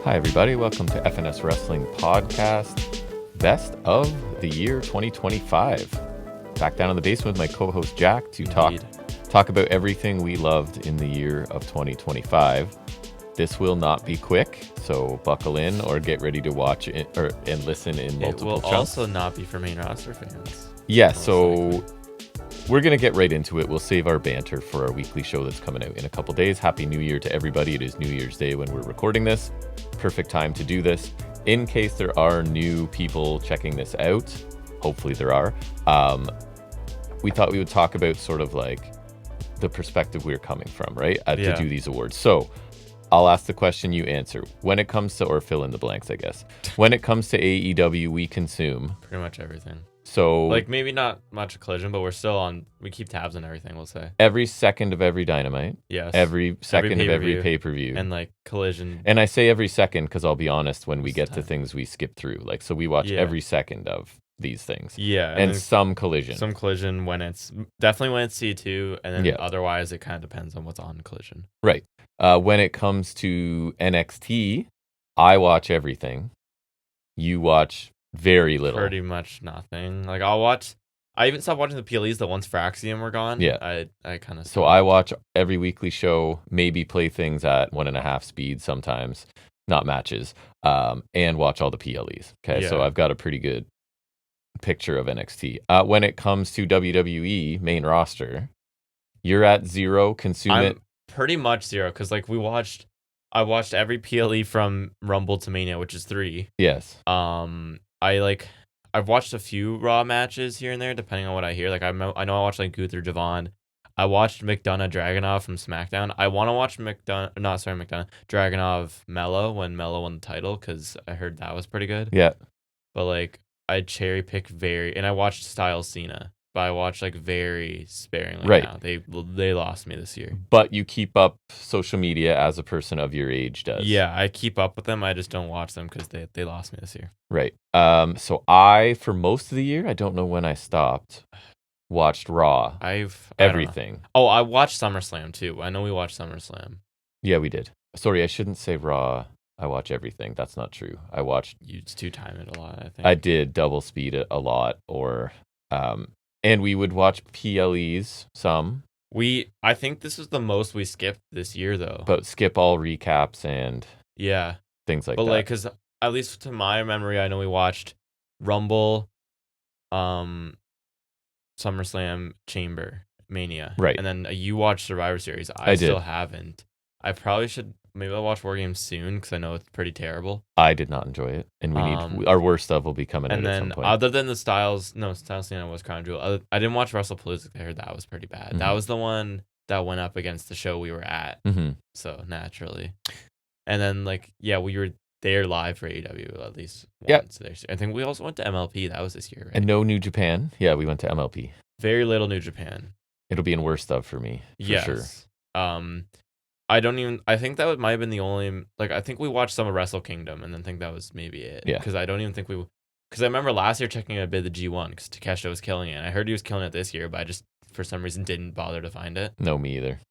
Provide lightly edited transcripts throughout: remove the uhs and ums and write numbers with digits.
Hi, everybody. Welcome to FNS Wrestling Podcast, Best of the Year 2025. Back down in the basement with my co-host Jack to talk about everything we loved in the year of 2025. This will not be quick, so buckle in or get ready to watch it and listen in multiple chunks. It will also not be for main roster fans. Yeah, so we're going to get right into it. We'll save our banter for our weekly show that's coming out in a couple days. Happy New Year to everybody. It is New Year's Day when we're recording this. Perfect time to do this. In case there are new people checking this out, hopefully there are, we thought we would talk about sort of like the perspective we're coming from, right? To do these awards. So I'll ask the question, you answer. When it comes to, or fill in the blanks, I guess. When it comes to AEW, we consume pretty much everything. So, like, maybe not much Collision, but we're still on. We keep tabs on everything. We'll say every second of every Dynamite. Yes. Every second of every pay-per-view. And like Collision. And I say every second because I'll be honest, when we get to things, we skip through. Like, so we watch every second of these things. Yeah. And some Collision. Some Collision when it's definitely when it's C2, and then otherwise it kind of depends on what's on Collision. Right. When it comes to NXT, I watch everything. You watch very little. Pretty much nothing. Like, I even stopped watching the PLEs that once Fraxium were gone. Yeah. I kind of. So I watch every weekly show, maybe play things at 1.5 speed sometimes, not matches, and watch all the PLEs. Okay. Yeah. So I've got a pretty good picture of NXT. When it comes to WWE main roster, you're at 0, consume it. Pretty much 0. Cause like I watched every PLE from Rumble to Mania, which is 3. Yes. I've watched a few Raw matches here and there, depending on what I hear. Like I know I watched like Gunther Javon. I watched McDonough Dragunov from SmackDown. I want to watch Dragunov Mello when Mello won the title because I heard that was pretty good. Yeah. But like I cherry pick and I watched Styles Cena, but I watched like very sparingly. Right. Now. They lost me this year. But you keep up social media as a person of your age does. Yeah, I keep up with them. I just don't watch them because they lost me this year. Right. So I, for most of the year, I don't know when I stopped, watched Raw. Everything. Oh, I watched SummerSlam too. I know we watched SummerSlam. Yeah, we did. Sorry, I shouldn't say Raw. I watch everything. That's not true. I watched. You two-time it a lot, I think. I did double speed it a lot, and we would watch PLEs some. I think this is the most we skipped this year, though. But skip all recaps and things like that. But like, because at least to my memory, I know we watched Rumble, SummerSlam, Chamber, Mania. Right. And then you watched Survivor Series. I still haven't. I probably should. Maybe I'll watch War Games soon because I know it's pretty terrible. I did not enjoy it, and we need our worst stuff will be coming out at some point. And then, other than the Styles Cena was Crown Jewel. I didn't watch WrestlePalooza. I heard that was pretty bad. Mm-hmm. That was the one that went up against the show we were at. Mm-hmm. So naturally, and then we were there live for AEW at least once. Yeah. I think we also went to MLP. That was this year, right? And no New Japan. Yeah, we went to MLP. Very little New Japan. It'll be in worst stuff for me. For sure. I think that might have been the only, I think we watched some of Wrestle Kingdom and then think that was maybe it. Yeah. Because I don't even think because I remember last year checking a bit the G1 because Takeshita was killing it. And I heard he was killing it this year, but I just, for some reason, didn't bother to find it. No, me either.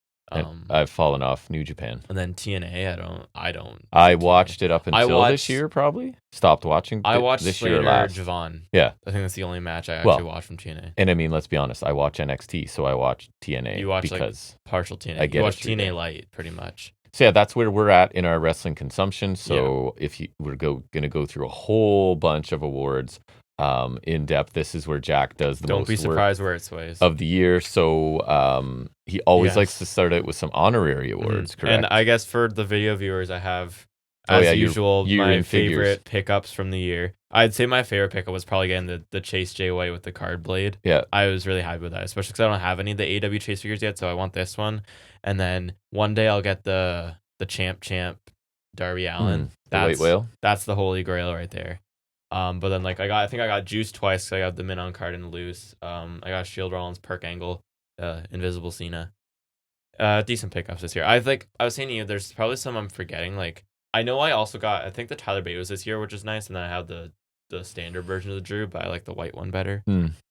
I've fallen off New Japan. And then TNA, I don't. I watched it up until this year, probably. Stopped watching I watched this Slater year last. Javon. Yeah. I think that's the only match I actually watched from TNA. And I mean, let's be honest. I watch NXT, so I watch TNA. You watch because partial TNA. You watch TNA Light, pretty much. So yeah, that's where we're at in our wrestling consumption. So if we're going to go through a whole bunch of awards in depth, this is where Jack does the most Don't be surprised where it sways. Of the year. So he always likes to start out with some honorary awards, correct? And I guess for the video viewers, I have, as usual, my favorite pickups from the year. I'd say my favorite pickup was probably getting the Chase J White with the card blade. Yeah. I was really happy with that, especially because I don't have any of the AW Chase figures yet, so I want this one. And then one day I'll get the champ Darby Allin. The white whale. That's the holy grail right there. But then I think I got Juice twice because I got the Min on card and loose. I got Shield Rollins, Perk Angle, Invisible Cena. Decent pickups this year. I was saying to you, there's probably some I'm forgetting. I know I also got, I think the Tyler Bate was this year, which is nice, and then I have the standard version of the Drew, but I like the white one better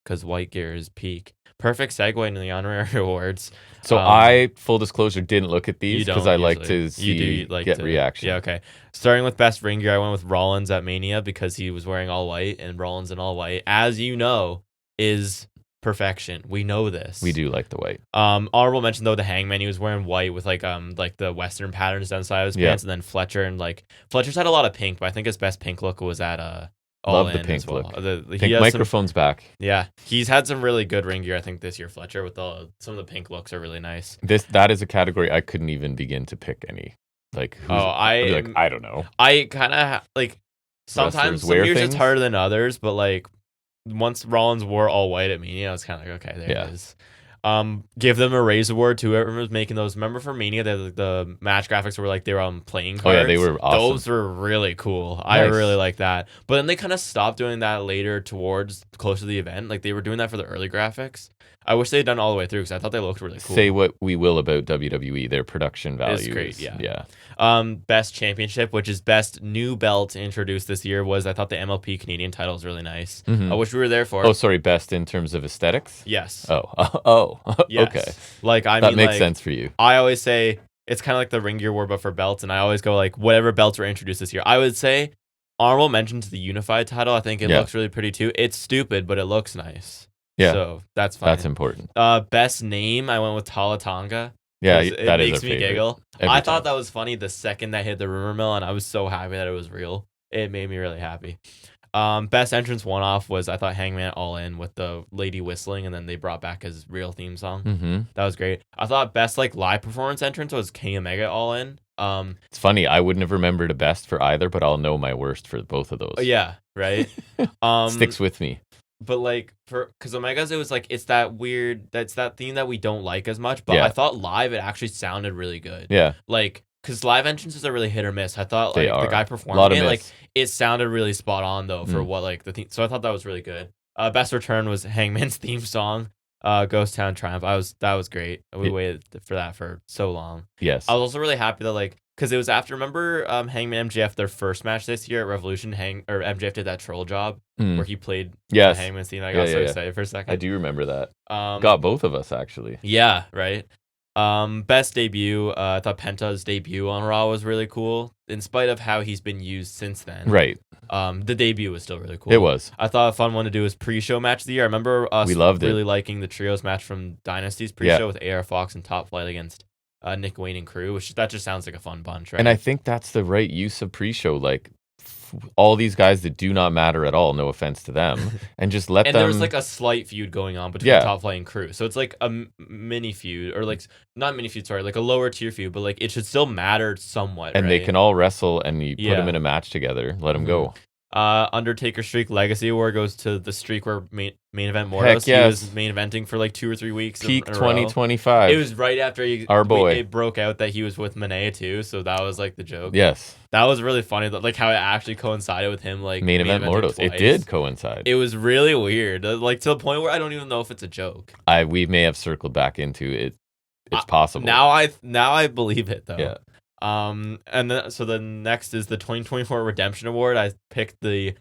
because white gear is peak. perfect segue into the honorary awards. So I, full disclosure, didn't look at these because I like to get reaction. Yeah, okay. Starting with best ring gear, I went with Rollins at Mania because he was wearing all white, and Rollins in all white, as you know, is perfection. We know this. We do like the white. Honorable mention though, the Hangman, he was wearing white with like the Western patterns down the side of his pants, and then Fletcher and Fletcher's had a lot of pink, but I think his best pink look was at Love the pink look. Pink microphone's back. Yeah, he's had some really good ring gear, I think, this year. Fletcher with some of the pink looks are really nice. That is a category I couldn't even begin to pick any. I don't know. I kind of sometimes some years it's harder than others, but once Rollins wore all white at Mania, I was kind of like, okay, there it is. Give them a raise award to whoever was making those. Remember for Mania, the match graphics were they were on playing cards. Oh yeah, they were awesome. Those were really cool. Nice. I really like that. But then they kind of stopped doing that later towards close to the event. They were doing that for the early graphics. I wish they had done all the way through because I thought they looked really cool. Say what we will about WWE, their production value is great. Yeah. Best championship, which is best new belt introduced this year, was I thought the MLP Canadian title is really nice. Mm-hmm. I wish we were there for. Oh, sorry, best in terms of aesthetics? Yes. Oh. Yes. Okay. That makes sense for you. I always say it's kind of like the ring gear war, but for belts, and I always go whatever belts were introduced this year. I would say honorable mention to the unified title. I think it looks really pretty too. It's stupid, but it looks nice. Yeah. So that's fine. That's important. Best name, I went with Tala Tonga. Yeah, it makes me giggle. I thought that was funny the second that hit the rumor mill, and I was so happy that it was real. It made me really happy. Best entrance one-off was, I thought, Hangman All In with the lady whistling, and then they brought back his real theme song. Mm-hmm. That was great. I thought best live performance entrance was King Omega All In. It's funny, I wouldn't have remembered a best for either, but I'll know my worst for both of those. Yeah, right. Sticks with me. But because Omega's, it was it's that weird, that's that theme that we don't like as much. But I thought live it actually sounded really good. Yeah. Because live entrances are really hit or miss. I thought the guy performing it, it sounded really spot on though for what the theme. So I thought that was really good. Best return was Hangman's theme song, Ghost Town Triumph. That was great. We waited for that for so long. Yes. I was also really happy that because it was after, remember Hangman MJF, their first match this year at Revolution, MJF did that troll job where he played the Hangman's theme. I got so excited for a second. I do remember that. Got both of us, actually. Yeah, right. Best debut, I thought Penta's debut on Raw was really cool, in spite of how he's been used since then. Right. The debut was still really cool. It was. I thought a fun one to do was pre-show match of the year. I remember us really liking the trios match from Dynasty's pre-show with AR Fox and Top Flight against Nick Wayne and crew, that just sounds like a fun bunch, right? And I think that's the right use of pre-show, all these guys that do not matter at all, no offense to them, and just let them. And there's a slight feud going on between Top Flight and crew, so it's a mini feud, or not mini feud, sorry, a lower tier feud, but it should still matter somewhat. And they can all wrestle, and you put them in a match together, let them go. Undertaker Streak Legacy Award goes to the streak where main event Mordos. He was main eventing for 2 or 3 weeks. Peak 2025. It was right after it broke out that he was with Manea too, so that was the joke. Yes. That was really funny, how it actually coincided with him main event Mordos. It did coincide. It was really weird, to the point where I don't even know if it's a joke. We may have circled back into it. It's possible. Now I believe it though. Yeah. So the next is the 2024 Redemption Award. I picked the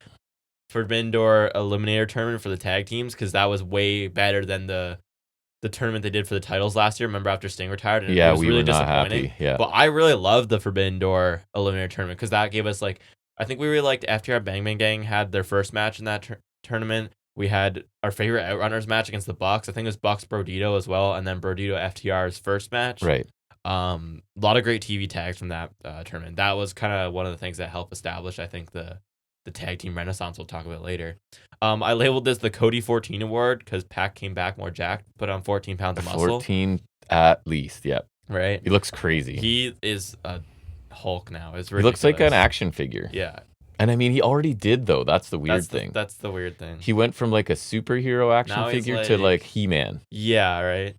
Forbidden Door Eliminator Tournament for the tag teams because that was way better than the tournament they did for the titles last year. Remember after Sting retired? And it was really disappointing. Happy. Yeah. But I really loved the Forbidden Door Eliminator Tournament because that gave us I think we really liked FTR Bang Bang Gang had their first match in that tournament. We had our favorite Outrunners match against the Bucks. I think it was Bucks Brodito as well, and then Brodito FTR's first match. Right. A lot of great TV tags from that tournament. That was kind of one of the things that helped establish, I think, the tag team renaissance we'll talk about later. I labeled this the Cody 14 Award because Pac came back more jacked, put on 14 pounds of muscle. 14 at least, yep. Right. He looks crazy. He is a Hulk now. It's ridiculous. He looks like an action figure. Yeah. And I mean, he already did, though. That's the weird thing. That's the weird thing. He went from a superhero action figure to He-Man. Yeah, right.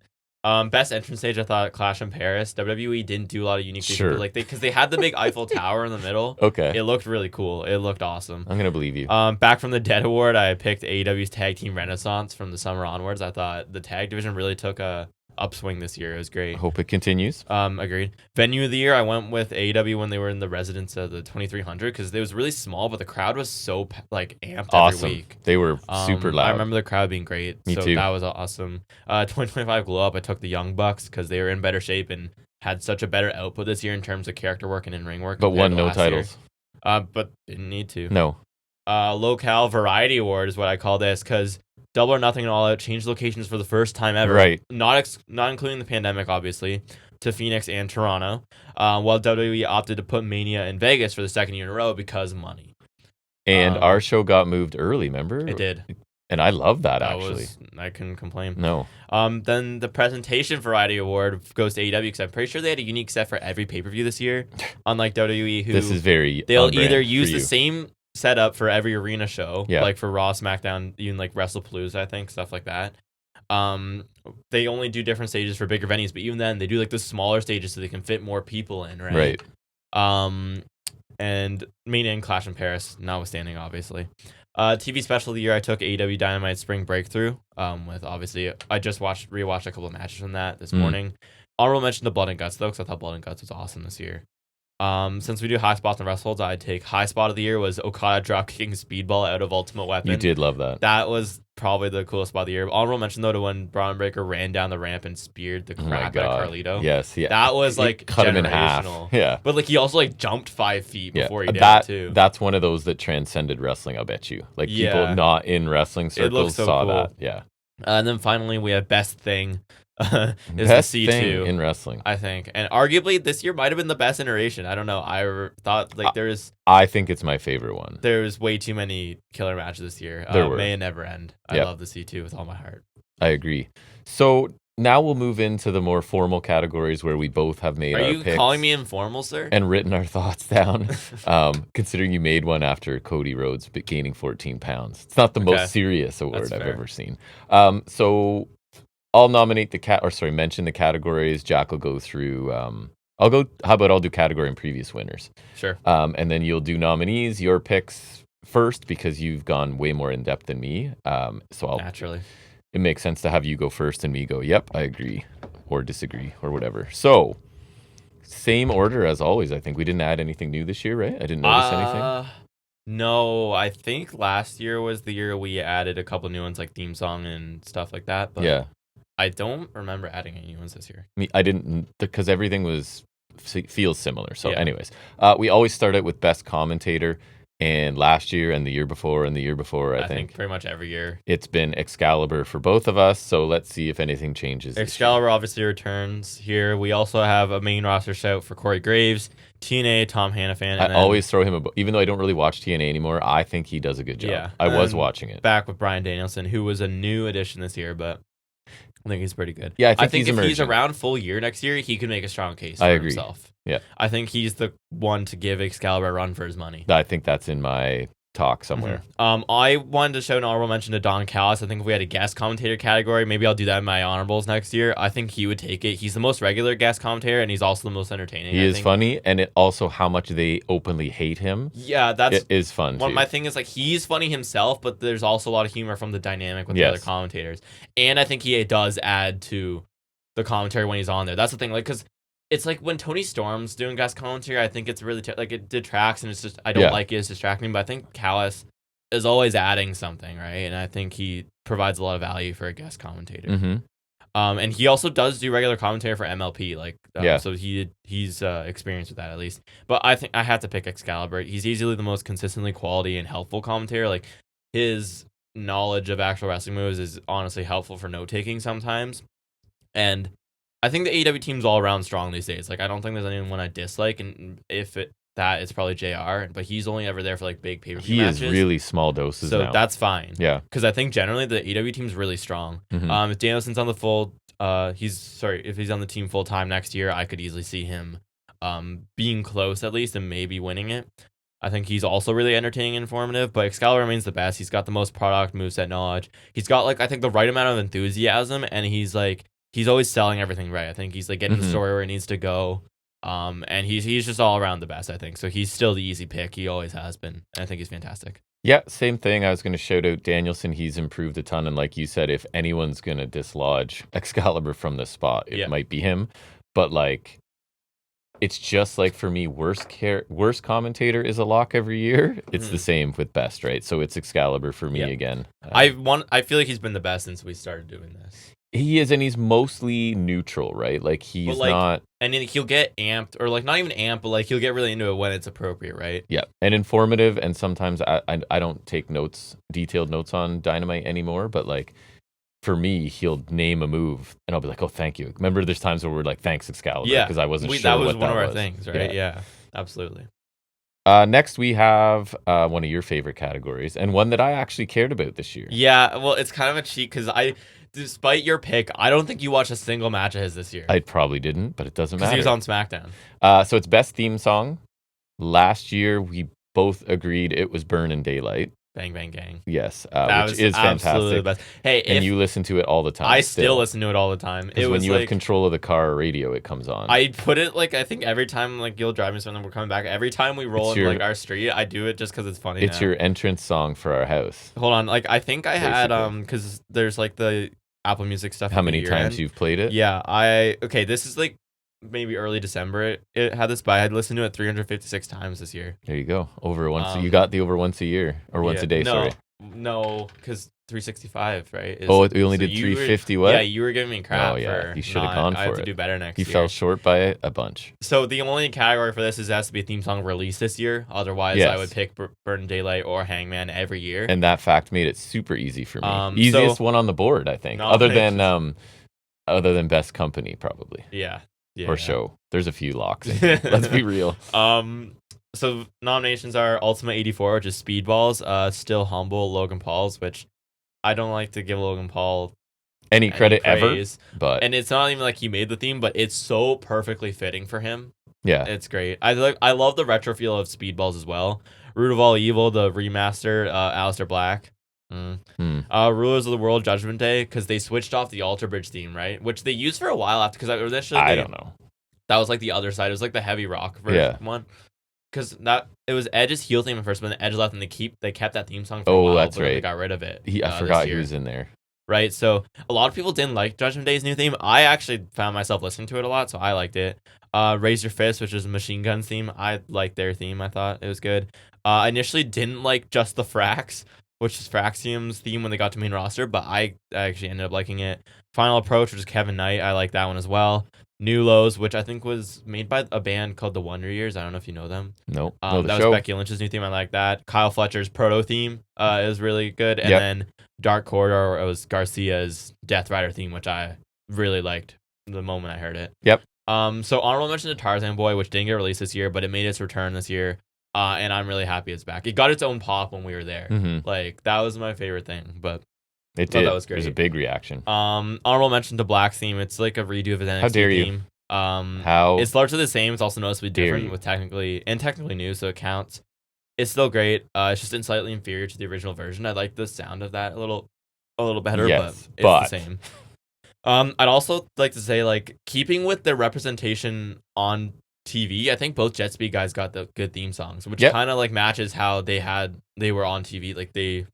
Best entrance stage, I thought Clash in Paris. WWE didn't do a lot of unique things, but because they had the big Eiffel Tower in the middle. Okay. It looked really cool. It looked awesome. I'm gonna believe you. Back from the Dead Award, I picked AEW's Tag Team Renaissance from the summer onwards. I thought the tag division really took a upswing this year. It was I great. hope it continues. Agreed. Venue of the year, I went with AEW when they were in the residence of the 2300 because it was really small, but the crowd was so like amped Awesome. every week. They were super loud. I remember the crowd being great. Me so too. that was awesome. 2025 Glow Up, I took the Young Bucks because they were in better shape and had such a better output this year in terms of character work and in-ring work. But compared won to no last year. titles. But didn't need to. No. Locale Variety Award is what I call this because Double or Nothing and All Out changed locations for the first time ever. Right. Not including the pandemic, obviously, to Phoenix and Toronto. While WWE opted to put Mania in Vegas for the second year in a row because of money. And our show got moved early, remember? It did. And I love that, actually. I couldn't complain. No. Then the Presentation Variety Award goes to AEW because I'm pretty sure they had a unique set for every pay-per-view this year. Unlike WWE, who This is very they'll on brand either for use the you. same setup for every arena show, Yeah. like for Raw, SmackDown, even like WrestlePalooza, I think, stuff like that. They only do different stages for bigger venues, but even then, they do like the smaller stages so they can fit more people in, right? Right. And Mania and Clash in Paris, notwithstanding, obviously. TV special of the year, I took AEW Dynamite Spring Breakthrough. With obviously, I just rewatched a couple of matches from that this morning. Honorable mention to Blood and Guts though, because I thought Blood and Guts was awesome this year. Since we do high spots and wrestles, I'd take high spot of the year was Okada dropkicking Speedball out of Ultimate Weapon. You did love that. That was probably the coolest spot of the year. Honorable mention though to when Braun Breaker ran down the ramp and speared the crap out of Carlito. Yes, yeah. That was like cut him in half. generational. Yeah. But like he also like jumped 5 feet before he did that, it too. That's one of those that transcended wrestling, I'll bet you. Like Yeah. people not in wrestling It looks circles so saw cool. that. Yeah. And then finally we have Best Thing. Is Best the C2 thing in wrestling. I think, and arguably this year might have been the best iteration. I don't know. I thought like I think it's my favorite one. there's way too many killer matches this year. There were. May it never end. I Yep. love the C2 with all my heart. I agree. So now we'll move into the more formal categories where we both have made Are our you picks calling me informal, sir? and written our thoughts down. Considering you made one after Cody Rhodes gaining 14 pounds. It's not the Okay. most serious award That's I've fair. ever seen. So I'll nominate mention the categories. Jack will go through. How about I'll do category and previous winners. Sure. And then you'll do nominees, your picks first because you've gone way more in depth than me. So Naturally. it makes sense to have you go first and me go, yep, I agree or disagree or whatever. So same order as always. I think we didn't add anything new this year, right? I didn't notice anything. No, I think last year was the year we added a couple new ones like theme song and stuff like that. But Yeah. I don't remember adding any new ones this year. I didn't because everything feels similar. So, Yeah. anyways, we always start out with best commentator, and last year and the year before and the year before, I think pretty much every year. it's been Excalibur for both of us. So let's see if anything changes. this year. Excalibur obviously returns here. We also have a main roster shout for Corey Graves, TNA, Tom Hannafan. I always throw him even though I don't really watch TNA anymore. I think he does a good job. Yeah, I was and watching it. back with Bryan Danielson, who was a new addition this year, but I think he's pretty good. Yeah, I think he's if he's emerging. around full year next year, he can make a strong case for I agree. himself. Yeah. I think he's the one to give Excalibur a run for his money. I think that's in my talk somewhere. I wanted to show an honorable mention to Don Callis. I think if we had a guest commentator category, maybe I'll do that in my honorables next year. I think he would take it. He's the most regular guest commentator, and he's also the most entertaining. He is funny, and it also how much they openly hate him. Yeah, that's It is fun too. my thing is like he's funny himself, but there's also a lot of humor from the dynamic with the Yes. other commentators, and I think he does add to the commentary when he's on there. That's the thing, like because it's like when Tony Storm's doing guest commentary, I think it's really like it detracts, and it's just I don't Yeah. like it. It's distracting, but I think Callis is always adding something, right? And I think he provides a lot of value for a guest commentator. Mm-hmm. And he also does do regular commentary for MLP, like Yeah. so he's experienced with that at least. But I think I have to pick Excalibur. He's easily the most consistently quality and helpful commentator. Like his knowledge of actual wrestling moves is honestly helpful for note taking sometimes. And I think the AEW team's all around strong these days. Like I don't think there's anyone I dislike, and if it's probably JR, but he's only ever there for like big pay-per-view He matches. is really small doses so now. that's fine. Yeah. Because I think generally the AEW team's really strong. Mhm. If Danielson's on the if he's on the team full time next year, I could easily see him being close at least and maybe winning it. I think he's also really entertaining and informative, but Excalibur remains the best. He's got the most product moveset knowledge. He's got like I think the right amount of enthusiasm, and he's always selling everything right. I think he's like getting the Mhm. story where it needs to go. And he's just all around the best, I think. So he's still the easy pick. He always has been. And I think he's fantastic. Yeah, same thing. I was going to shout out Danielson. He's improved a ton. And like you said, if anyone's going to dislodge Excalibur from the spot, it might be him. But like, it's just like for me, worst commentator is a lock every year. It's the same with best, right? So it's Excalibur for me again. I feel like he's been the best since we started doing this. He is, and he's mostly neutral, right? Like he's not, and then he'll get amped, or like not even amped, but like he'll get really into it when it's appropriate, right? Yeah, and informative. And sometimes I don't take detailed notes on Dynamite anymore, but like. For me, he'll name a move, and I'll be like, "Oh, thank you." Remember, there's times where we're like, "Thanks, Excalibur," because I wasn't sure that was what one that of our was. things, right? Yeah, absolutely. Next, we have one of your favorite categories, and one that I actually cared about this year. Yeah, well, it's kind of a cheat because despite your pick, I don't think you watched a single match of his this year. I probably didn't, but it doesn't matter. Because he was on SmackDown. So it's best theme song. Last year, we both agreed it was "Burn in Daylight." Bang Bang Gang. Yes, which is fantastic. The best. Hey, and you listen to it all the time. I still listen to it all the time. It was when you have control of the car or radio, it comes on. I put it I think every time you'll drive me something, we're coming back. Every time we roll in our street, I do it just because it's funny. It's your entrance song for our house. Hold on, I think I had because there's the Apple Music stuff. How many times you've played it? Yeah, this is maybe early December it had this, but I had listened to it 356 times this year. There you go. Over once. You got the over once a year or once a day. Sorry. No, because 365, right? We only did 350. What? Yeah, you were giving me crap. Oh yeah, you should have gone for it. I have to do better next year. You fell short by a bunch. So the only category for this is it has to be a theme song released this year. Otherwise, I would pick Burn in Daylight or Hangman every year. And that fact made it super easy for me. Easiest one on the board, I think. Other than Best Company, probably. Yeah. Or show. There's a few locks. Let's be real. So nominations are Ultima 84, which is Speedballs, Still Humble, Logan Paul's, which I don't like to give Logan Paul any credit praise, ever, but and it's not even like he made the theme, but it's so perfectly fitting for him. Yeah, it's great. I love the retro feel of Speedballs as well. Root of All Evil, the remaster, Aleister Black. Rulers of the World, Judgment Day, because they switched off the Alter Bridge theme, right? Which they used for a while after, because initially I don't know. That was the other side. It was the heavy rock version one. Because it was Edge's heel theme at first, but then Edge left, and they kept that theme song for a while. That's right. They got rid of it. I forgot he was in there. Right, so a lot of people didn't like Judgment Day's new theme. I actually found myself listening to it a lot, so I liked it. Raise Your Fist, which is Machine Gun's theme. I liked their theme. I thought it was good. I initially didn't like Just the Frax, which is Fraxium's theme when they got to main roster, but I actually ended up liking it. Final Approach, which is Kevin Knight. I like that one as well. New Lows, which I think was made by a band called The Wonder Years. I don't know if you know them. Nope. That was Becky Lynch's new theme. I like that. Kyle Fletcher's proto theme is really good. And then Dark Corridor, it was Garcia's Death Rider theme, which I really liked the moment I heard it. Yep. So honorable mention to Tarzan Boy, which didn't get released this year, but it made its return this year. And I'm really happy it's back. It got its own pop when we were there. That was my favorite thing, but it did. That was great. It was a big reaction. Honorable mention to Black's theme. It's like a redo of his NXT How dare theme. You? How? It's largely the same. It's also noticeably different with technically new, so it counts. It's still great. It's just slightly inferior to the original version. I like the sound of that a little better, but it's the same. I'd also like to say, keeping with the representation on TV, I think both Jet Speed guys got the good theme songs, which kind of matches how they were on TV. They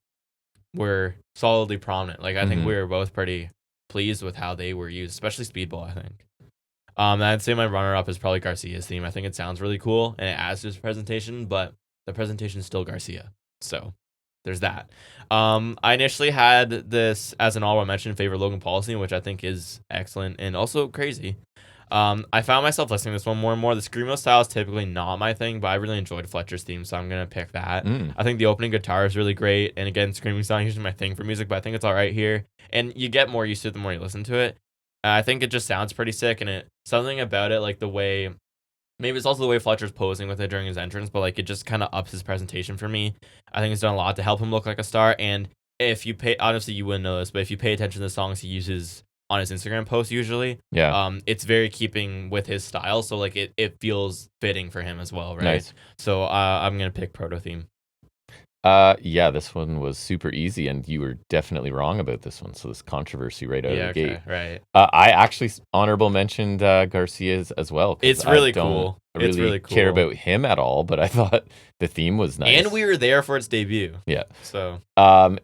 were solidly prominent. I think we were both pretty pleased with how they were used, especially Speedball, I think. I'd say my runner-up is probably Garcia's theme. I think it sounds really cool, and it adds to his presentation, but the presentation is still Garcia. So there's that. I initially had this as an honorable mention favorite Logan Paul's theme, which I think is excellent and also crazy. I found myself listening to this one more and more. The Screamo style is typically not my thing, but I really enjoyed Fletcher's theme, so I'm going to pick that. I think the opening guitar is really great, and again, screaming song is usually my thing for music, but I think it's all right here. And you get more used to it the more you listen to it. I think it just sounds pretty sick, and something about it, the way, maybe it's also the way Fletcher's posing with it during his entrance, but it just kind of ups his presentation for me. I think it's done a lot to help him look like a star, and if you pay, honestly, you wouldn't know this, but if you pay attention to the songs he uses on his Instagram posts usually, it's very keeping with his style, so it feels fitting for him as well, right? Nice. So I'm gonna pick Proto Theme. Yeah, this one was super easy, and you were definitely wrong about this one. So this controversy right out of Yeah, the gate. okay, right. I actually honorable mentioned Garcia's as well because It's I really don't cool. It's really really care cool. about him at all, but I thought the theme was nice. And we were there for its debut. Yeah. So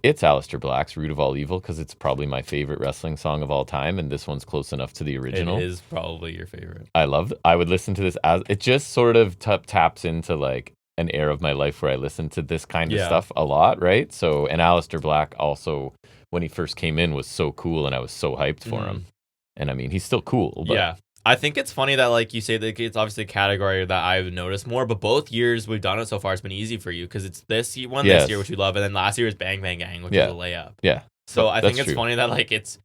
It's Aleister Black's "Root of All Evil" because it's probably my favorite wrestling song of all time, and this one's close enough to the it original. is probably your favorite. I would listen to this as it just sort of taps into like an era of my life where I listened to this kind of Yeah. stuff a lot, right? So, and Aleister Black also, when he first came in, was so cool, and I was so hyped for him. And I mean, he's still cool, but Yeah. I think it's funny that, like you say, that it's obviously a category that I've noticed more, but both years we've done it so far, it's been easy for you because it's this one Yes. this year, which we love, and then last year is Bang Bang Gang, which Yeah. is a layup. yeah. So But I that's think it's true. funny that like it's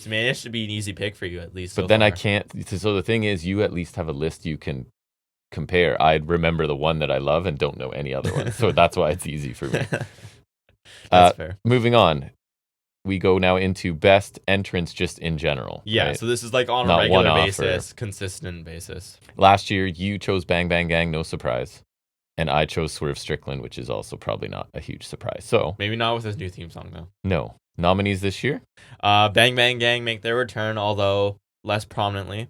managed to be an easy pick for you at least. But so then I far. can't. So the thing is, you at least have a list you can compare. I remember the one that I love and don't know any other one, so that's why it's easy for me. That's fair. Moving on, we go now into best entrance just in general. Yeah, right? so this is like on Not a regular one-off basis, consistent basis. Last year, you chose Bang Bang Gang, no surprise. And I chose Swerve Strickland, which is also probably not a huge surprise. So, Maybe not with his new theme song though. no. Nominees this year? Bang Bang Gang make their return, although less prominently.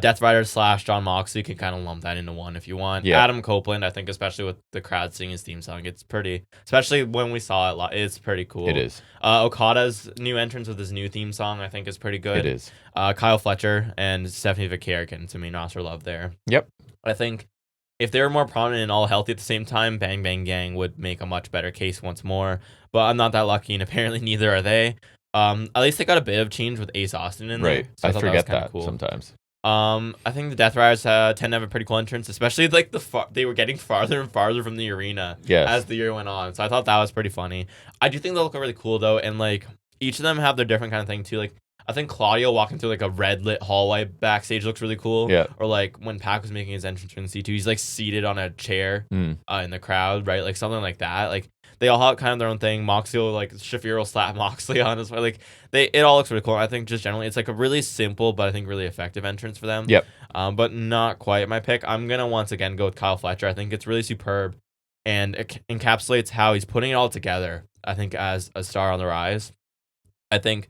Death Rider / John Moxley, you can kind of lump that into one if you want. Yeah. Adam Copeland, I think, especially with the crowd singing his theme song, it's pretty. Especially when we saw it, it's pretty cool. It is. Okada's new entrance with his new theme song, I think, is pretty good. It is. Kyle Fletcher and Stephanie Vicaire getting some main roster love there. Yep. I think if they were more prominent and all healthy at the same time, Bang Bang Gang would make a much better case once more. But I'm not that lucky, and apparently neither are they. At least they got a bit of change with Ace Austin in there. Right. So I thought forget was that cool. sometimes. I think the Death Riders tend to have a pretty cool entrance, especially like they were getting farther and farther from the arena Yes. as the year went on. So I thought that was pretty funny. I do think they look really cool though, and like each of them have their different kind of thing too. Like I think Claudio walking through like a red lit hallway backstage looks really cool. Yeah. Or like when Pac was making his entrance in C2, he's like seated on a chair in the crowd, right? Like something like that. Like they all have kind of their own thing. Moxley will, like Shafir will slap Moxley on his way. Like it all looks really cool. I think just generally it's like a really simple but I think really effective entrance for them. Yep. But not quite my pick. I'm gonna once again go with Kyle Fletcher. I think it's really superb and it encapsulates how he's putting it all together. I think as a star on the rise. I think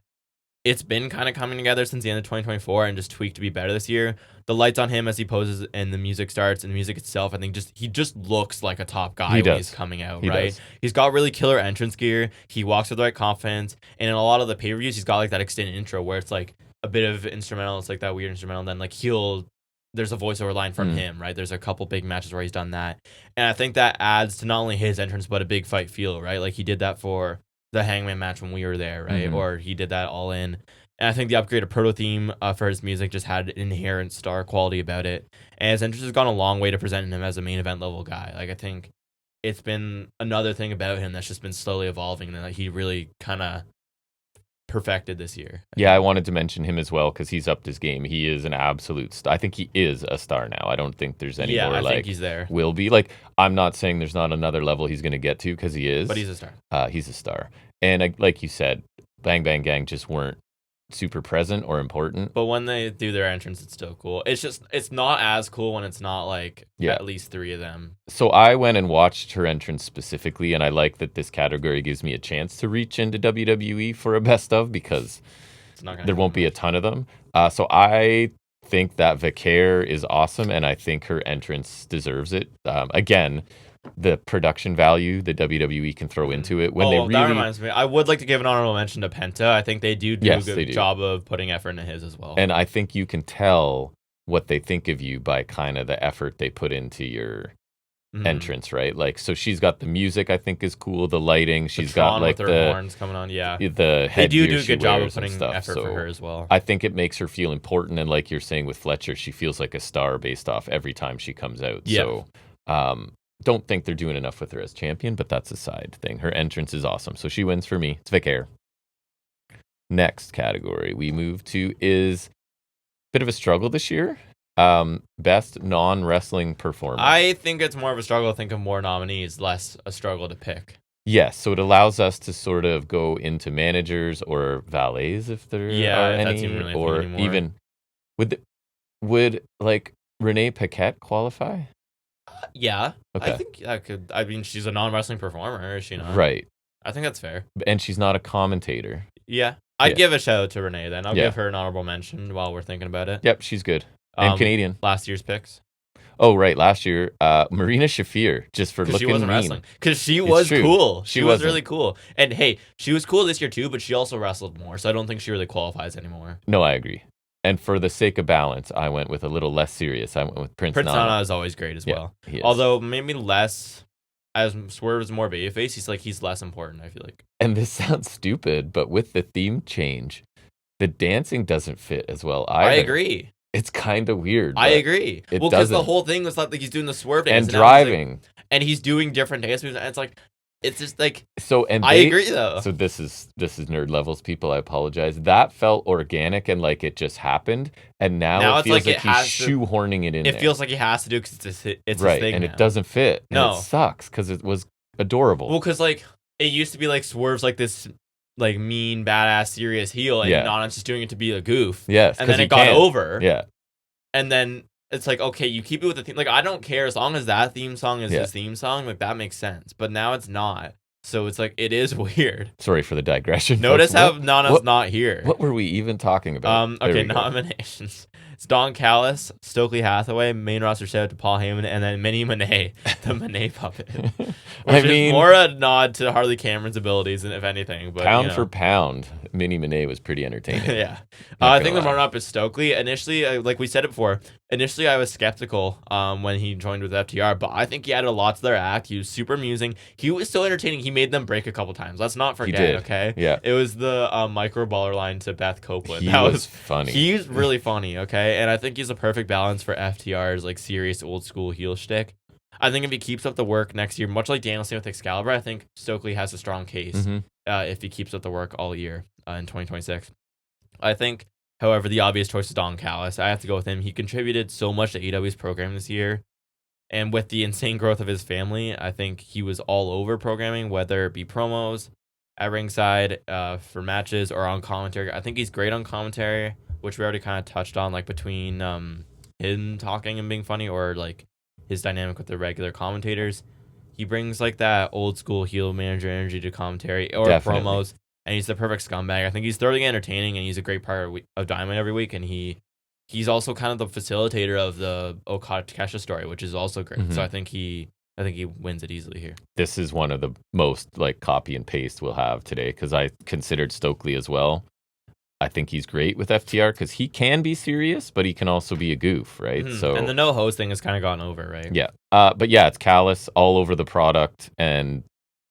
it's been kind of coming together since the end of 2024 and just tweaked to be better this year. The lights on him as he poses and the music starts and the music itself, I think he just looks like a top guy when he's coming out, right? Does. He's got really killer entrance gear. He walks with the right confidence. And in a lot of the pay-per-views, he's got like that extended intro where it's like a bit of instrumental. It's like that weird instrumental. And then like there's a voiceover line from him, right? There's a couple big matches where he's done that. And I think that adds to not only his entrance, but a big fight feel, right? Like he did that for the Hangman match when we were there, right? Or he did that all in. And I think the upgraded proto theme for his music just had an inherent star quality about it. And his entrance has gone a long way to presenting him as a main event level guy. Like I think it's been another thing about him that's just been slowly evolving and that he really kind of perfected this year. I wanted to mention him as well because he's upped his game. He is an absolute star. I think he is a star now. I don't think there's any more I like think he's there. will be. Like I'm not saying there's not another level he's going to get to because he is. But he's a star. He's a star. And like you said, Bang Bang Gang just weren't super present or important. But when they do their entrance, it's still cool. It's not as cool when it's not like at least three of them. So I went and watched her entrance specifically, and I like that this category gives me a chance to reach into WWE for a best of because there won't be a ton of them. So I think that Vicaire is awesome, and I think her entrance deserves it. Again, the production value the WWE can throw into it when they really. That reminds me. I would like to give an honorable mention to Penta. I think they do Yes, a good job of putting effort into his as well. And I think you can tell what they think of you by kind of the effort they put into your entrance, right? Like, so she's got the music I think is cool, the lighting. She's got like with her horns coming on, the they do headgear a she good job of wears and putting stuff. effort So for her as well. I think it makes her feel important, and like you're saying with Fletcher, she feels like a star based off every time she comes out. Yeah. So don't think they're doing enough with her as champion, but that's a side thing. Her entrance is awesome, so she wins for me. It's Vicaire. Next category we move to is a bit of a struggle this year. Best non-wrestling performer. I think it's more of a struggle to think of more nominees, less a struggle to pick. Yes, so it allows us to sort of go into managers or valets if there are any, that's even really a thing or anymore. even would like Renee Paquette qualify? Yeah, I Okay. think that could. I mean, she's a non-wrestling performer, is she not? Right. I think that's fair. And she's not a commentator. Yeah, I'd Yeah. give a shout out to Renee then. I'll Yeah. give her an honorable mention while we're thinking about it. Yep, she's good. And Canadian. Last year's picks. Oh, right. Last year, Marina Shafir, just for Because looking she wasn't mean. wrestling. Because she was true. cool. She She was wasn't. really cool. And hey, she was cool this year too, but she also wrestled more. So I don't think she really qualifies anymore. No, I agree. And for the sake of balance, I went with a little less serious. I went with Prince Prince Nana. Nana is always great as well. He is. Although maybe less, as Swerve is more babyface, he's less important, I feel like. And this sounds stupid, but with the theme change, the dancing doesn't fit as well either. I agree. It's kind of weird. I agree. It Well, because the doesn't. whole thing was like he's doing the Swerve dance. And driving. And he's doing different dance moves. And it's like, it's just like, So and I agree though. So this is nerd levels, people. I apologize. That felt organic and like it just happened, and now it feels like he's shoehorning it in. It feels like he has to do because it's right, his thing, and now. It doesn't fit. No, and it sucks because it was adorable. Well, because like it used to be like Swerve's like this like mean, badass, serious heel, and Nana's just doing it to be a goof. Yes, and then it got over. Yeah, and then it's like, okay, you keep it with the theme. Like I don't care as long as that theme song is his theme song. Like that makes sense. But now it's not. So it's like, it is weird. Sorry for the digression. Notice how Nana's not here. What were we even talking about? Okay, nominations. It's Don Callis, Stokely Hathaway, main roster shout out to Paul Heyman, and then Minnie Monet, the Monet puppet. Which is more a nod to Harley Cameron's abilities, if anything. But pound for pound, Minnie Monet was pretty entertaining. Yeah. I think the run-up is Stokely. Initially, like we said it before, I was skeptical when he joined with FTR, but I think he added a lot to their act. He was super amusing. He was still entertaining. He made them break a couple times. Let's not forget, he did. Okay? Yeah. It was the micro baller line to Beth Copeland. That was funny. He's really funny, okay? And I think he's a perfect balance for FTR's like serious old school heel shtick. I think if he keeps up the work next year, much like Danielson with Excalibur, I think Stokely has a strong case if he keeps up the work all year in 2026. I think, however, the obvious choice is Don Callis. I have to go with him. He contributed so much to AEW's program this year. And with the insane growth of his family, I think he was all over programming, whether it be promos, at ringside, for matches, or on commentary. I think he's great on commentary, which we already kind of touched on, like between him talking and being funny, or like his dynamic with the regular commentators. He brings like that old school heel manager energy to commentary or promos, and he's the perfect scumbag. I think he's thoroughly entertaining, and he's a great part of Diamond every week, and he's also kind of the facilitator of the Okada Takeshita story, which is also great. So I think he wins it easily here. This is one of the most like copy and paste we'll have today, because I considered Stokely as well. I think he's great with FTR because he can be serious, but he can also be a goof, right? So and the no host thing has kind of gone over, right? Yeah. But yeah, it's Callis all over the product and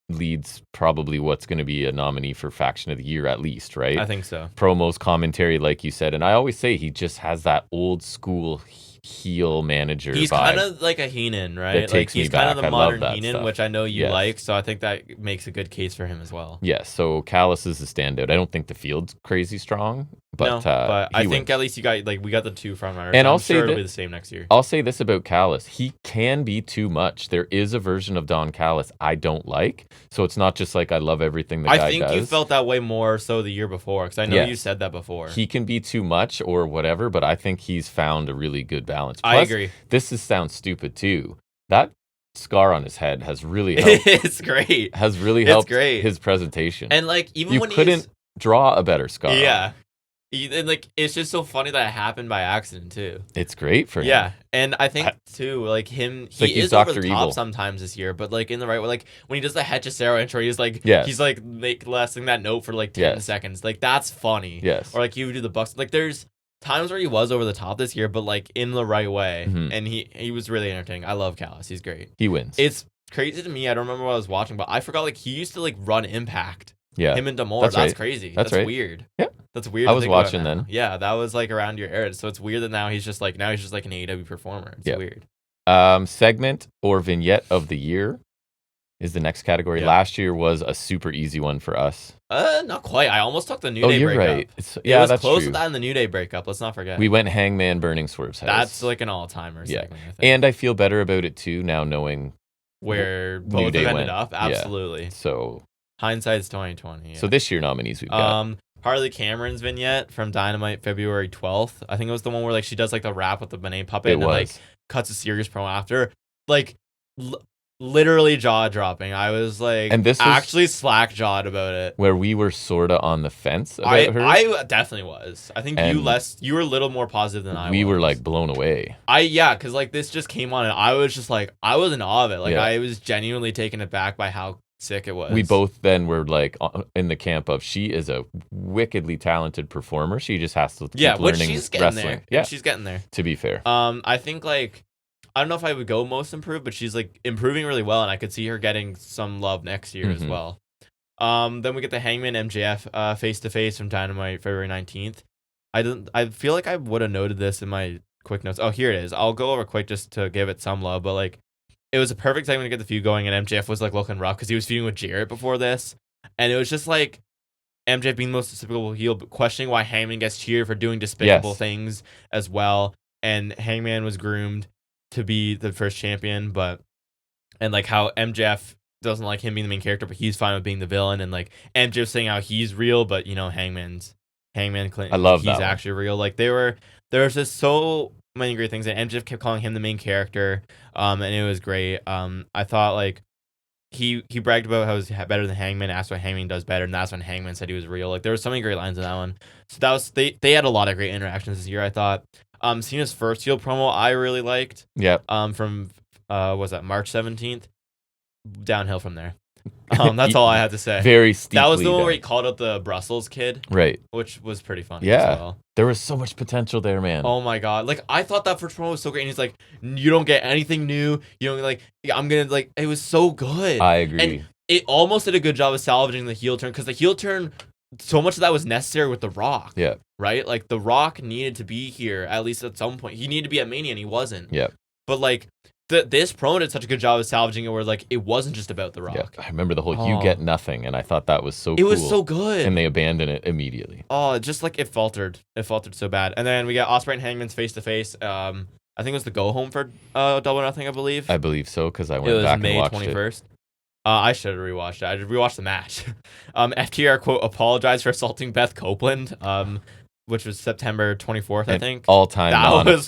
leads probably what's going to be a nominee for Faction of the Year at least, right? I think so. Promos, commentary, like you said. And I always say he just has that old school heel manager He's vibe. kind of like a Heenan, right? That takes he's me kind of back. the I modern love that Heenan, stuff. which I know you like. So I think that makes a good case for him as well. Yes. So Callis is a standout. I don't think the field's crazy strong, but I think at least we got the two front runners. And I'm sure it'll be the same next year. I'll say this about Callis: he can be too much. There is a version of Don Callis I don't like, so it's not just like I love everything the guy does. I think you felt that way more so the year before, because I know you said that before. He can be too much or whatever, but I think he's found a really good balance. Plus, I agree. This sounds stupid too. That scar on his head has really helped. It's great. Has really helped his presentation. And like even when you couldn't draw a better scar. Yeah. And like it's just so funny that it happened by accident too. It's great for him. Yeah, and I think too, like him, he is Dr. over the top sometimes this year, but like in the right way. Like when he does the Hechicero intro, he's like lasting that note for like 10 seconds. Like that's funny. Yes. Or like you do the Bucks. Like there's times where he was over the top this year, but like in the right way, and he was really entertaining. I love Callis. He's great. He wins. It's crazy to me. I don't remember what I was watching, but I forgot like he used to like run Impact. Yeah. Him and D'Amore. That's crazy. That's right. weird. Yeah. That's weird. I was watching then. Yeah, that was like around your era. So it's weird that now he's just like an AEW performer. It's weird. Segment or vignette of the year is the next category. Yeah. Last year was a super easy one for us. Not quite. I almost took the New Day breakup. Right. It was close to that in the New Day breakup. Let's not forget. We went Hangman burning Swerve's house. That's like an all-timer segment, I think. And I feel better about it too now knowing where both have ended up. Absolutely. Yeah. So hindsight's 2020. Yeah. So this year nominees we've got. Harley Cameron's vignette from Dynamite February 12th. I think it was the one where like she does like the rap with the Monet puppet and then like cuts a serious promo after. like literally jaw dropping. I was like, And this was actually slack jawed about it. where we were sorta on the fence about her. I definitely was. I think And you were a little more positive than I was. We were like blown away. Because like this just came on and I was just like, I was in awe of it. Like Yeah. I was genuinely taken aback by how sick it was. We both then were like in the camp of she is a wickedly talented performer. She just has to keep learning she's getting wrestling. there. Yeah, She's getting there. to be fair. I think like I don't know if I would go most improved, but she's like improving really well, and I could see her getting some love next year as well. Then we get the Hangman MJF face to face from Dynamite February 19th. I feel like I would have noted this in my quick notes. Oh, here it is. I'll go over quick just to give it some love, but like it was a perfect segment to get the feud going, and MJF was like looking rough because he was feuding with Jarrett before this, and it was just like MJF being the most despicable heel, but questioning why Hangman gets cheered for doing despicable things as well, and Hangman was groomed to be the first champion, and like how MJF doesn't like him being the main character, but he's fine with being the villain, and like MJF saying how he's real, but you know Hangman Clinton, I love he's that actually real. Like there was just so many great things, and MJF kept calling him the main character, and it was great. I thought like he bragged about how he's better than Hangman, asked what Hangman does better, and that's when Hangman said he was real. Like there were so many great lines in that one. So that was they had a lot of great interactions this year, I thought. Cena's first heel promo I really liked. Yep. From was that March 17th? Downhill from there. That's all I had to say. Very steeply. That was the one where he called out the Brussels kid, right? Which was pretty funny. Yeah, as well. There was so much potential there, man. Oh my god! Like I thought that first promo was so great, and he's like, "You don't get anything new. You don't like. I'm gonna like." It was so good. I agree. And it almost did a good job of salvaging the heel turn because the heel turn, so much of that was necessary with The Rock. Yeah. Right. Like The Rock needed to be here at least at some point. He needed to be at Mania, and he wasn't. Yeah. But like. This promo did such a good job of salvaging it where like it wasn't just about The Rock. Yeah, I remember the whole you get nothing, and I thought that was so cool. It was so good. And they abandoned it immediately. Oh, just like it faltered. It faltered so bad. And then we got Ospreay and Hangman's face to face. I think it was the go home for Double or Nothing, I believe. I believe so, because I went back and watched it. It was May 21st. I should have rewatched it. I rewatched the match. FTR quote apologized for assaulting Beth Copeland. Which was September 24th, I think. All-time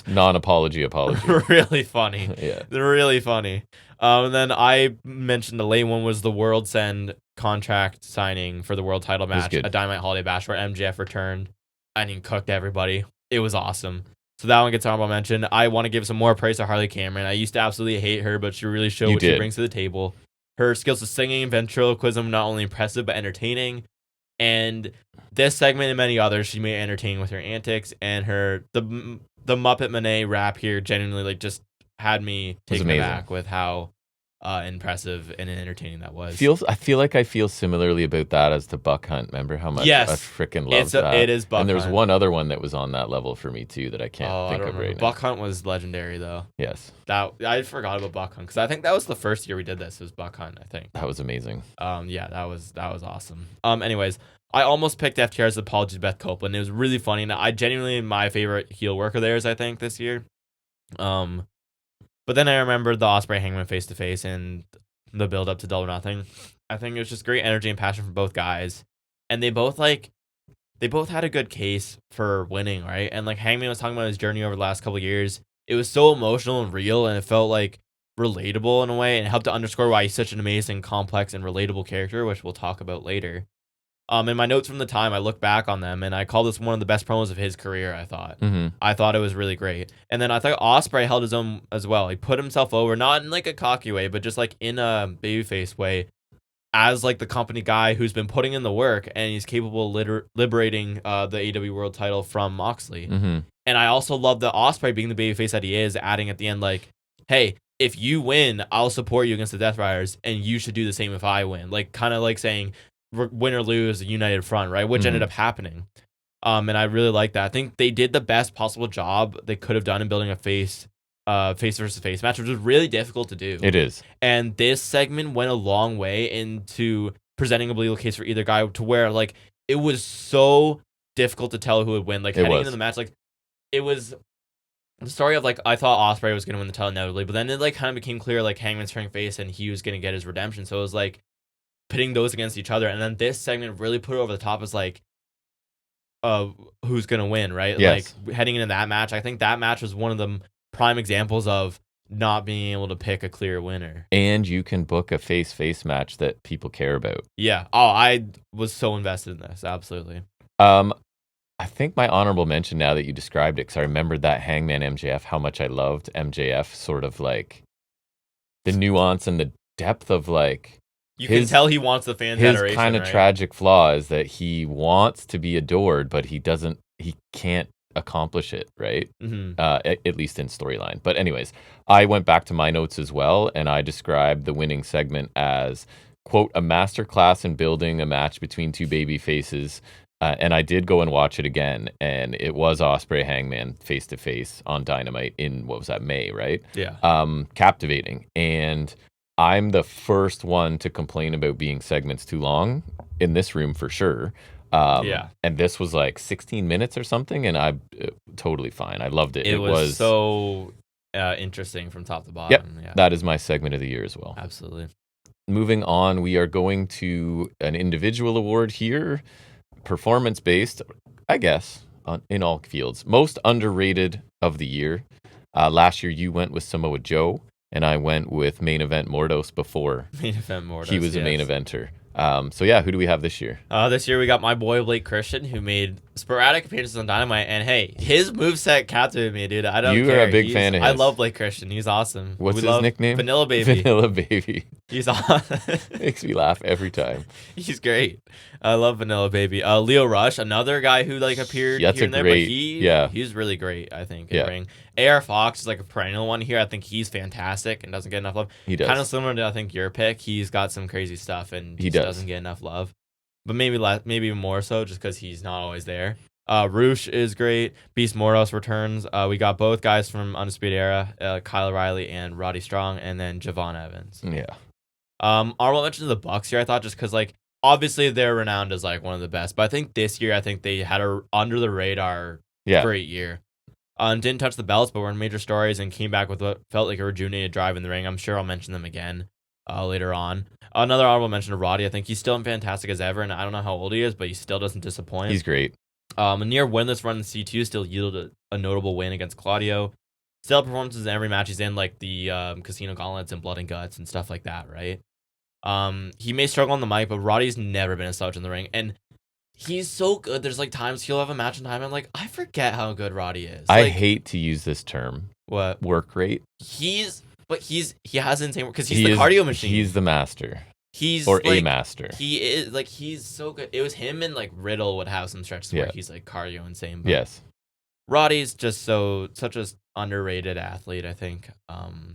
non-apology apology. Really funny. Yeah. They're really funny. And then I mentioned the late one was the World's End contract signing for the world title match at Dynamite Holiday Bash where MJF returned and he cooked everybody. It was awesome. So that one gets honorable mention. I want to give some more praise to Harley Cameron. I used to absolutely hate her, but she really showed what she brings to the table. Her skills of singing and ventriloquism not only impressive but entertaining. And this segment and many others, she made entertaining with her antics, and the Muppet Monet rap here genuinely like just had me taken aback with how impressive and entertaining that was. I feel like I feel similarly about that as to Buck Hunt. Remember how much I freaking love that? It is Buck Hunt. And there's one other one that was on that level for me too that I can't think of right now. Buck Hunt was legendary though. Yes. I forgot about Buck Hunt because I think that was the first year we did this. Was Buck Hunt, I think. That was amazing. Yeah, that was awesome. Anyways, I almost picked FTR's apology to Beth Copeland. It was really funny, and I genuinely my favorite heel work of theirs, I think, this year. But then I remembered the Ospreay Hangman face to face and the build up to Double or Nothing. I think it was just great energy and passion from both guys, and they both had a good case for winning, right? And like Hangman was talking about his journey over the last couple of years. It was so emotional and real, and it felt like relatable in a way, and it helped to underscore why he's such an amazing, complex, and relatable character, which we'll talk about later. In my notes from the time, I look back on them, and I call this one of the best promos of his career, I thought. I thought it was really great. And then I thought Ospreay held his own as well. He put himself over, not in like a cocky way, but just like in a babyface way, as like the company guy who's been putting in the work, and he's capable of liberating the AEW World title from Moxley. And I also love the Ospreay being the babyface that he is, adding at the end like, hey, if you win, I'll support you against the Death Riders, and you should do the same if I win. Like, kind of like saying, win or lose, a united front, right? Which ended up happening. And I really like that. I think they did the best possible job they could have done in building a face versus face match, which was really difficult to do. It is. And this segment went a long way into presenting a believable case for either guy to where, like, it was so difficult to tell who would win. Like, heading into the match, like, it was the story of, like, I thought Ospreay was going to win the title inevitably, but then it, like, kind of became clear, like, Hangman's turning face and he was going to get his redemption. So it was, like, pitting those against each other, and then this segment really put it over the top as like who's gonna win, right? Yes. Like heading into that match, I think that match was one of the prime examples of not being able to pick a clear winner. And you can book a face-face match that people care about. Yeah. Oh, I was so invested in this. Absolutely. I think my honorable mention, now that you described it, because I remembered that Hangman MJF, how much I loved MJF, sort of like the nuance and the depth of like You can tell he wants the fans his adoration, kind of right? tragic flaw is that he wants to be adored, but he can't accomplish it, right? Mm-hmm. At least in storyline. But anyways, I went back to my notes as well, and I described the winning segment as, quote, a masterclass in building a match between two baby faces. And I did go and watch it again, and it was Ospreay Hangman face to face on Dynamite in, what was that, May, right? Yeah. Captivating. And I'm the first one to complain about being segments too long in this room for sure. Yeah. And this was like 16 minutes or something, and I totally fine. I loved it. It was so interesting from top to bottom. Yep, Yeah. that is my segment of the year as well. Absolutely. Moving on, we are going to an individual award here, performance-based, I guess, in all fields. Most underrated of the year. Last year, you went with Samoa Joe, and I went with Main Event Mordos before. Main Event Mordos, he was a main eventer. So yeah, who do we have this year? This year we got my boy Blake Christian, who made sporadic appearances on Dynamite, and hey, his moveset captivated me, dude. I don't care. You are a big fan of his. I love Blake Christian. He's awesome. What's his nickname? Vanilla Baby. Vanilla Baby. He's awesome. Makes me laugh every time. He's great. I love Vanilla Baby. Leo Rush, another guy who like appeared here and there, but he's really great, I think, in ring. AR Fox is like a perennial one here. I think he's fantastic and doesn't get enough love. He does. Kind of similar to, I think, your pick. He's got some crazy stuff and he doesn't get enough love. But maybe more so just because he's not always there. Roosh is great. Beast Mordos returns. We got both guys from Undisputed Era, Kyle O'Reilly and Roddy Strong, and then Javon Evans. Yeah. Honorable mention to the Bucks here, I thought, just because like obviously they're renowned as like one of the best, but I think this year they had a under the radar great year. Didn't touch the belts, but were in major stories and came back with what felt like a rejuvenated drive in the ring. I'm sure I'll mention them again later on. Another honorable mention to Roddy. I think he's still fantastic as ever, and I don't know how old he is, but he still doesn't disappoint. He's great. A near winless run in C2 still yielded a notable win against Claudio. Still performances in every match he's in, like the Casino Gauntlets and Blood and Guts and stuff like that, right? He may struggle on the mic, but Roddy's never been a slouch in the ring, and he's so good. There's like times he'll have a match in time, and I'm like, I forget how good Roddy is. I hate to use this term. What? Work rate. He has insane because he's the cardio machine. He's the master. He's a master. He is like he's so good. It was him and like Riddle would have some stretches where he's like cardio insane. But yes. Roddy's just such a underrated athlete. I think.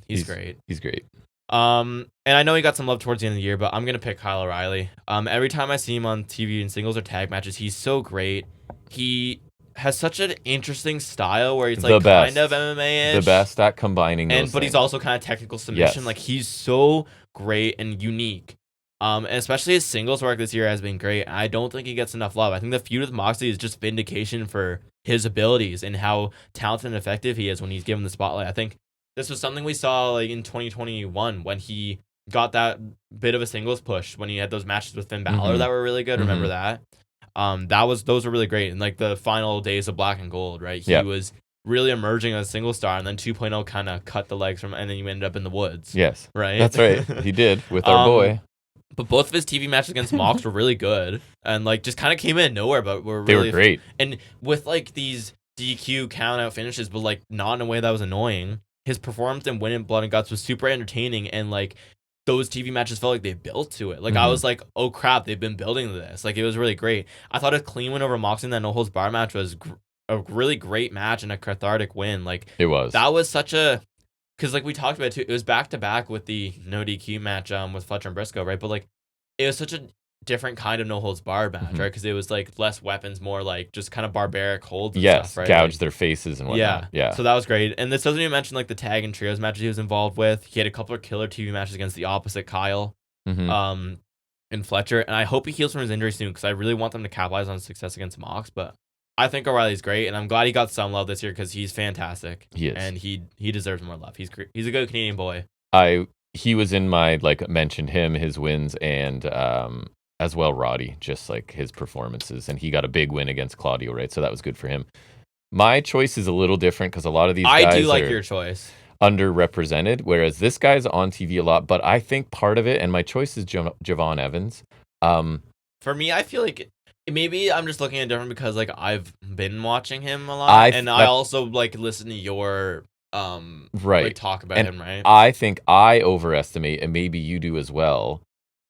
He's great. He's great. And I know he got some love towards the end of the year, but I'm gonna pick Kyle O'Reilly. Every time I see him on TV in singles or tag matches, he's so great. He has such an interesting style where he's like kind of MMA-ish. The best at combining those but he's also kind of technical submission. Yes. Like he's so great and unique. And especially his singles work this year has been great. I don't think he gets enough love. I think the feud with Moxley is just vindication for his abilities and how talented and effective he is when he's given the spotlight. I think this was something we saw like in 2021 when he got that bit of a singles push when he had those matches with Finn Balor that were really good. Remember that? Those were really great. And like the final days of Black and Gold, right? He was really emerging as a single star, and then 2.0 kind of cut the legs from, and then you ended up in the woods. Yes. Right? That's right. He did with our boy. But both of his TV matches against Mox were really good and like just kind of came in of nowhere, but they were great. And with like these DQ count out finishes, but like not in a way that was annoying. His performance in Win in Blood and Guts was super entertaining, and like those TV matches felt like they built to it. Like I was like, oh crap, they've been building to this. Like it was really great. I thought a clean win over Moxley in that no holds bar match was a really great match and a cathartic win. Like it was. That was such a because like we talked about it too. It was back to back with the no DQ match with Fletcher and Briscoe, right? But like it was such a different kind of no holds barred match, right? Because it was like less weapons, more like just kind of barbaric holds. And stuff, right? Gouge like, their faces and whatnot. Yeah. So that was great. And this doesn't even mention like the tag and trios matches he was involved with. He had a couple of killer TV matches against the opposite Kyle, and Fletcher. And I hope he heals from his injury soon because I really want them to capitalize on his success against Mox. But I think O'Reilly's great, and I'm glad he got some love this year because he's fantastic. He is, and he deserves more love. He's great. He's a good Canadian boy. He was in my like mentioned him, his wins, and as well Roddy, just like his performances, and he got a big win against Claudio, right? So that was good for him. My choice is a little different because a lot of these guys I do like your choice. underrepresented, whereas this guy's on TV a lot. But I think part of it, and my choice is Javon Evans. For me, I feel like maybe I'm just looking at it different because like I've been watching him a lot, I and I also like listen to your right like talk about and him, right? I think I overestimate, and maybe you do as well,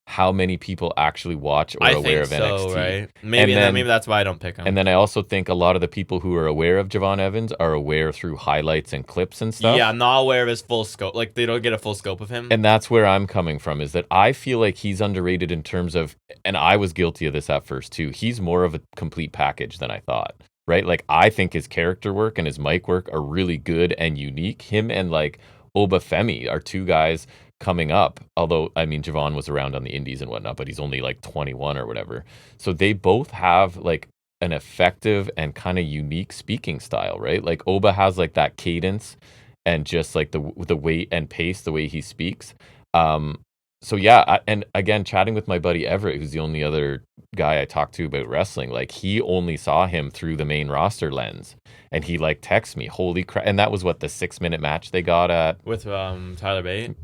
how many people actually watch or I aware think of so, NXT. right? Maybe And then- maybe that's why I don't pick him. And then I also think a lot of the people who are aware of Javon Evans are aware through highlights and clips and stuff. Yeah, I'm not aware of his full scope. Like they don't get a full scope of him. And that's where I'm coming from, is that I feel like he's underrated in terms of, and I was guilty of this at first too, he's more of a complete package than I thought, right? Like I think his character work and his mic work are really good and unique. Him and like Obafemi are two guys coming up, although I mean Javon was around on the indies and whatnot, but he's only like 21 or whatever. So they both have like an effective and kind of unique speaking style, right? Like Oba has like that cadence and just like the weight and pace, the way he speaks. So yeah, and again, chatting with my buddy Everett, who's the only other guy I talked to about wrestling, like he only saw him through the main roster lens, and he like texts me, "Holy crap!" And that was what, the 6-minute match they got at with Tyler Bate.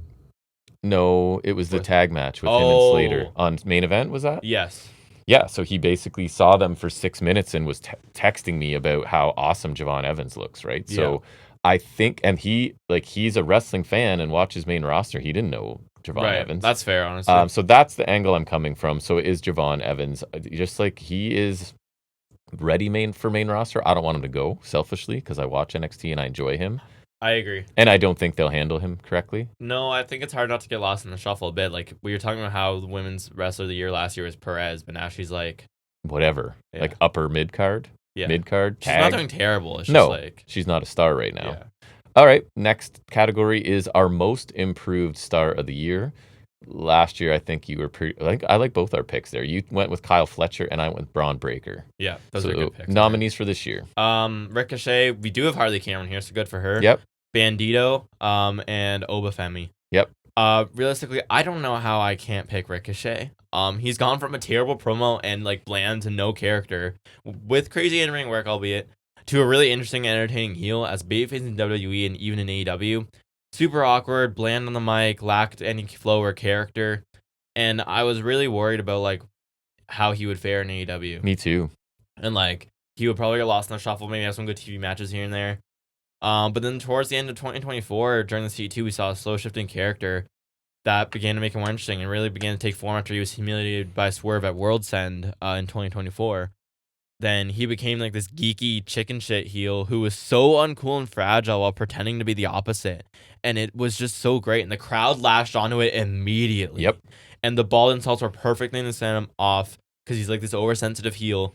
No, it was the With- tag match with him and Slater on main event. Was that? Yes. Yeah, so he basically saw them for 6 minutes and was texting me about how awesome Javon Evans looks, right? So I think, and he's a wrestling fan and watches main roster. He didn't know Javon Evans. That's fair, honestly. So that's the angle I'm coming from. So it is Javon Evans. Just like he is ready for main roster. I don't want him to go selfishly because I watch NXT and I enjoy him. I agree. And I don't think they'll handle him correctly. No, I think it's hard not to get lost in the shuffle a bit. Like we were talking about how the women's wrestler of the year last year was Perez, but now she's like whatever, like upper mid card, mid card. She's not doing terrible. It's no, just like she's not a star right now. Yeah. All right, next category is our most improved star of the year. Last year, I think you were pretty. I like both our picks there. You went with Kyle Fletcher, and I went with Braun Breaker. Yeah, those are good picks. Nominees for this year. Ricochet. We do have Harley Cameron here, so good for her. Yep. Bandito. And Obafemi. Yep. Realistically, I don't know how I can't pick Ricochet. He's gone from a terrible promo and like bland to no character with crazy in-ring work, albeit, to a really interesting and entertaining heel as babyface in WWE and even in AEW. Super awkward, bland on the mic, lacked any flow or character, and I was really worried about like how he would fare in AEW. Me too. And like he would probably get lost in the shuffle, maybe have some good TV matches here and there. But then towards the end of 2024, during the C2, we saw a slow shifting character that began to make him more interesting and really began to take form after he was humiliated by Swerve at World's End in 2024. Then he became like this geeky chicken shit heel who was so uncool and fragile while pretending to be the opposite. And it was just so great. And the crowd lashed onto it immediately. Yep. And the ball insults were perfectly to send him off because he's like this oversensitive heel.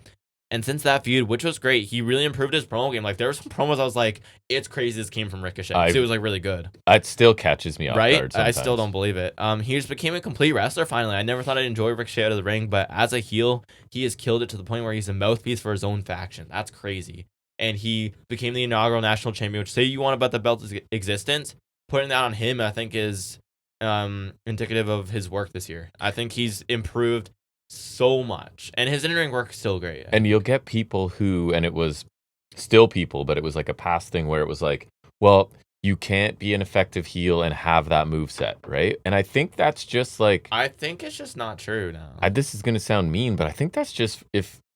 And since that feud, which was great, he really improved his promo game. Like there were some promos I was like, it's crazy this came from Ricochet. It was like really good. It still catches me off right? guard sometimes. I still don't believe it. He just became a complete wrestler finally. I never thought I'd enjoy Ricochet out of the ring, but as a heel, he has killed it to the point where he's a mouthpiece for his own faction. That's crazy. And he became the inaugural national champion, which say you want about the belt's existence, putting that on him, I think is indicative of his work this year. I think he's improved so much, and his in-ring work is still great. And you'll get people who, and it was still people, but it was like a past thing where it was like, well, you can't be an effective heel and have that move set, right? And I think that's just like, I think it's just not true now. This is gonna sound mean, but I think that's just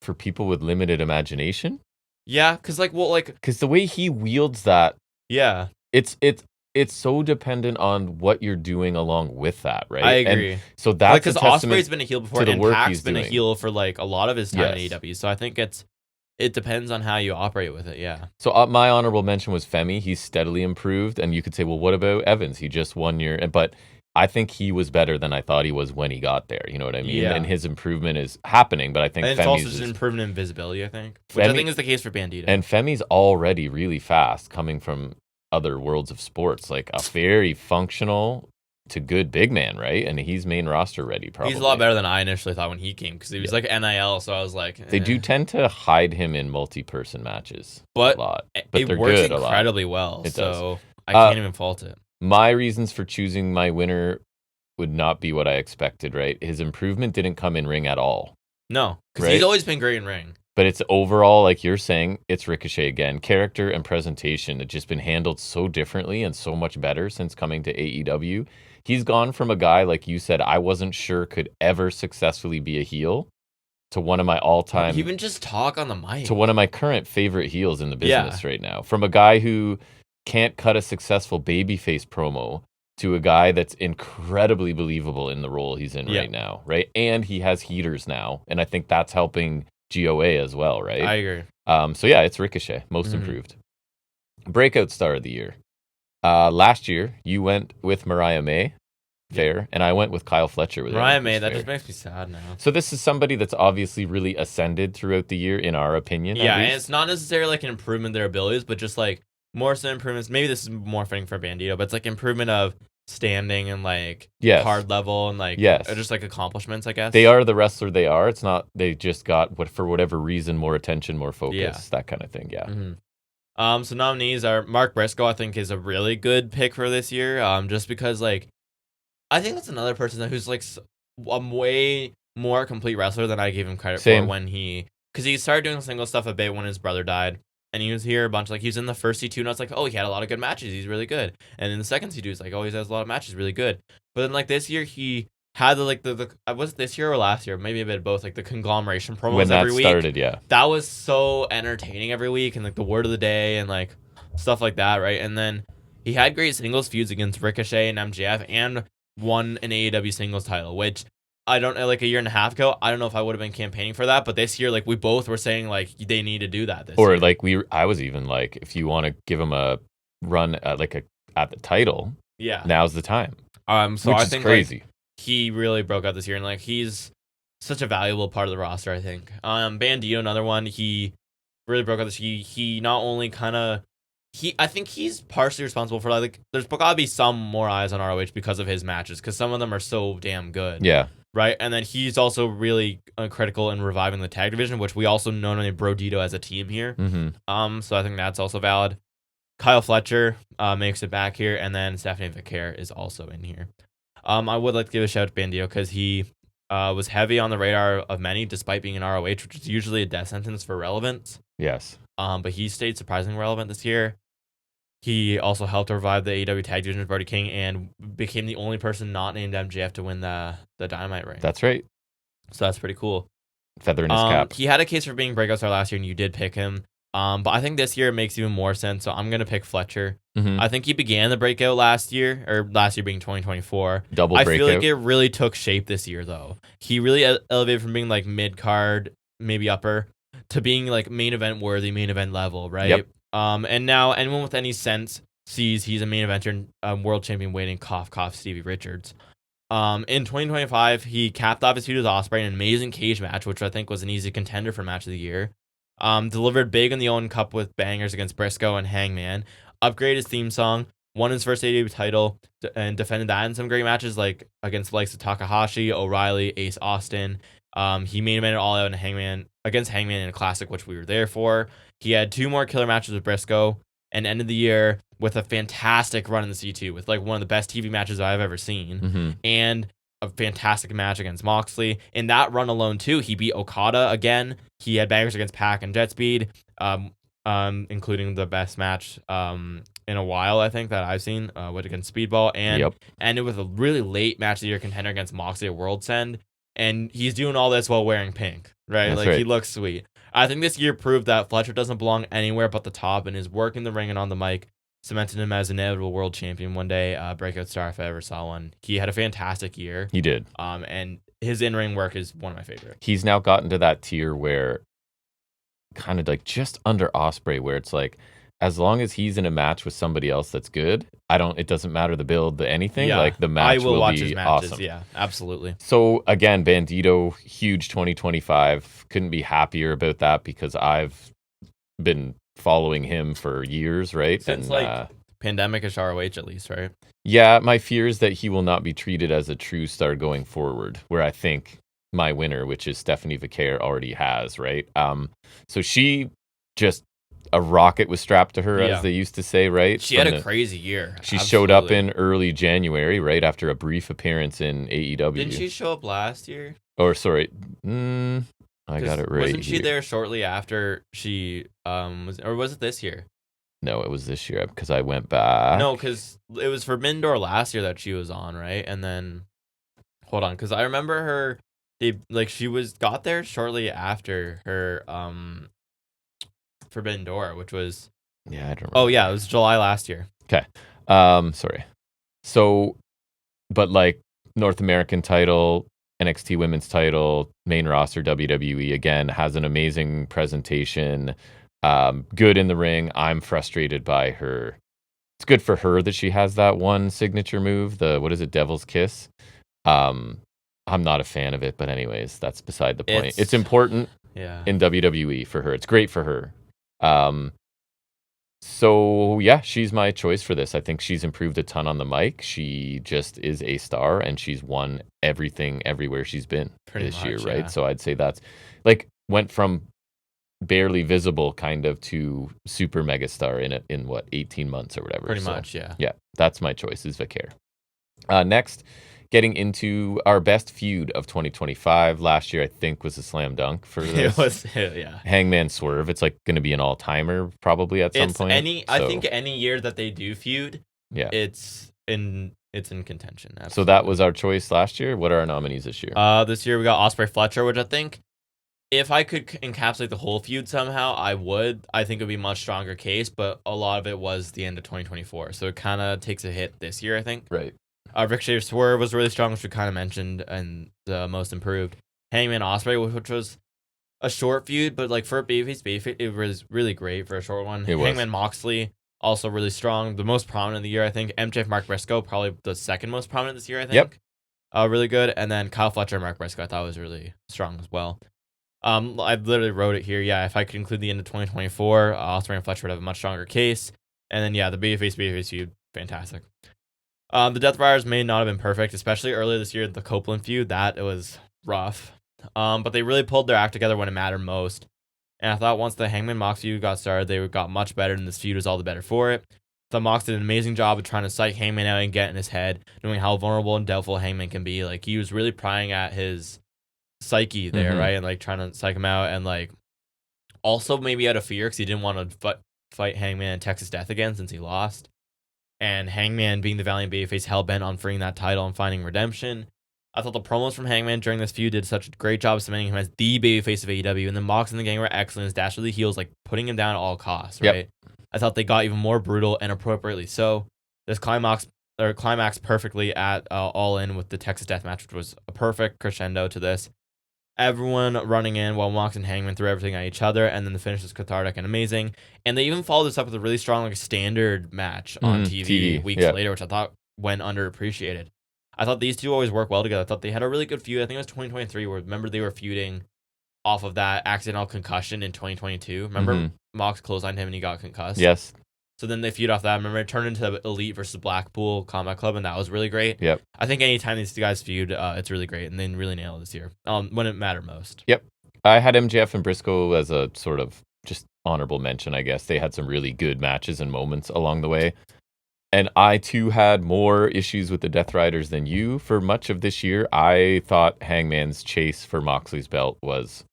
for people with limited imagination. Yeah, because because the way he wields that, yeah, it's so dependent on what you're doing along with that, right? I agree. And so that's because Ospreay's been a heel before, and Pac's been a heel for like a lot of his time in AEW. So I think it depends on how you operate with it. Yeah. So my honorable mention was Femi. He's steadily improved, and you could say, well, what about Evans? He just 1 year, but I think he was better than I thought he was when he got there. You know what I mean? Yeah. And his improvement is happening, but I think and it's also just improvement in visibility. I think, which I think is the case for Bandito. And Femi's already really fast, coming from other worlds of sports, like a very functional to good big man, right? And he's main roster ready. Probably he's a lot better than I initially thought when he came because he was like NIL. So I was like, They do tend to hide him in multi-person matches, but a lot. But it they're works good incredibly well. It so does. I can't even fault it. My reasons for choosing my winner would not be what I expected. Right, his improvement didn't come in ring at all. No, because right? he's always been great in ring. But it's overall, like you're saying, it's Ricochet again. Character and presentation have just been handled so differently and so much better since coming to AEW. He's gone from a guy, like you said, I wasn't sure could ever successfully be a heel to one of my all-time, Even just talk on the mic. to one of my current favorite heels in the Yeah. business right now. From a guy who can't cut a successful babyface promo to a guy that's incredibly believable in the role he's in Yeah. right now, right? And he has heaters now, and I think that's helping GOA as well, right? I agree. So yeah, it's Ricochet, most improved. Breakout Star of the Year. Last year, you went with Mariah May, fair, and I went with Kyle Fletcher. With Mariah May, that just makes me sad now. So this is somebody that's obviously really ascended throughout the year, in our opinion. Yeah, and it's not necessarily like an improvement in their abilities, but just like more so improvements. Maybe this is more fitting for Bandito, but it's like improvement of standing and like card level and like just like accomplishments, I guess. They are the wrestler they are. It's not they just got for whatever reason more attention, more focus, that kind of thing. Yeah. So nominees are Mark Briscoe. I think is a really good pick for this year. Just because like I think that's another person who's like a way more complete wrestler than I gave him credit for when because he started doing single stuff a bit when his brother died. And he was here a bunch, like, he was in the first C2, and I was like, oh, he had a lot of good matches. He's really good. And in the second C2, it's like, oh, he has a lot of matches, really good. But then, like, this year, he had, the was it this year or last year? Maybe a bit of both, like, the conglomeration promos every week. When that started, yeah. That was so entertaining every week, and, like, the word of the day, and, like, stuff like that, right? And then he had great singles feuds against Ricochet and MJF, and won an AEW singles title, which I don't know, like a year and a half ago, I don't know if I would have been campaigning for that, but this year, like, we both were saying, like, they need to do that this year. Or, like, I was even like, if you want to give him a run at the title, now's the time. So I think crazy. Like, he really broke out this year, and, like, he's such a valuable part of the roster, I think. Bandito, another one, he really broke out this year. He not only kind of, I think he's partially responsible for, like, there's got to be some more eyes on ROH because of his matches, because some of them are so damn good. Yeah. Right, and then he's also really critical in reviving the tag division, which we also know Brodito as a team here. So I think that's also valid. Kyle Fletcher makes it back here, and then Stephanie Vicaire is also in here. I would like to give a shout out to Bandito because he was heavy on the radar of many, despite being in ROH, which is usually a death sentence for relevance. Yes. But he stayed surprisingly relevant this year. He also helped revive the AEW Tag Division with Brody King and became the only person not named MJF to win the Dynamite ring. That's right. So that's pretty cool. Feather in his cap. He had a case for being Breakout Star last year, and you did pick him. But I think this year it makes even more sense, so I'm going to pick Fletcher. I think he began the breakout last year being 2024. Double breakout. I feel like it really took shape this year, though. He really elevated from being like mid-card, maybe upper, to being like main event worthy, main event level, right? Yep. And now anyone with any sense sees he's a main eventer and world champion waiting, cough, cough, Stevie Richards. In 2025, he capped off his feud with Ospreay in an amazing cage match, which I think was an easy contender for match of the year. Delivered big in the Owen Cup with bangers against Briscoe and Hangman. Upgraded his theme song, won his first AEW title, and defended that in some great matches like against the likes of Takahashi, O'Reilly, Ace Austin. He main evented All Out against Hangman in a classic, which we were there for. He had 2 more killer matches with Briscoe and ended the year with a fantastic run in the C2 with like one of the best TV matches I've ever seen and a fantastic match against Moxley. In that run alone too, he beat Okada again. He had bangers against Pac and Jet Speed, including the best match in a while, I think, that I've seen against Speedball, and ended with a really late match of the year contender against Moxley at World's End. And he's doing all this while wearing pink, right? That's like right. He looks sweet. I think this year proved that Fletcher doesn't belong anywhere but the top, and is working the ring and on the mic, cemented him as an inevitable world champion one day. Breakout Star, if I ever saw one. He had a fantastic year. He did. And his in-ring work is one of my favorites. He's now gotten to that tier where kind of like just under Ospreay, where it's like, as long as he's in a match with somebody else that's good, it doesn't matter the build, the anything. Yeah, like the match will watch be his matches. Awesome. Yeah, absolutely. So again, Bandito, huge 2025. Couldn't be happier about that because I've been following him for years, right? Since pandemic-ish ROH at least, right? Yeah, my fear is that he will not be treated as a true star going forward, where I think my winner, which is Stephanie Vicaire, already has, right? So she just a rocket was strapped to her, as they used to say, right? She had a crazy year. She showed up in early January, right after a brief appearance in AEW. Didn't she show up last year? Or sorry, I got it right. Wasn't she here. there shortly after she was it this year? No, it was this year because I went back. No, because it was for Mindor last year that she was on, right? And then hold on, because I remember her. She got there shortly after her Forbidden Door, which was Yeah, I don't remember. Oh yeah, it was July last year. Okay. Sorry. So, but like North American title, NXT Women's title, main roster WWE again has an amazing presentation. Good in the ring. I'm frustrated by her. It's good for her that she has that one signature move, the what is it, Devil's Kiss. I'm not a fan of it, but anyways, that's beside the point. It's important in WWE for her. It's great for her. So yeah, she's my choice for this. I think she's improved a ton on the mic. She just is a star, and she's won everything everywhere she's been this year, right? Yeah. So I'd say that's like went from barely visible kind of to super mega star in what 18 months or whatever. Pretty much, yeah. Yeah, that's my choice is Vicaire. Next, getting into our best feud of 2025. Last year, I think, was a slam dunk for this. It was, yeah. Hangman Swerve. It's like going to be an all-timer probably at some point. I think any year that they do feud, yeah, it's in contention. Absolutely. So that was our choice last year. What are our nominees this year? This year we got Ospreay Fletcher, which I think if I could encapsulate the whole feud somehow, I would. I think it would be a much stronger case, but a lot of it was the end of 2024, so it kind of takes a hit this year, I think. Right. Ricochet Swerve was really strong, which we kind of mentioned, and the most improved. Hangman Ospreay, which was a short feud, but like for a babyface, it was really great for a short one. Hangman Moxley, also really strong. The most prominent of the year, I think. MJF Mark Briscoe, probably the second most prominent this year, I think. Yep. Really good. And then Kyle Fletcher and Mark Briscoe, I thought was really strong as well. I literally wrote it here. Yeah, if I could include the end of 2024, Ospreay and Fletcher would have a much stronger case. And then, yeah, the babyface feud, fantastic. The Death Riders may not have been perfect, especially earlier this year, the Copeland feud. It was rough. But they really pulled their act together when it mattered most. And I thought once the Hangman Mox feud got started, they got much better, and this feud was all the better for it. I thought Mox did an amazing job of trying to psych Hangman out and get in his head, knowing how vulnerable and doubtful Hangman can be. Like, he was really prying at his psyche there, right? And like trying to psych him out, and like also maybe out of fear because he didn't want to fight Hangman in Texas Death again since he lost. And Hangman, being the valiant babyface, hell-bent on freeing that title and finding redemption. I thought the promos from Hangman during this feud did such a great job of cementing him as the babyface of AEW, and the Mox and the gang were excellent. His dash with the heels, like putting him down at all costs, right? Yep. I thought they got even more brutal and appropriately so. This climax perfectly at All In with the Texas Death match, which was a perfect crescendo to this. Everyone running in while Mox and Hangman threw everything at each other, and then the finish was cathartic and amazing. And they even followed this up with a really strong, like, standard match on TV weeks later, which I thought went underappreciated. I thought these two always work well together. I thought they had a really good feud. I think it was 2023, where remember they were feuding off of that accidental concussion in 2022. Remember Mox clotheslined him and he got concussed? Yes. So then they feud off that. Remember, it turned into the Elite versus Blackpool Combat Club, and that was really great. Yep. I think anytime these guys feud, it's really great, and they really nail it this year when it mattered most. Yep. I had MJF and Briscoe as a sort of just honorable mention, I guess. They had some really good matches and moments along the way. And I, too, had more issues with the Death Riders than you for much of this year. I thought Hangman's chase for Moxley's belt was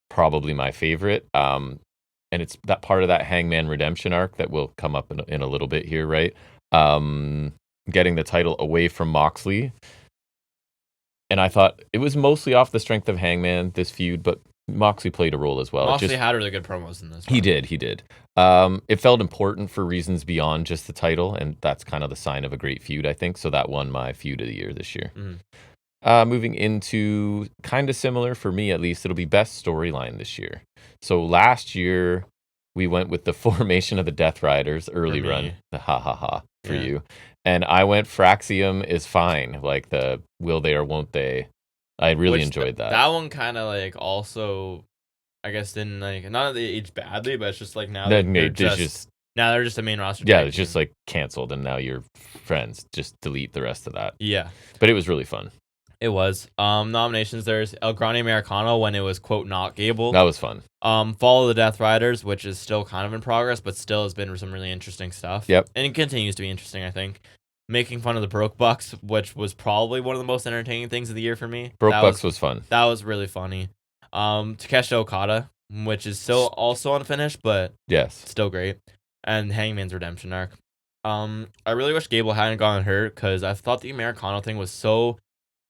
probably my favorite. And it's that part of that Hangman redemption arc that will come up in a little bit here, right? Getting the title away from Moxley. And I thought it was mostly off the strength of Hangman, this feud, but Moxley played a role as well. Moxley had really good promos in this one. He did. It felt important for reasons beyond just the title, and that's kind of the sign of a great feud, I think. So that won my feud of the year this year. Moving into kind of similar, for me at least, it'll be best storyline this year. So last year, we went with the formation of the Death Riders early run. The for you. And I went Fraxium is fine. Like the will they or won't they. I really enjoyed that. That one kind of like also, I guess, didn't like, not that they aged badly, but it's just like now they're just a main roster. Yeah, it's just like canceled and now you're friends. Just delete the rest of that. Yeah. But it was really fun. It was. Nominations, there's El Grande Americano when it was, quote, not Gable. That was fun. Follow the Death Riders, which is still kind of in progress, but still has been some really interesting stuff. Yep. And it continues to be interesting, I think. Making fun of the Broke Bucks, which was probably one of the most entertaining things of the year for me. Broke Bucks was fun. That was really funny. Takeshi Okada, which is still also unfinished, but Yes. still great. And Hangman's redemption arc. I really wish Gable hadn't gotten hurt because I thought the Americano thing was so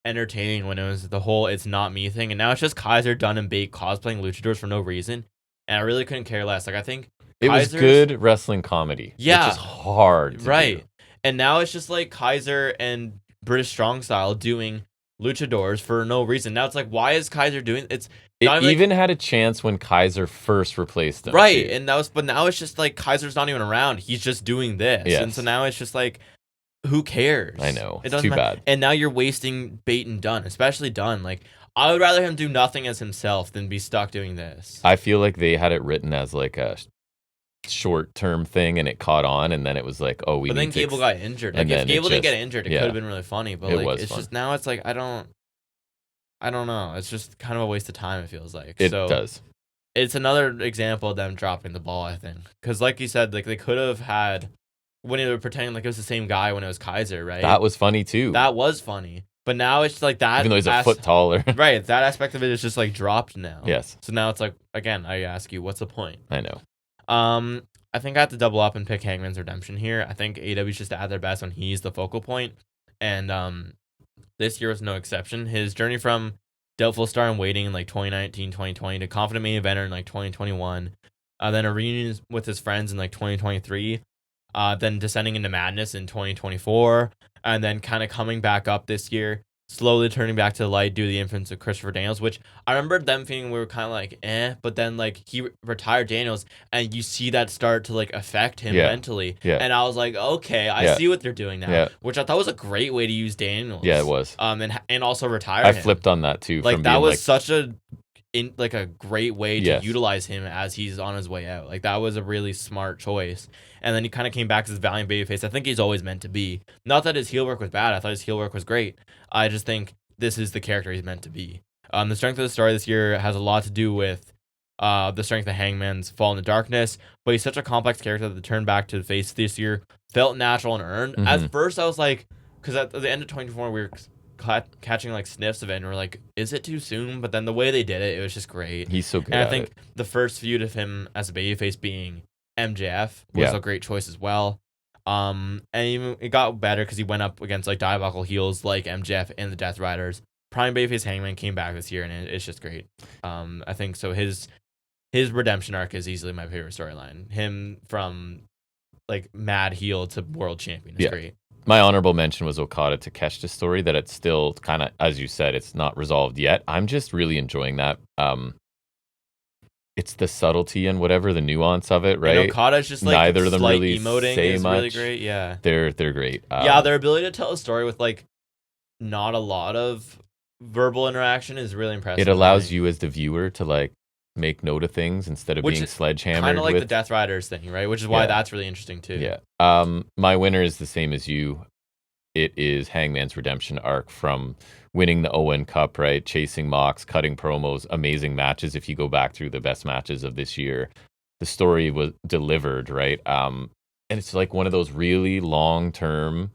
entertaining when it was the whole "it's not me" thing, and now it's just Kaiser, Dunn, and Bate cosplaying luchadors for no reason, and I really couldn't care less. Like I think It was good wrestling comedy. Yeah. Which is hard to right, do. and now it's just like Kaiser and British Strong Style doing luchadors for no reason. Now it's like, why is Kaiser doing it's It not like- even had a chance when Kaiser first replaced him. right, too. and but now it's just like Kaiser's not even around. He's just doing this, and Yes. so now it's just like, who cares? I know. It It's doesn't too matter. bad. And now you're wasting Bate and Dunn, especially Dunn. Like, I would rather him do nothing as himself than be stuck doing this. I feel like they had it written as like a short-term thing, and it caught on, and then it was like, oh, we But need then to Gable got injured. Like, and if then it Gable didn't get just- injured, it yeah. could have been really funny. But It like, was it's fun. just now it's like I don't know. It's just kind of a waste of time. It feels like It so does. It's another example of them dropping the ball. I think because, like you said, like they could have had when they were pretending like it was the same guy when it was Kaiser, right? That was funny too. That was funny. But now it's like that. Even though he's a foot taller. Right, that aspect of it is just like dropped now. Yes. So now it's like, again, I ask you, what's the point? I know. I think I have to double up and pick Hangman's Redemption here. I think AEW's just at their best when he's the focal point, and this year was no exception. His journey from doubtful star and waiting in like 2019, 2020 to confident main eventer in like 2021, then a reunion with his friends in like 2023, then descending into madness in 2024, and then kind of coming back up this year, slowly turning back to the light due to the influence of Christopher Daniels, which I remember them feeling we were kind of like, but then like he retired Daniels, and you see that start to like affect him Yeah. mentally. Yeah. And I was like, okay, I Yeah. see what they're doing now, Yeah. which I thought was a great way to use Daniels. Yeah, it was. And also retire I him. flipped on that too. Like from that being was such a great way to Yes. utilize him as he's on his way out. Like that was a really smart choice. And then he kind of came back as this valiant babyface. I think he's always meant to be. Not that his heel work was bad. I thought his heel work was great. I just think this is the character he's meant to be. The strength of the story this year has a lot to do with the strength of Hangman's Fall into Darkness, but he's such a complex character that the turn back to the face this year felt natural and earned. Mhm. At first, I was like, because at the end of 2024, we were catching like sniffs of it, and we're like, is it too soon? But then the way they did it, it was just great. He's so good And at I think it. the first feud of him as a babyface being MJF was Yeah. a great choice as well. And even it got better because he went up against like diabolical heels like MJF and the Death Riders. Prime babyface Hangman came back this year, and it's just great. I think so. His redemption arc is easily my favorite storyline. Him from like mad heel to world champion is Yeah. great. My honorable mention was Okada Takeshita's story, that it's still kind of, as you said, it's not resolved yet. I'm just really enjoying that. It's the subtlety and whatever, the nuance of it, right? And Okada's just like Neither of them slight really emoting say is really much. great. Yeah. They're great. Yeah, their ability to tell a story with like not a lot of verbal interaction is really impressive. It allows you as the viewer to like make note of things instead of Which being is sledgehammered kind of like with. the Death Riders thing, right? Which is why Yeah. that's really interesting too. Yeah. My winner is the same as you. It is Hangman's redemption arc from winning the Owen Cup, right? Chasing Mox, cutting promos, amazing matches. If you go back through the best matches of this year, the story was delivered, right? And it's like one of those really long-term,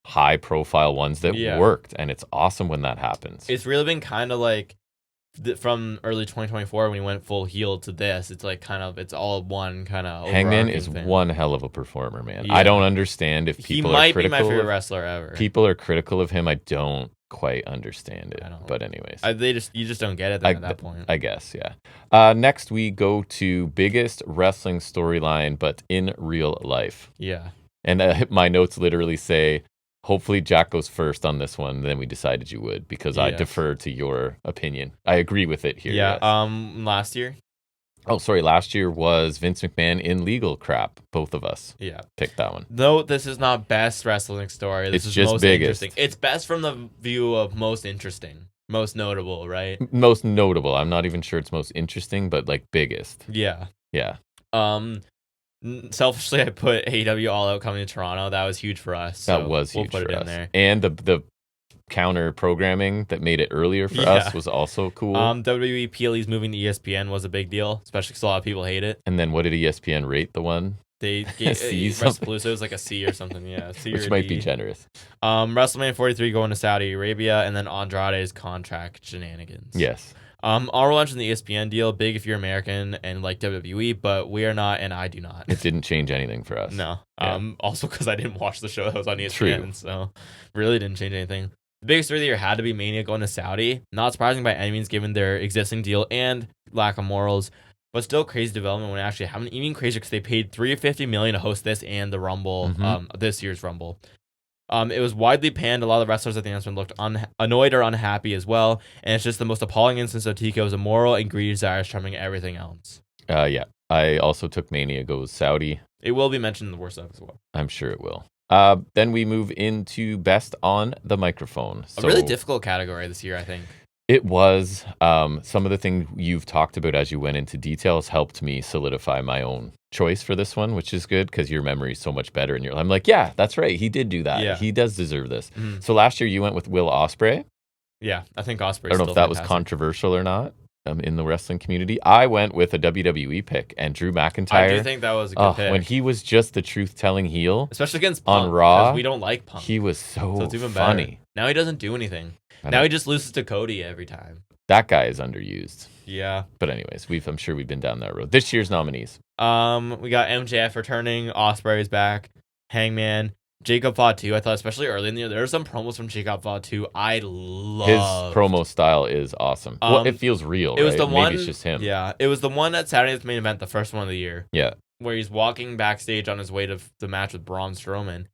high-profile ones that Yeah. worked, and it's awesome when that happens. It's really been kind of like from early 2024 when he went full heel to this. It's like kind of it's all one kind of Hangman overarching is thing. one hell of a performer, man. Yeah. I don't understand if He people are might be critical. my favorite of- wrestler ever. People are critical of him. I don't quite understand it. I don't. But anyways, You just don't get it then at that point. I guess, yeah. Next, we go to biggest wrestling storyline, but in real life. Yeah. And my notes literally say, hopefully Jack goes first on this one. Then we decided you would, because I Yes. defer to your opinion. I agree with it here. Yeah. yes. Last year. Oh, sorry. Last year was Vince McMahon in legal crap. Both of us Yeah. picked that one. No, this is not best wrestling story. This It's is just most biggest. interesting. It's best from the view of most interesting, most notable, right? Most notable. I'm not even sure it's most interesting, but like biggest. Yeah. Yeah. Selfishly, I put AEW All Out coming to Toronto. That was huge for us. That so was huge we'll put for it us. in there. And the counter programming that made it earlier for Yeah. us was also cool. WWE PLE's moving to ESPN was a big deal, especially because a lot of people hate it. And then what did ESPN rate the one? They gave C something. WrestlePalooza was like a C or something. Yeah, C Which or might D. be generous. WrestleMania 43 going to Saudi Arabia, and then Andrade's contract shenanigans. Yes. Honorable mention the ESPN deal, big if you're American and like WWE, but we are not, and I do not. It didn't change anything for us. No. Yeah. Also because I didn't watch the show that was on ESPN, True. so really didn't change anything. The biggest story of the year had to be Mania going to Saudi. Not surprising by any means given their existing deal and lack of morals, but still crazy development when it actually happened. Even crazier because they paid $350 million to host this and the Rumble, this year's Rumble. It was widely panned. A lot of the wrestlers at the announcement looked annoyed or unhappy as well, and it's just the most appalling instance of TKO's immoral and greedy desires trumping everything else. Yeah. I also took Mania goes Saudi. It will be mentioned in the worst stuff as well. I'm sure it will. Then we move into best on the microphone. A really difficult category this year, I think. It was. Some of the things you've talked about as you went into details helped me solidify my own choice for this one, which is good because your memory is so much better. And I'm like, yeah, that's right. He did do that. Yeah. He does deserve this. Mhm. So last year you went with Will Ospreay. Yeah, I think Ospreay. I don't know if that was controversial or not in the wrestling community. I went with a WWE pick and Drew McIntyre. I do think that was a good pick. When he was just the truth-telling heel, especially against on Punk, Raw, because we don't like Punk. he was so it's even funny. Better. Now he doesn't do anything. Now he just loses to Cody every time. That guy is underused. Yeah. But anyways, I'm sure we've been down that road. This year's nominees. We got MJF returning, Ospreay's back, Hangman, Jacob Fatu. I thought especially early in the year there were some promos from Jacob Fatu I love. His promo style is awesome. Well, it feels real. It was the one. Maybe it's just him. Yeah, it was the one at Saturday's main event, the first one of the year. Yeah. Where he's walking backstage on his way to the match with Braun Strowman,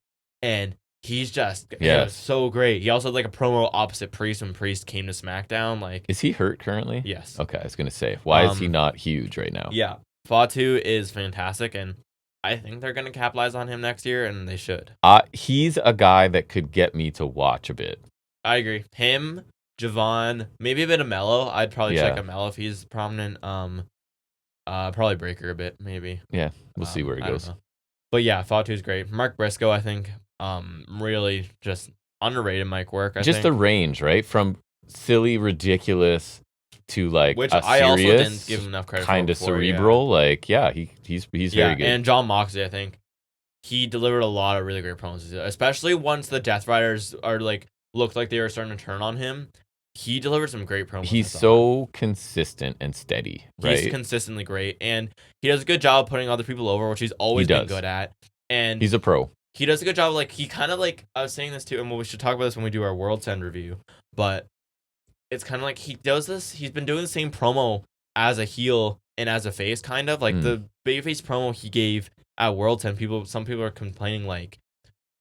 and he's just so great. He also had like a promo opposite Priest when Priest came to SmackDown. Like, is he hurt currently? Yes. Okay, I was gonna say, why is he not huge right now? Yeah, Fatu is fantastic, and I think they're gonna capitalize on him next year, and they should. He's a guy that could get me to watch a bit. I agree. Him, Javon, maybe a bit of Mello. I'd probably check out Mello if he's prominent. Probably Breaker a bit, maybe. Yeah, we'll see where it goes. But yeah, Fatu's great. Mark Briscoe, I think, really just underrated mic work. Just the range, right? From silly, ridiculous to like which a I serious, also didn't give him enough credit. Kind of cerebral, like he's very good. And John Moxley, I think he delivered a lot of really great promos, especially once the Death Riders looked like they were starting to turn on him. He delivered some great promos. He's so consistent and steady, right? He's consistently great, and he does a good job of putting other people over, which he's always been good at. And he's a pro. He does a good job. Like, he kind of like, I was saying this too, and we should talk about this when we do our World's End review, but it's kind of like he does this. He's been doing the same promo as a heel and as a face, kind of like the babyface promo he gave at World's End. Some people are complaining like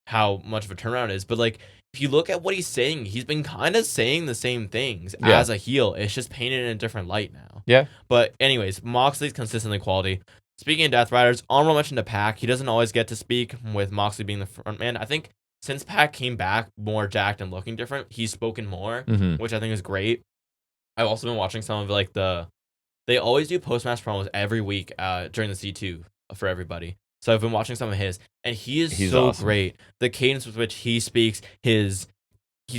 how much of a turnaround it is, but like, if you look at what he's saying, he's been kind of saying the same things as a heel. It's just painted in a different light now. Yeah. But anyways, Moxley's consistently quality. Speaking of Death Riders, honorable mention to Pac. He doesn't always get to speak, with Moxley being the front man. I think since Pac came back more jacked and looking different, he's spoken more, which I think is great. I've also been watching some of like they always do post-match promos every week during the C2 for everybody. So I've been watching some of his, and he's so awesome. Great. The cadence with which he speaks, he's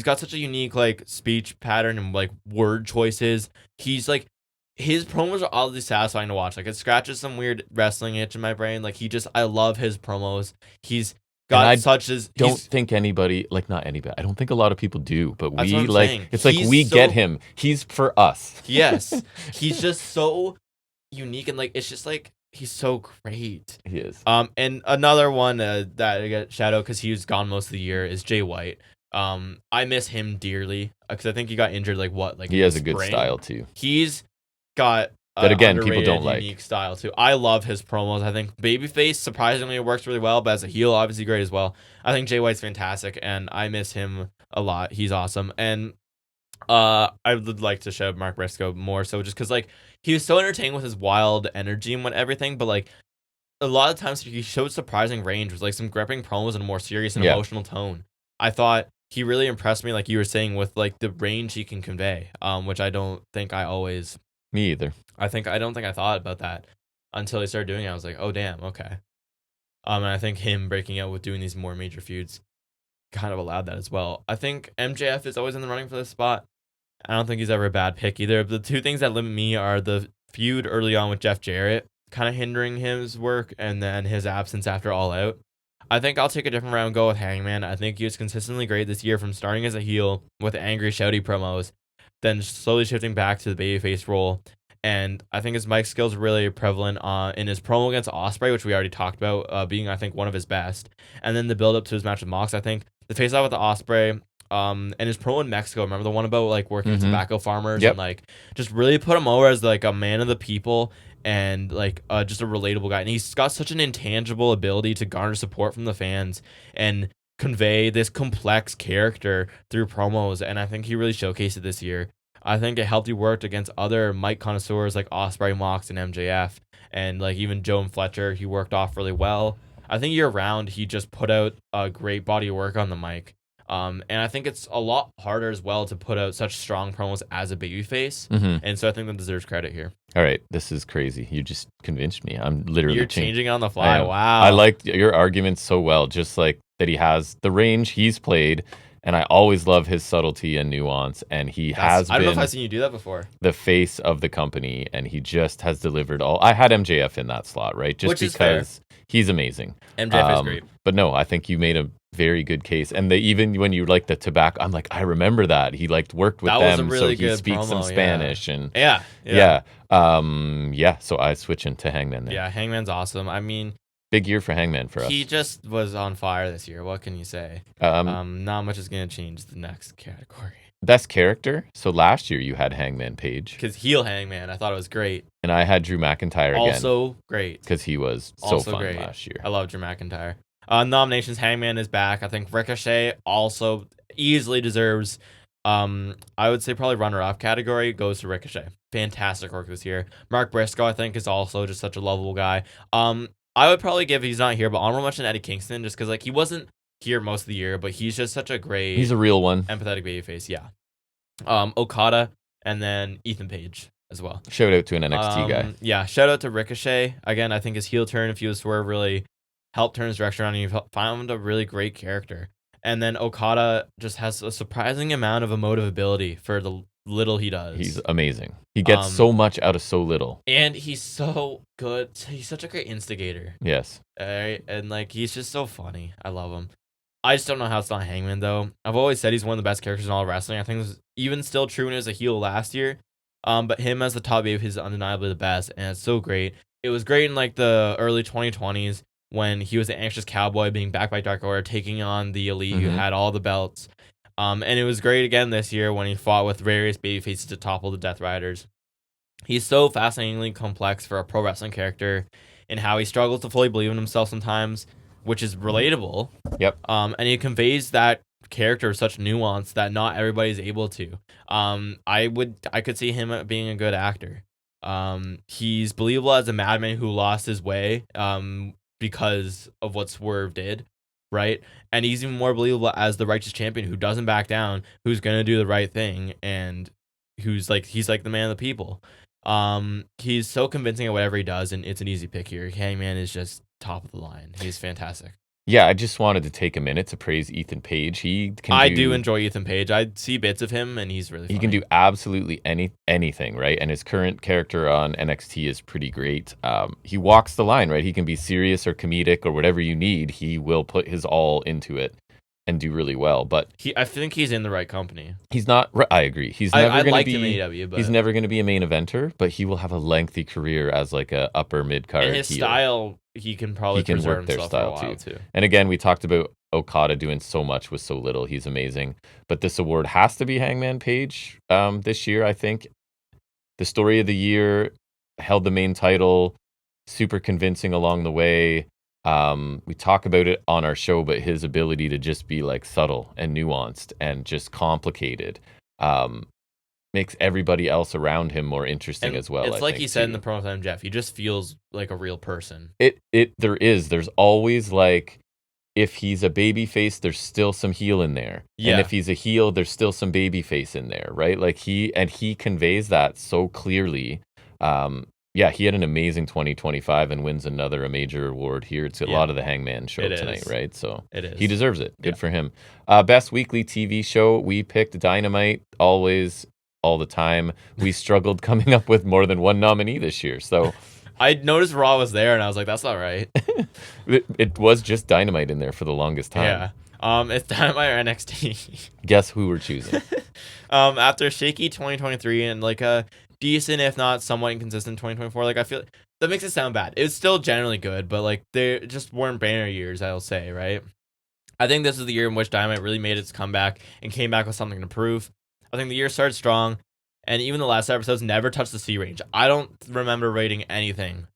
got such a unique like speech pattern and like word choices. He's like, his promos are oddly satisfying to watch. Like, it scratches some weird wrestling itch in my brain. Like, I love his promos. He's got don't think anybody, like, not anybody. I don't think a lot of people do, but we like saying. It's like we get him. He's for us. Yes, he's just so unique, and like it's just like. He's so great. He is. And another one that I get shadow because he was gone most of the year is Jay White. I miss him dearly because I think he got injured. He has a good style too. He's got but again, people don't like unique style too. I love his promos. I think babyface surprisingly works really well, but as a heel, obviously great as well. I think Jay White's fantastic, and I miss him a lot. He's awesome, and I would like to show Mark Briscoe more so just because like he was so entertaining with his wild energy and everything, but like a lot of times he showed surprising range with like some gripping promos and a more serious and emotional tone. I thought he really impressed me, like you were saying, with like the range he can convey, which I don't think I always. Me either. I don't think I thought about that until he started doing it. I was like, oh damn, okay. And I think him breaking out with doing these more major feuds kind of allowed that as well. I think MJF is always in the running for this spot. I don't think he's ever a bad pick either. The two things that limit me are the feud early on with Jeff Jarrett, kind of hindering his work, and then his absence after All Out. I think I'll take a different route and go with Hangman. I think he was consistently great this year from starting as a heel with angry, shouty promos then slowly shifting back to the babyface role. And I think his mic skills really prevalent in his promo against Ospreay, which we already talked about, being I think one of his best. And then the build up to his match with Mox, I think the face off with the Ospreay, and his promo in Mexico. Remember the one about like working with tobacco farmers and like just really put him over as like a man of the people and like just a relatable guy. And he's got such an intangible ability to garner support from the fans and convey this complex character through promos. And I think he really showcased it this year. I think it helped he worked against other mic connoisseurs like Ospreay, Mox, and MJF, and like even Joe and Fletcher. He worked off really well. I think year round he just put out a great body of work on the mic. And I think it's a lot harder as well to put out such strong promos as a babyface. And so I think that deserves credit here. All right, this is crazy. You just convinced me. I'm literally You're changing on the fly. Wow. I liked your argument so well. Just like that, he has the range he's played. And I always love his subtlety and nuance. And I don't know if I've seen you do that before. The face of the company, and he just has delivered all. I had MJF in that slot, right? Just because he's amazing. MJF is great. But no, I think you made a very good case. And even when you like the tobacco, I'm like, I remember that. He worked with them, was a really so he good speaks promo, some Spanish. And Yeah. So I switch into Hangman there. Yeah, Hangman's awesome. I mean, big year for Hangman for us. He just was on fire this year. What can you say? Not much is going to change the next category. Best character. So last year you had Hangman Page. Because heel Hangman, I thought it was great. And I had Drew McIntyre again. Also great. Because he was so fun last year. I love Drew McIntyre. Nominations, Hangman is back. I think Ricochet also easily deserves, I would say probably runner-up category goes to Ricochet. Fantastic work this year. Mark Briscoe, I think, is also just such a lovable guy. I would probably give, he's not here, but honorable mention Eddie Kingston, just because like he wasn't here most of the year, but he's just such a great, he's a real one, empathetic babyface. Yeah. Okada, and then Ethan Page as well. Shout out to an NXT guy. Yeah, shout out to Ricochet. Again, I think his heel turn, if he was Swerve, really helped turn his direction around, and he found a really great character. And then Okada just has a surprising amount of emotive ability for the little he does. He's amazing. He gets so much out of so little. And he's so good. He's such a great instigator. Yes. All right. And like he's just so funny. I love him. I just don't know how it's not Hangman though. I've always said he's one of the best characters in all of wrestling. I think it was even still true when he was a heel last year. But him as the top baby is undeniably the best, and it's so great. It was great in like the early 2020s when he was the anxious cowboy being backed by Dark Order, taking on the Elite who had all the belts. And it was great again this year when he fought with various babyfaces to topple the Death Riders. He's so fascinatingly complex for a pro wrestling character in how he struggles to fully believe in himself sometimes, which is relatable. Yep. And he conveys that character with such nuance that not everybody's able to. I could see him being a good actor. He's believable as a madman who lost his way because of what Swerve did. Right, and he's even more believable as the righteous champion who doesn't back down, who's gonna do the right thing, and he's like the man of the people. He's so convincing at whatever he does, and it's an easy pick here. Hangman is just top of the line. He's fantastic. Yeah, I just wanted to take a minute to praise Ethan Page. I do enjoy Ethan Page. I see bits of him, and he's really funny. He can do absolutely anything, right? And his current character on NXT is pretty great. He walks the line, right? He can be serious or comedic or whatever you need. He will put his all into it and do really well. But I think he's in the right company. He's not. I agree. He's never going to be. AEW, but he's never going to be a main eventer. But he will have a lengthy career as like a upper mid card. And his style, he can probably work their style too. And again, we talked about Okada doing so much with so little. He's amazing. But this award has to be Hangman Page this year. I think the story of the year, held the main title, super convincing along the way. We talk about it on our show, but his ability to just be like subtle and nuanced and just complicated makes everybody else around him more interesting as well. It's like he said in the promo with Jeff, he just feels like a real person. There's always like, if he's a baby face, there's still some heel in there. Yeah. And if he's a heel, there's still some baby face in there, right? Like he conveys that so clearly. Yeah, he had an amazing 2025 and wins another major award here. It's a lot of the Hangman show tonight, right? So he deserves it. Good for him. Best weekly TV show, we picked Dynamite, always, all the time. We struggled coming up with more than one nominee this year. So I noticed Raw was there, and I was like, that's not right. It was just Dynamite in there for the longest time. It's Dynamite or NXT. Guess who we're choosing? After shaky 2023 and like a decent, if not somewhat inconsistent 2024, like I feel that makes it sound bad. It's still generally good, but like they just weren't banner years, I'll say, right? I think this is the year in which Dynamite really made its comeback and came back with something to prove. I think the year started strong, and even the last episodes never touched the C range. I don't remember rating anything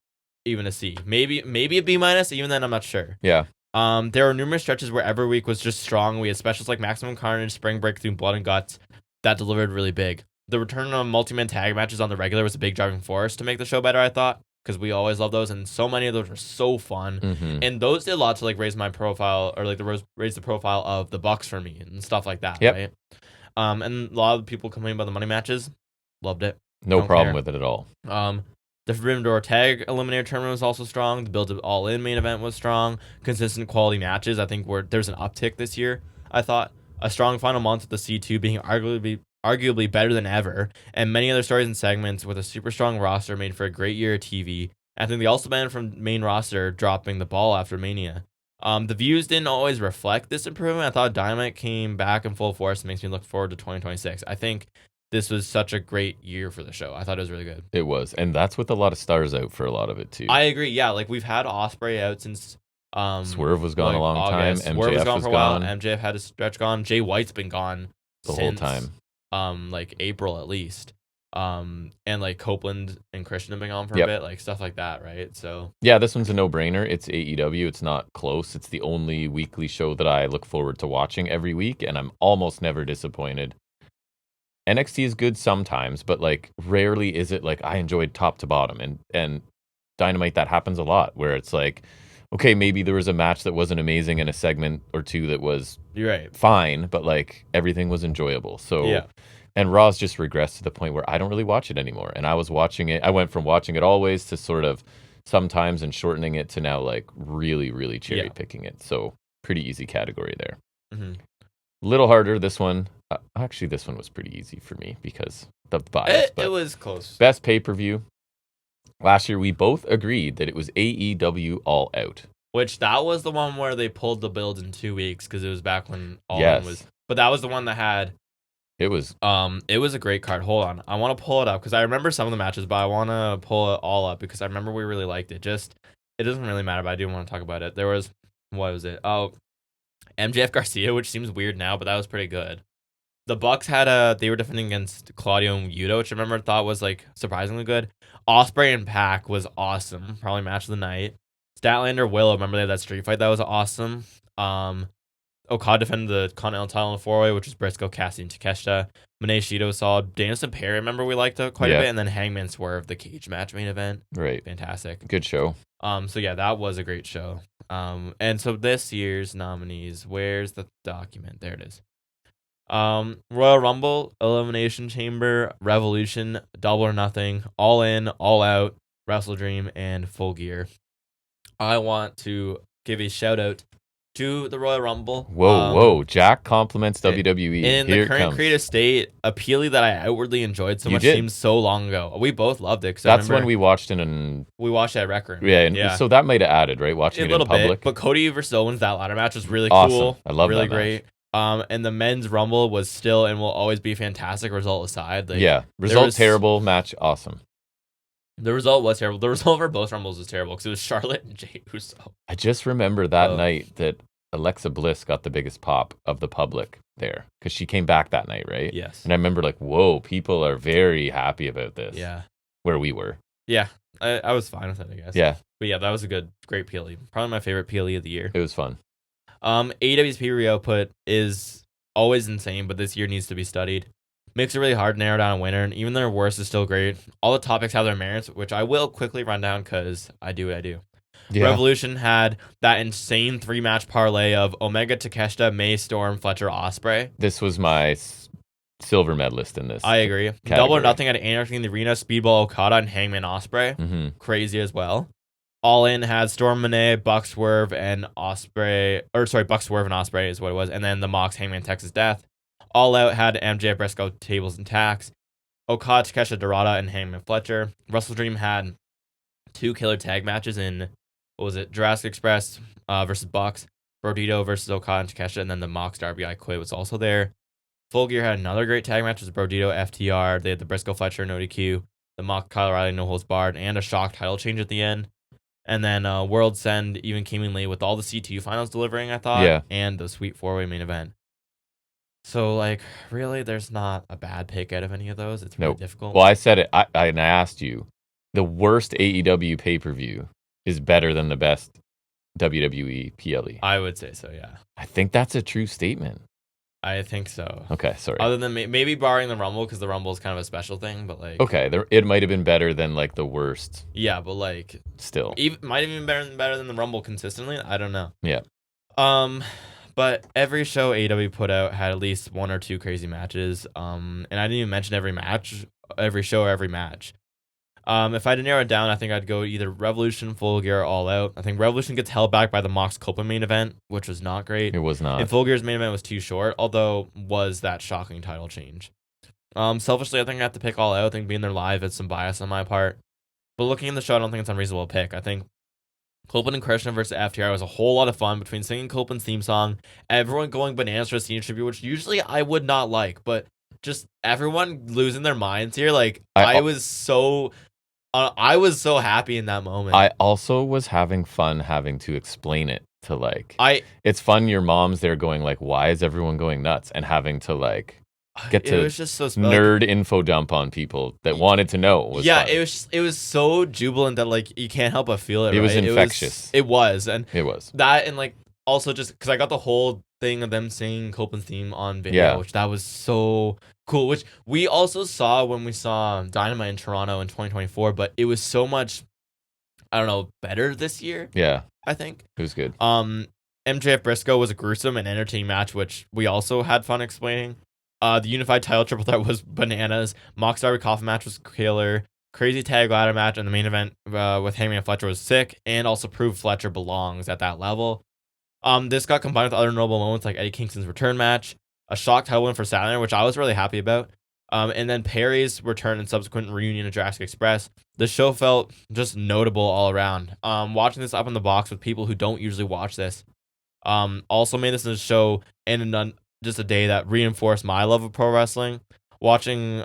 even a C. Maybe a B minus. Even then, I'm not sure. Yeah. There were numerous stretches where every week was just strong. We had specials like Maximum Carnage, Spring Breakthrough, Blood and Guts that delivered really big. The return of multi-man tag matches on the regular was a big driving force to make the show better, I thought, because we always love those, and so many of those were so fun. Mm-hmm. And those did a lot to like raise my profile, or like raise the profile of the Bucks for me and stuff like that, Yep. right? And a lot of people complaining about the money matches, loved it. No Don't problem care. with it at all. The Forbidden Door Tag Eliminator Tournament was also strong. The Build Up All In main event was strong. Consistent quality matches. I think there's an uptick this year. I thought a strong final month with the C2 being arguably better than ever, and many other stories and segments with a super strong roster made for a great year of TV. I think they also banned from main roster dropping the ball after Mania. The views didn't always reflect this improvement. I thought Dynamite came back in full force and makes me look forward to 2026. I think this was such a great year for the show. I thought it was really good. It was, and that's with a lot of stars out for a lot of it too. I agree. Yeah, like we've had Osprey out since Swerve was gone like a long August. time. Swerve MJF was gone was for a while. gone MJF had a stretch gone. Jay White's been gone the since, whole time. like April at least. And like Copeland and Christian have been gone for Yep. a bit, like stuff like that, right? So Yeah, this one's a no-brainer. It's AEW. It's not close. It's the only weekly show that I look forward to watching every week, and I'm almost never disappointed. NXT is good sometimes, but like rarely is it like I enjoyed top to bottom. And Dynamite, that happens a lot where it's like, okay, maybe there was a match that wasn't amazing and a segment or two that was you're right. fine, but like everything was enjoyable. So Yeah. And Raw's just regressed to the point where I don't really watch it anymore. And I was watching it. I went from watching it always to sort of sometimes and shortening it to now like really, really cherry picking it. So pretty easy category there. Mm-hmm. Little harder this one. Actually, this one was pretty easy for me because the bias. It was close. Best pay-per-view. Last year, we both agreed that it was AEW All Out. Which that was the one where they pulled the build in 2 weeks because it was back when All Yes. In was. But that was the one that had. It was a great card. Hold on, I want to pull it up because I remember some of the matches, but I want to pull it all up because I remember we really liked it. Just it doesn't really matter, but I do want to talk about it. There was what was it? Oh, MJF Garcia, which seems weird now, but that was pretty good. The Bucks had they were defending against Claudio and Yuta, which I remember thought was like surprisingly good. Osprey and Pac was awesome, probably match of the night. Statlander Willow, remember they had that street fight that was awesome. Okada defended the Continental title in the 4-way, which was Briscoe, Cassidy, and Takeshita. Monet Shido saw Danielson Perry. Remember we liked it quite a bit, and then Hangman Swerve, the cage match main event. right. Fantastic. Good show. So yeah, that was a great show. And so this year's nominees, where's the document? There it is. Royal Rumble, Elimination Chamber, Revolution, Double or Nothing, All In, All Out, Wrestle Dream, and Full Gear. I want to give a shout out to the Royal Rumble. Whoa. Jack compliments WWE. In Here the current creative state, a Peely that I outwardly enjoyed so much seems so long ago. We both loved it. That's when we watched it we watched it at Rec Room. Yeah. So that might have added, right? Watching it in public. Bit, but Cody versus Owens, that ladder match was really awesome. Cool. I love really that great. And the men's Rumble was still and will always be fantastic, result aside. Like, result terrible, match awesome. The result was terrible. The result for both Rumbles was terrible because it was Charlotte and Jey Uso. I just remember that night that Alexa Bliss got the biggest pop of the public there because she came back that night, right? Yes. And I remember like, whoa, people are very happy about this. Yeah. Where we were. Yeah. I was fine with it, I guess. Yeah. But yeah, that was a great PLE. Probably my favorite PLE of the year. It was fun. AEW's pay-per-view output is always insane, but this year needs to be studied. Makes it really hard to narrow down a winner, and even their worst is still great. All the topics have their merits, which I will quickly run down because I do what I do. Yeah. Revolution had that insane 3-match parlay of Omega, Takeshita, May, Storm, Fletcher, Osprey. This was my silver medalist in this. I agree. Category. Double or Nothing had Anarchy in the Arena, Speedball, Okada, and Hangman Osprey. Mm-hmm. Crazy as well. All In had Storm, Monet, Buck Swerve, and Osprey. Buck Swerve and Osprey is what it was. And then the Mox, Hangman, Texas Death. All Out had MJF, Briscoe, Tables, and Tax. Okada, Takeshita, Dorada, and Hangman Fletcher. Wrestle Dream had 2 killer tag matches in, what was it, Jurassic Express versus Bucks. Brodito versus Okada and Takeshita, and then the Mox RBI Quay was also there. Full Gear had another great tag match. It was Brodito FTR. They had the Briscoe Fletcher no DQ, the Mox Kyle O'Reilly no holds barred, and a shock title change at the end. And then World's End even came in late with all the CTU finals delivering, I thought, Yeah. and the Sweet 4-Way main event. So, like, really, there's not a bad pick out of any of those. It's really difficult. Well, I said it. I asked you, the worst AEW pay-per-view is better than the best WWE PLE. I would say so, yeah. I think that's a true statement. I think so. Okay, sorry. Other than maybe barring the Rumble, because the Rumble is kind of a special thing, but like... Okay, it might have been better than like the worst. Yeah, but like... Still. Might have been better than the Rumble consistently. I don't know. Yeah. But every show AEW put out had at least one or two crazy matches. And I didn't even mention every match, every show, every match. If I had to narrow it down, I think I'd go either Revolution, Full Gear, or All Out. I think Revolution gets held back by the Mox Copeland main event, which was not great. It was not. And Full Gear's main event was too short, although was that shocking title change. Selfishly, I think I have to pick All Out. I think being there live is some bias on my part. But looking at the show, I don't think it's an unreasonable pick. I think Copeland and Krishna versus FTR was a whole lot of fun between singing Copeland's theme song, everyone going bananas for a senior tribute, which usually I would not like, but just everyone losing their minds here. Like, I was so happy in that moment. I also was having fun having to explain it to like... It's fun your mom's there going like, why is everyone going nuts? And having to like... get to it was just so nerd info dump on people that wanted to know. Yeah, fun. It was so jubilant that like you can't help but feel it. It was infectious. It was that, and like also just because I got the whole thing of them singing Copeland's theme on video, which that was so cool. Which we also saw when we saw Dynamite in Toronto in 2024, but it was so much, I don't know, better this year. Yeah, I think it was good. MJF Briscoe was a gruesome and entertaining match, which we also had fun explaining. The unified title triple threat was bananas. Mox Darby Coffin match was killer. Crazy tag ladder match and the main event with Hangman and Fletcher was sick, and also proved Fletcher belongs at that level. This got combined with other notable moments like Eddie Kingston's return match, a shock title win for Saturn, which I was really happy about, and then Perry's return and subsequent reunion at Jurassic Express. The show felt just notable all around. Watching this up in the box with people who don't usually watch this also made this a show and just a day that reinforced my love of pro wrestling. Watching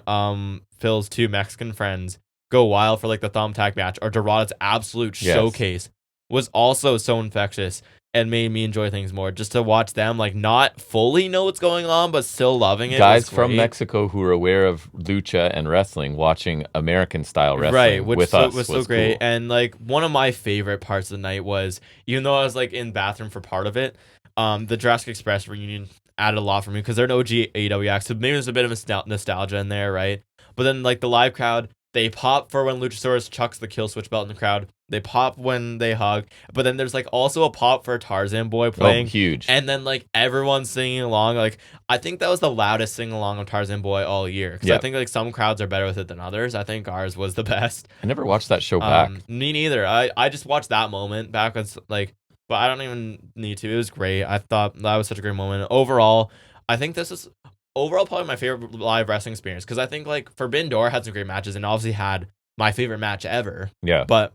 Phil's two Mexican friends go wild for like the thumbtack match or Dorada's absolute showcase was also so infectious and made me enjoy things more. Just to watch them like not fully know what's going on but still loving it. Guys from Mexico who are aware of lucha and wrestling watching American style wrestling which with so, us was so great. Cool. And like one of my favorite parts of the night was, even though I was like in the bathroom for part of it, the Jurassic Express reunion added a lot for me because they're an OG AEW act, so maybe there's a bit of nostalgia in there, right? But then like the live crowd, they pop for when Luchasaurus chucks the kill switch belt in the crowd. They pop when they hug, but then there's like also a pop for Tarzan Boy playing. Oh, huge. And then like everyone's singing along. Like I think that was the loudest sing along of Tarzan Boy all year because I think like some crowds are better with it than others. I think ours was the best. I never watched that show back. Me neither. I just watched that moment back when like. But I don't even need to. It was great. I thought that was such a great moment. Overall, I think this is probably my favorite live wrestling experience because I think like Forbidden Door had some great matches and obviously had my favorite match ever. Yeah. But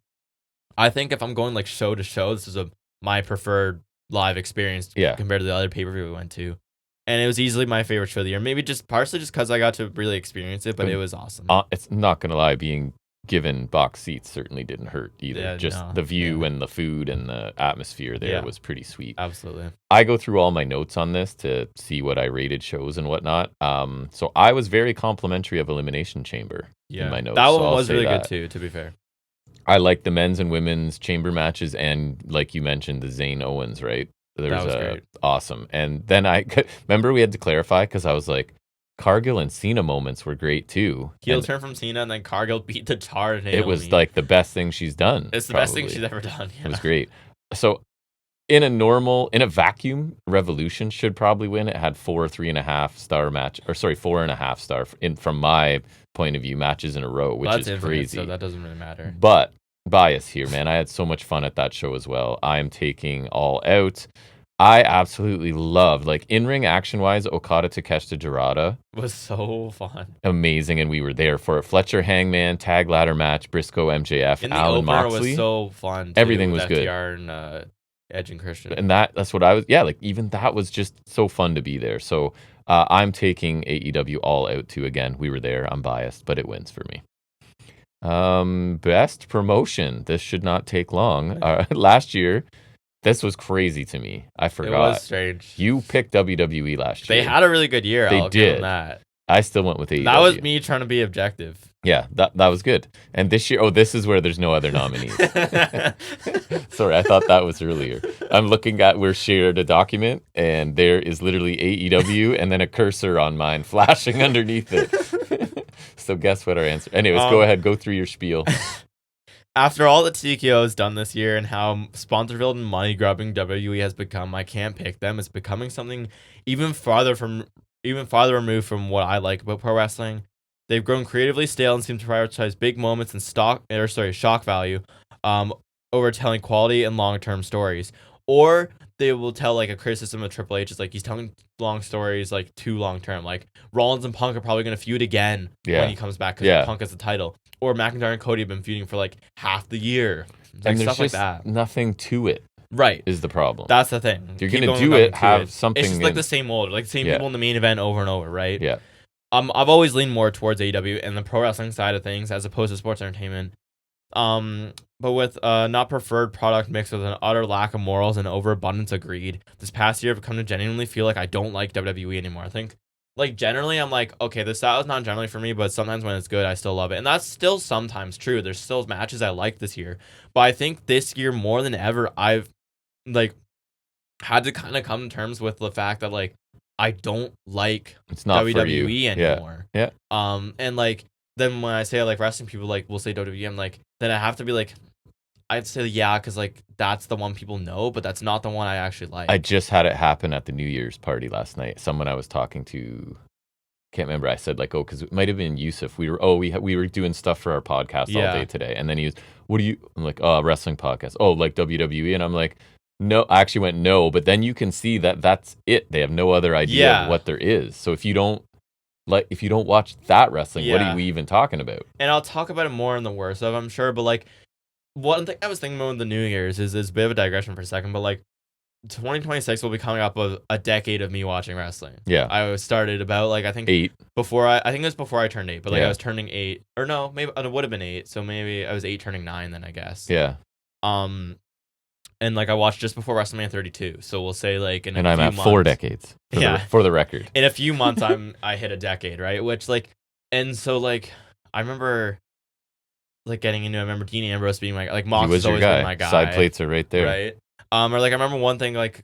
I think if I'm going like show to show, this is my preferred live experience compared to the other pay-per-view we went to. And it was easily my favorite show of the year. Maybe just partially just because I got to really experience it, but it was awesome. It's not going to lie, being given box seats certainly didn't hurt either. The view and the food and the atmosphere there was pretty sweet. Absolutely. I go through all my notes on this to see what I rated shows and whatnot. So I was very complimentary of Elimination Chamber in my notes. That one was really good too, to be fair. I like the men's and women's chamber matches and, like you mentioned, the Zayn Owens, right? That was great. Awesome. And then I remember we had to clarify because I was like, Cargill and Cena moments were great too. Heel turn from Cena and then Cargill beat the tar out of Naomi. It was like the best thing she's done. It's the best thing she's ever done. Yeah. It was great. So in a vacuum, Revolution should probably win. It had 4.5 star from my point of view matches in a row, which is crazy. So that doesn't really matter. But bias here, man. I had so much fun at that show as well. I am taking All Out. I absolutely loved, like, in-ring action-wise, Okada Takeshita Dorada was so fun. Amazing, and we were there for it. Fletcher Hangman, tag ladder match, Briscoe MJF, and Allen Moxley. Was so fun, too, everything was FTR good. And Edge and Christian. And that's what I was, like even that was just so fun to be there. So I'm taking AEW All Out too. Again, we were there. I'm biased, but it wins for me. Best promotion. This should not take long. Last year, this was crazy to me. I forgot. It was strange. You picked WWE last year. They had a really good year. They I'll give them did. that. I still went with AEW. That was me trying to be objective. Yeah, that was good. And this year, this is where there's no other nominees. Sorry, I thought that was earlier. I'm looking at, we're shared a document, and there is literally AEW and then a cursor on mine flashing underneath it. So guess what our answer? Anyways, go ahead, go through your spiel. After all that TKO has done this year and how sponsor-filled and money-grubbing WWE has become, I can't pick them. It's becoming something even farther removed from what I like about pro wrestling. They've grown creatively stale and seem to prioritize big moments and shock value over telling quality and long-term stories. Or they will tell like a criticism of Triple H is like he's telling long stories like too long-term. Like Rollins and Punk are probably going to feud again when he comes back because Punk has the title. Or McIntyre and Cody have been feuding for like half the year. Like, and there's stuff just like that. Nothing to it. Right. Is the problem. That's the thing. You're going to do it, have something. It's just like the same old, like the same people in the main event over and over, right? Yeah. I've always leaned more towards AEW and the pro wrestling side of things as opposed to sports entertainment. But with not preferred product mixed with an utter lack of morals and overabundance of greed, this past year I've come to genuinely feel like I don't like WWE anymore. I think, like, generally I'm like, okay, this style is not generally for me, but sometimes when it's good, I still love it. And that's still sometimes true. There's still matches I like this year. But I think this year more than ever, I've, like, had to kind of come to terms with the fact that, like, I don't like it's not WWE anymore. Yeah. And like then when I say I like wrestling, people like will say WWE. I'm like, then I have to be like, I'd say because like that's the one people know, but that's not the one I actually like. I just had it happen at the New Year's party last night. Someone I was talking to, can't remember. I said like, because it might have been Yusuf. We were doing stuff for our podcast all day today, and then he was, what do you? I'm like, wrestling podcast. Oh, like WWE, and I'm like. No, I actually went no, but then you can see that that's it. They have no other idea of what there is. So if you don't watch that wrestling, what are we even talking about? And I'll talk about it more in the worst of, I'm sure, but like one thing I was thinking about with the New Year's is a bit of a digression for a second, but like 2026 will be coming up of a decade of me watching wrestling. Yeah. I started about like I think 8 I think it was before I turned 8, but like I was turning 8 or no, maybe it would have been 8, so maybe I was 8 turning 9 then I guess. Yeah. And like I watched just before WrestleMania 32, so we'll say like in a few months. And I'm at 4 decades. For the record. In a few months, I hit a decade, right? Which like, and so like I remember like getting into. I remember Dean Ambrose being like Mox was always been my guy. Side plates are right there, right? Or like I remember one thing like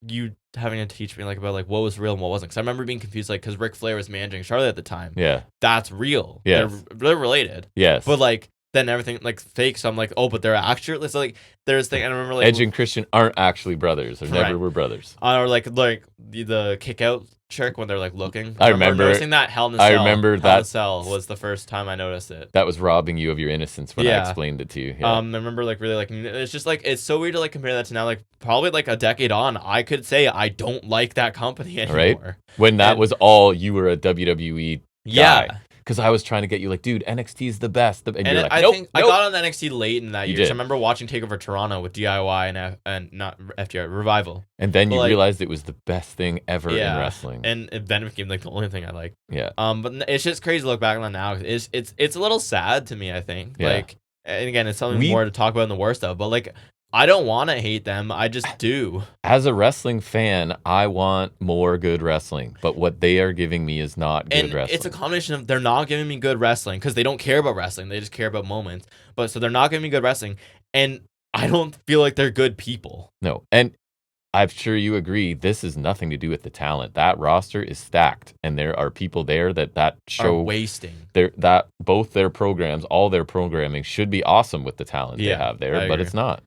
you having to teach me like about like what was real and what wasn't. Because I remember being confused like because Ric Flair was managing Charlotte at the time. Yeah, that's real. Yeah, they're related. Yes, but like. Then everything like fake, so I'm like, oh, but they're actually so like there's thing. And I remember like Edge and Christian aren't actually brothers, or never were brothers. Or like the kick out trick when they're like looking. I remember noticing that Hell in a Cell. I remember Hell in a Cell was the first time I noticed it. That was robbing you of your innocence when I explained it to you. Yeah. I remember like really like it's just like it's so weird to like compare that to now like probably like a decade on. I could say I don't like that company anymore. Right when that was all you were a WWE guy. Yeah. Because I was trying to get you like, dude, NXT is the best. And you're like, I nope, think I got on NXT late in that year. Did. So I remember watching TakeOver Toronto with DIY and not FTR, Revival. And then you realized it was the best thing ever in wrestling. And then it became like the only thing I liked. Yeah. But it's just crazy to look back on that now. It's a little sad to me, I think. Yeah. Like, and again, it's something more to talk about in the worst of. But like, I don't want to hate them. I just do. As a wrestling fan, I want more good wrestling. But what they are giving me is not good wrestling. It's a combination of they're not giving me good wrestling because they don't care about wrestling. They just care about moments. But so they're not giving me good wrestling. And I don't feel like they're good people. No. And I'm sure you agree, this has nothing to do with the talent. That roster is stacked. And there are people there that show are wasting. That both their programs, all their programming should be awesome with the talent they have there. But it's not.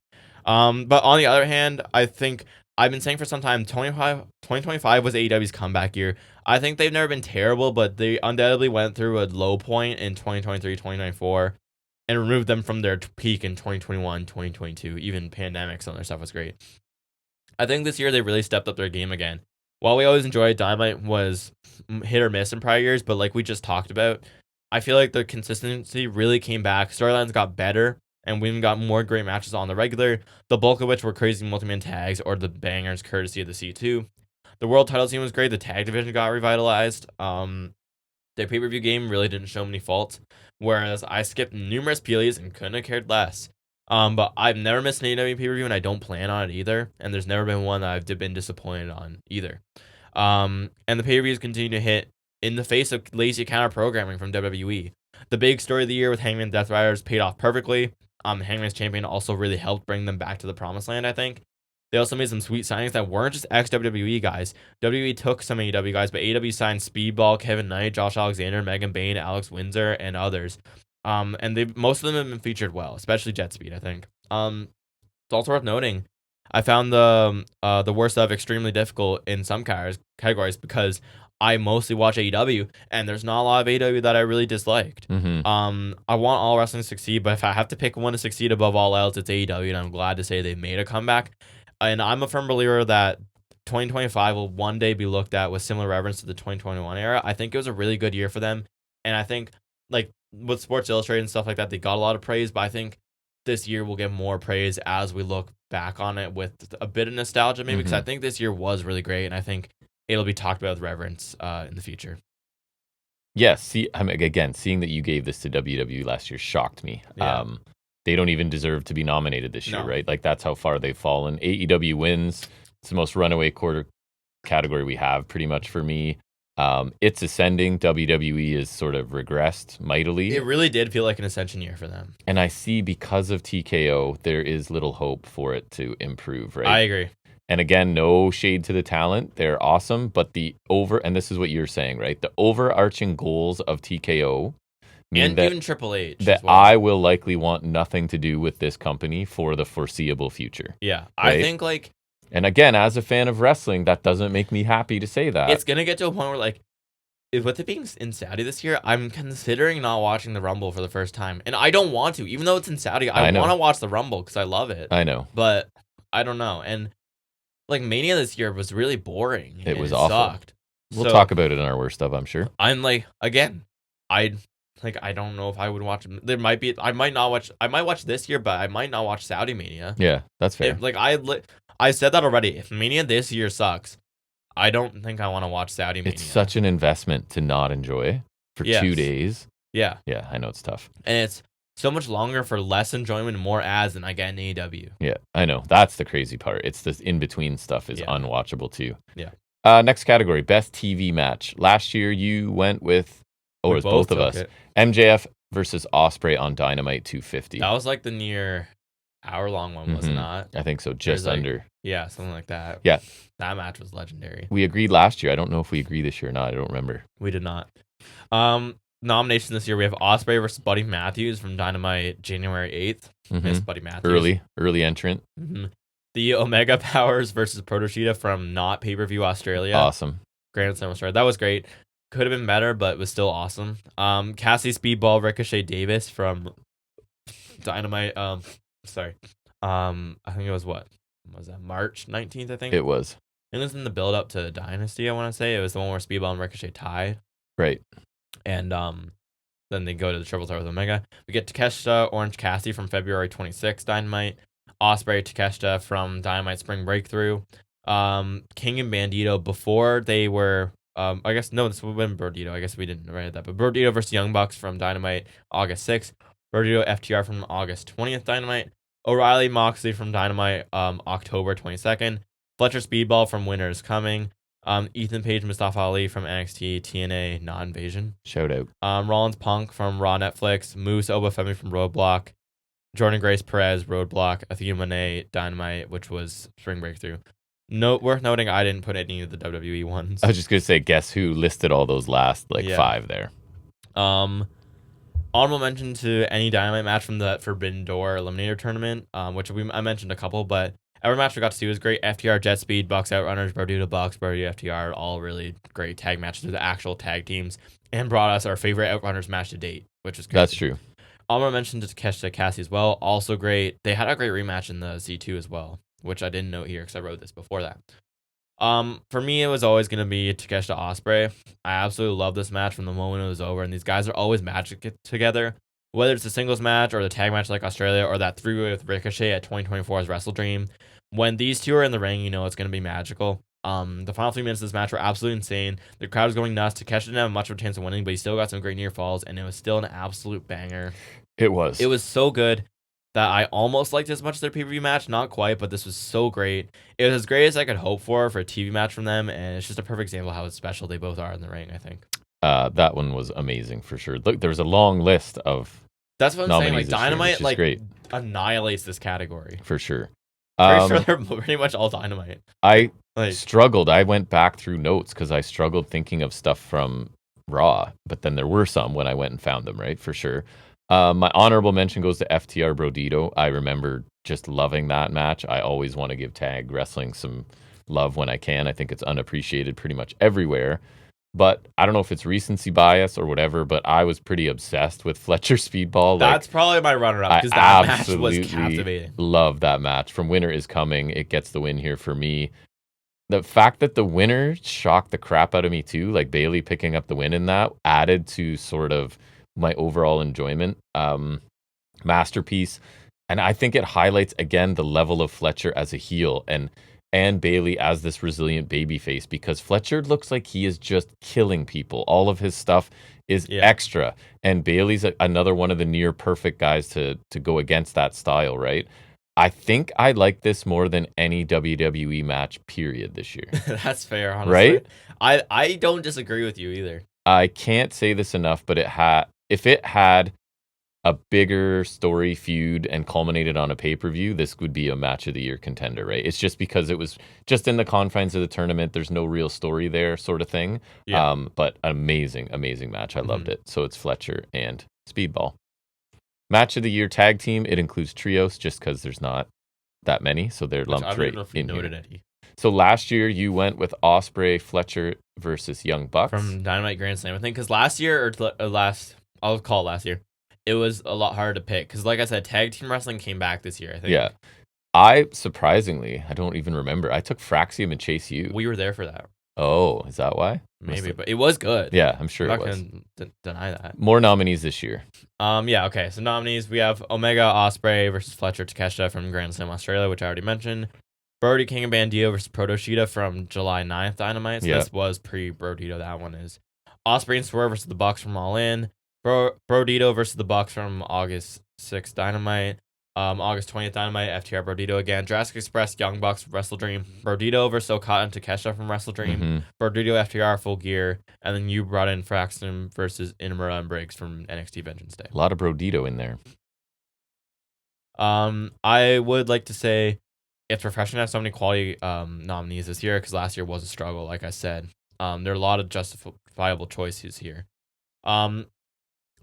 But on the other hand, I think I've been saying for some time, 2025 was AEW's comeback year. I think they've never been terrible, but they undoubtedly went through a low point in 2023, 2024, and removed them from their peak in 2021, 2022. Even pandemic, some of their stuff was great. I think this year they really stepped up their game again. While we always enjoyed, Dynamite was hit or miss in prior years, but like we just talked about, I feel like the consistency really came back. Storylines got better. and we even got more great matches on the regular, the bulk of which were crazy multi-man tags or the bangers courtesy of the C2. The world title scene was great. The tag division got revitalized. The pay-per-view game really didn't show many faults, whereas I skipped numerous peelies and couldn't have cared less. But I've never missed an AEW pay-per-view, and I don't plan on it either. And there's never been one that I've been disappointed on either. And the pay-per-views continue to hit in the face of lazy counter-programming from WWE. The big story of the year with Hangman Death Riders paid off perfectly. Hangman's champion also really helped bring them back to the promised land, I think. They also made some sweet signings that weren't just ex-WWE guys. WWE took some AEW guys, but AEW signed Speedball, Kevin Knight, Josh Alexander, Megan Bayne, Alex Windsor, and others. And most of them have been featured well, especially Jet Speed, I think. It's also worth noting, I found the worst of extremely difficult in some categories because I mostly watch AEW, and there's not a lot of AEW that I really disliked. Mm-hmm. I want all wrestling to succeed, but if I have to pick one to succeed above all else, it's AEW, and I'm glad to say they made a comeback. And I'm a firm believer that 2025 will one day be looked at with similar reverence to the 2021 era. I think it was a really good year for them, and I think like with Sports Illustrated and stuff like that, they got a lot of praise, but I think this year will get more praise as we look back on it with a bit of nostalgia, maybe, because I think this year was really great, and I think it'll be talked about with reverence in the future. Yes, again, seeing that you gave this to WWE last year shocked me. Yeah. They don't even deserve to be nominated this year, No. right? Like, that's how far they've fallen. AEW wins. It's the most runaway quarter category we have, pretty much, for me. It's ascending. WWE is sort of regressed mightily. It really did feel like an ascension year for them. And I see, because of TKO, there is little hope for it to improve, right? I agree. And again, no shade to the talent. They're awesome. But and this is what you're saying, right? The overarching goals of TKO mean And that even Triple H. that as well. I will likely want nothing to do with this company for the foreseeable future. Yeah. Right? I think like And again, as a fan of wrestling, that doesn't make me happy to say that. it's going to get to a point where like with it being in Saudi this year, I'm considering not watching the Rumble for the first time. And I don't want to. Even though it's in Saudi, I want to watch the Rumble because I love it. I know. But I don't know. And like Mania this year was really boring. It was awful. Sucked. We'll talk about it in our worst of, I'm sure. I'm like, again, I don't know if I would watch. There might be. I might watch this year, but I might not watch Saudi Mania. Yeah, that's fair. I said that already. If Mania this year sucks, I don't think I want to watch Saudi Mania. It's such an investment to not enjoy for 2 days. Yeah. Yeah, I know it's tough. And it's so much longer for less enjoyment and more ads than I get in AEW. Yeah, I know. That's the crazy part. It's this in-between stuff is unwatchable too. Yeah. Next category, best TV match. Last year you went with, it was both of us. MJF versus Ospreay on Dynamite 250. That was like the near hour-long one, was it not? I think so, just under. Yeah, something like that. Yeah. That match was legendary. We agreed last year. I don't know if we agree this year or not. I don't remember. We did not. Nominations this year, we have Ospreay versus Buddy Matthews from Dynamite January 8th. Miss Buddy Matthews. Early entrant. The Omega Powers versus Protoshita from not pay-per-view Australia. Awesome. Grand Slam Australia. That was great. Could have been better, but it was still awesome. Cassie Speedball Ricochet Davis from Dynamite. I think it was what was that, March 19th, I think? It was. It was in the build-up to Dynasty, I want to say. It was the one where Speedball and Ricochet tied. Right. And then they go to the Triple Threat with Omega. We get Takeshita, Orange Cassidy from February 26th, Dynamite. Ospreay, Takeshita from Dynamite Spring Breakthrough. King and Bandito before they were... I guess, no, this would have been Brodito. I guess we didn't write that. But Brodito versus Young Bucks from Dynamite August 6th. Brodito FTR from August 20th, Dynamite. O'Reilly Moxley from Dynamite October 22nd. Fletcher Speedball from Winter is Coming. Ethan Page, Mustafa Ali from NXT TNA Non-Invasion. Shout out. Rollins Punk from Raw Netflix. Moose Obafemi from Roadblock. Jordan Grace Perez, Roadblock. Athena Monet, Dynamite, which was Spring Breakthrough. Worth noting, I didn't put any of the WWE ones. I was just going to say, guess who listed all those last 5 there? Honorable mention to any Dynamite match from the Forbidden Door Eliminator Tournament, which I mentioned a couple, but every match we got to see was great. FTR, Jet Speed, Bucks Outrunners, Brodito Bucks, Brodito FTR, all really great tag matches with the actual tag teams, and brought us our favorite Outrunners match to date, which is great. That's true. Honorable mention to Takeshita Cassie as well, also great. They had a great rematch in the Z2 as well, which I didn't note here because I wrote this before that. For me, it was always going to be Takeshita Ospreay. I absolutely love this match from the moment it was over, and these guys are always magic together. whether it's a singles match or the tag match like Australia or that 3-way with Ricochet at 2024's Wrestle Dream, when these two are in the ring, you know it's going to be magical. The final 3 minutes of this match were absolutely insane. The crowd was going nuts. Takeshi didn't have much of a chance of winning, but he still got some great near falls, and it was still an absolute banger. It was. It was so good that I almost liked it as much as their pay-per-view match. Not quite, but this was so great. It was as great as I could hope for a TV match from them, and it's just a perfect example of how special they both are in the ring, I think. That one was amazing for sure. Look, there was a long list of That's what I'm saying. Like nominees this year, Dynamite, which is like great. Annihilates this category. For sure. Pretty sure they're pretty much all Dynamite. I Like, struggled. I went back through notes because I struggled thinking of stuff from Raw, but then there were some when I went and found them, right? For sure. My honorable mention goes to FTR Brodito. I remember just loving that match. I always want to give tag wrestling some love when I can. I think it's unappreciated pretty much everywhere. But I don't know if it's recency bias or whatever, but I was pretty obsessed with Fletcher Speedball. that's probably my runner-up because that match was captivating. Love that match. From Winner Is Coming, it gets the win here for me. The fact that the winner shocked the crap out of me too, like Bailey picking up the win in that, added to sort of my overall enjoyment. Masterpiece. And I think it highlights again the level of Fletcher as a heel and Bailey as this resilient babyface, because Fletcher looks like he is just killing people. All of his stuff is extra, and Bailey's another one of the near perfect guys to go against that style, right? I think I like this more than any WWE match, period, this year. That's fair, honestly. Right? I don't disagree with you either. I can't say this enough, but if it had a bigger story feud and culminated on a pay-per-view, this would be a match of the year contender, right? It's just because it was just in the confines of the tournament. There's no real story there, sort of thing. Yeah. But amazing match. I loved it. So it's Fletcher and Speedball. Match of the year tag team. It includes trios just because there's not that many. So they're lumped right in here. Eddie. So last year you went with Ospreay, Fletcher versus Young Bucks. From Dynamite Grand Slam, I think, because last year, I'll call it last year, it was a lot harder to pick because, like I said, tag team wrestling came back this year, I think. Yeah. I don't even remember. I took Fraxium and Chase U. We were there for that. Oh, is that why? Maybe, but it was good. Yeah, I'm sure I'm it not was. gonna deny that. More nominees this year. Yeah, okay. So nominees, we have Omega Ospreay versus Fletcher Takeshita from Grand Slam Australia, which I already mentioned. Brody King and Bandido versus Protoshita from July 9th Dynamite. So this was pre-Brodito, that one is. Ospreay and Swerve versus the Bucks from All In. Brodito versus the Bucks from August 6th Dynamite. August 20th Dynamite, FTR Brodito again. Jurassic Express, Young Bucks, Wrestle Dream. Brodito versus Okada and Takeshita from Wrestle Dream. Mm-hmm. Brodito, FTR, Full Gear. And then you brought in Fraxton versus Inamura and Briggs from NXT Vengeance Day. A lot of Brodito in there. I would like to say it's refreshing to have so many quality nominees this year because last year was a struggle, like I said. There are a lot of justifiable choices here.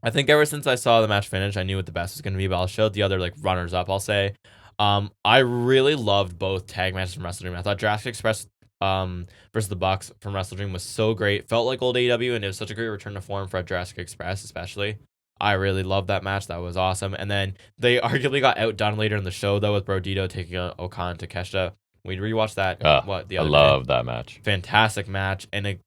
I think ever since I saw the match finish, I knew what the best was going to be, but I'll show the other like runners up, I'll say. I really loved both tag matches from Wrestle Dream. I thought Jurassic Express versus the Bucks from Wrestle Dream was so great. Felt like old AEW, and it was such a great return to form for Jurassic Express, especially. I really loved that match. That was awesome. And then they arguably got outdone later in the show, though, with Brodito taking on Okada and Takeshita. We rewatched that. The other day. I love that match. Fantastic match and a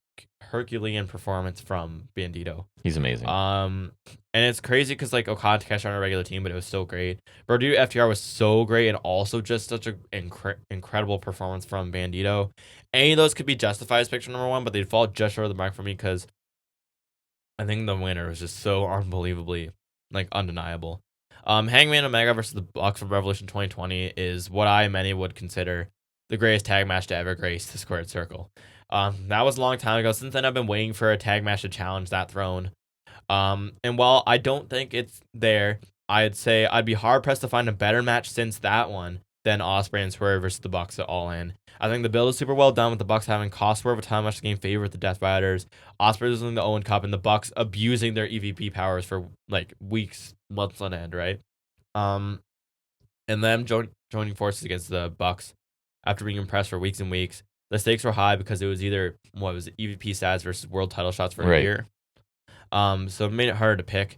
Herculean performance from Bandito. He's amazing. And it's crazy because like Okada and Takeshita on a regular team, but it was so great. Brodito FTR was so great, and also just such an incredible performance from Bandito. Any of those could be justified as picture number one, but they'd fall just short of the mark for me because I think the winner was just so unbelievably like undeniable. Hangman Omega versus the Bucks from Revolution 2020 is what many would consider the greatest tag match to ever grace the squared circle. That was a long time ago. Since then, I've been waiting for a tag match to challenge that throne. And while I don't think it's there, I'd say I'd be hard pressed to find a better match since that one than Ospreay and Swerve versus the Bucks at All In. I think the build is super well done with the Bucks having cost Swerve a time much to gain favor with the Death Riders. Ospreay losing the Owen Cup and the Bucks abusing their EVP powers for like weeks, months on end, right? And them joining forces against the Bucks after being impressed for weeks and weeks. The stakes were high because it was either EVP stats versus world title shots for a year. So it made it harder to pick.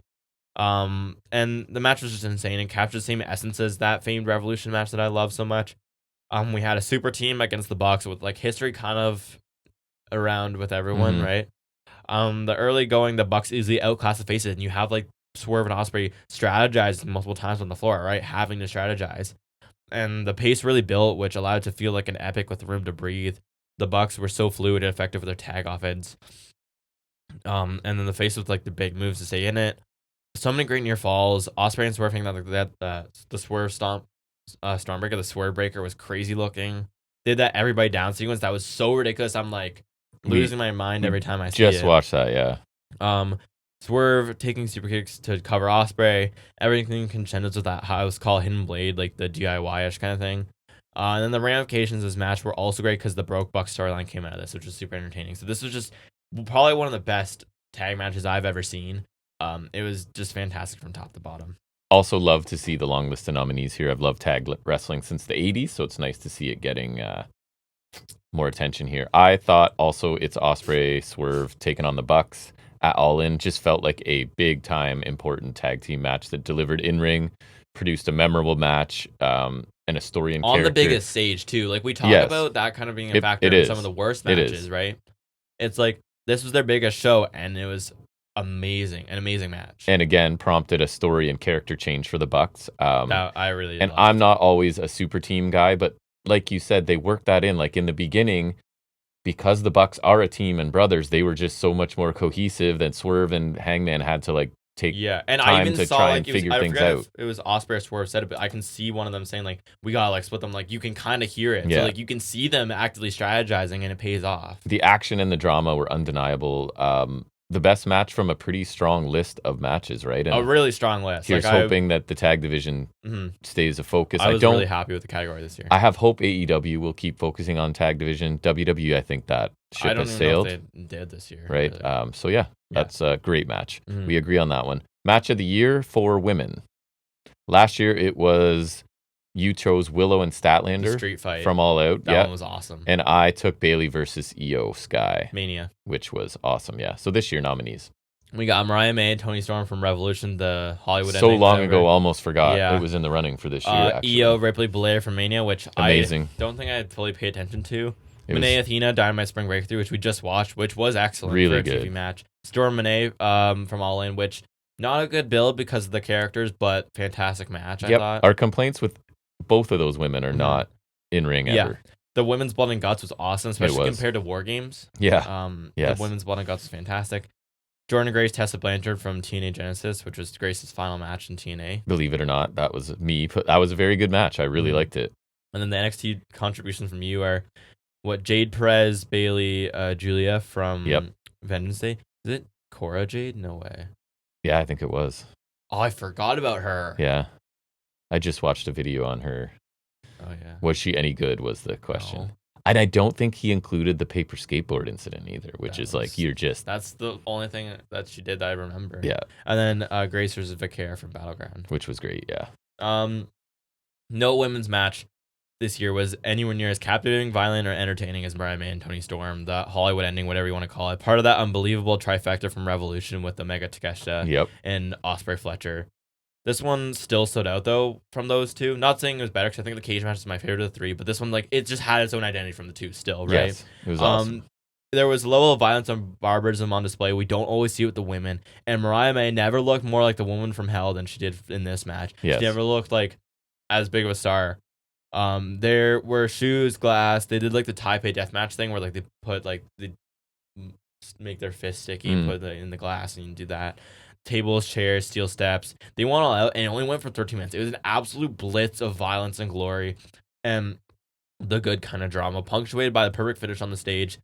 And the match was just insane and captured the same essence as that famed Revolution match that I love so much. We had a super team against the Bucks with like history kind of around with everyone, right? The early going, the Bucks easily outclassed the faces, and you have like Swerve and Ospreay strategized multiple times on the floor, right? Having to strategize. And the pace really built, which allowed it to feel like an epic with room to breathe. The Bucks were so fluid and effective with their tag offense. And then the face with like the big moves to stay in it. So many great near falls. Ospreay and Swerve the Swerve Stormbreaker, the Swerve Breaker was crazy looking. Did that everybody down sequence that was so ridiculous. I'm like losing my mind every time I see it. Just watch that, yeah. Swerve taking super kicks to cover Ospreay. Everything crescendos with that house call Hidden Blade, like the DIY-ish kind of thing. And then the ramifications of this match were also great because the Broke Buck storyline came out of this, which was super entertaining. So this was just probably one of the best tag matches I've ever seen. It was just fantastic from top to bottom. Also love to see the long list of nominees here. I've loved tag wrestling since the 80s, so it's nice to see it getting more attention here. I thought also it's Ospreay Swerve taking on the Bucks at All In. Just felt like a big time important tag team match that delivered in ring, produced a memorable match, and a story and on character. The biggest stage too. Like we talk about that kind of being a factor in some of the worst matches, right? It's like this was their biggest show, and it was an amazing match. And again, prompted a story and character change for the Bucks. I really and I'm not always a super team guy, but like you said, they worked that in. Like in the beginning, because the Bucks are a team and brothers, they were just so much more cohesive than Swerve and Hangman had to like take and time I even to saw try like and figure things out. It was Ospreay or Swerve said it, but I can see one of them saying like we gotta like split them. Like you can kind of hear it, so like you can see them actively strategizing, and it pays off. The action and the drama were undeniable. The best match from a pretty strong list of matches, right? And a really strong list. Here's hoping that the tag division stays a focus. I was really happy with the category this year. I have hope AEW will keep focusing on tag division. WWE, I think that ship has sailed. I don't know if they did this year. Right? Really. So yeah, that's a great match. We agree on that one. Match of the year for women. Last year it was, you chose Willow and Statlander. The street fight from All Out. That one was awesome. And I took Bayley versus Io Sky. Mania. Which was awesome, yeah. So this year nominees. We got Mariah May and Toni Storm from Revolution, the Hollywood so long ago, almost forgot it was in the running for this year, actually. Io Ripley Belair from Mania, which amazing. I don't think I fully pay attention to. Monet Athena, Dynamite Spring Breakthrough, which we just watched, which was excellent really for a good TV match. Storm Monet from All In, which not a good build because of the characters, but fantastic match, I thought. Our complaints with both of those women are not in ring ever. The women's Blood and Guts was awesome, especially compared to War Games. Yeah. The women's Blood and Guts was fantastic. Jordan Grace, Tessa Blanchard from TNA Genesis, which was Grace's final match in TNA. Believe it or not, that was me. That was a very good match. I really liked it. And then the NXT contributions from you are Jade Perez, Bailey, Julia from Vengeance Day. Is it Cora Jade? No way. Yeah, I think it was. Oh, I forgot about her. Yeah. I just watched a video on her. Oh, yeah. Was she any good was the question. No. And I don't think he included the paper skateboard incident either, which is like, that's the only thing that she did that I remember. Yeah. And then Grace versus Vicaire from Battleground. Which was great, yeah. No women's match this year was anywhere near as captivating, violent, or entertaining as Mariah May and Toni Storm. The Hollywood ending, whatever you want to call it. Part of that unbelievable trifecta from Revolution with the Mega Takeshita and Ospreay Fletcher. This one still stood out, though, from those two. Not saying it was better, because I think the cage match is my favorite of the three, but this one, like, it just had its own identity from the two still, right? Yes, it was awesome. There was a level of violence and barbarism on display. We don't always see it with the women. And Mariah May never looked more like the woman from Hell than she did in this match. Yes. She never looked like as big of a star. There were shoes, glass. They did, like, the Taipei deathmatch thing where, like, they put, like, they make their fist sticky and put it in the glass, and you do that. Tables, chairs, steel steps. They went all out, and it only went for 13 minutes. It was an absolute blitz of violence and glory, and the good kind of drama, punctuated by the perfect finish on the stage.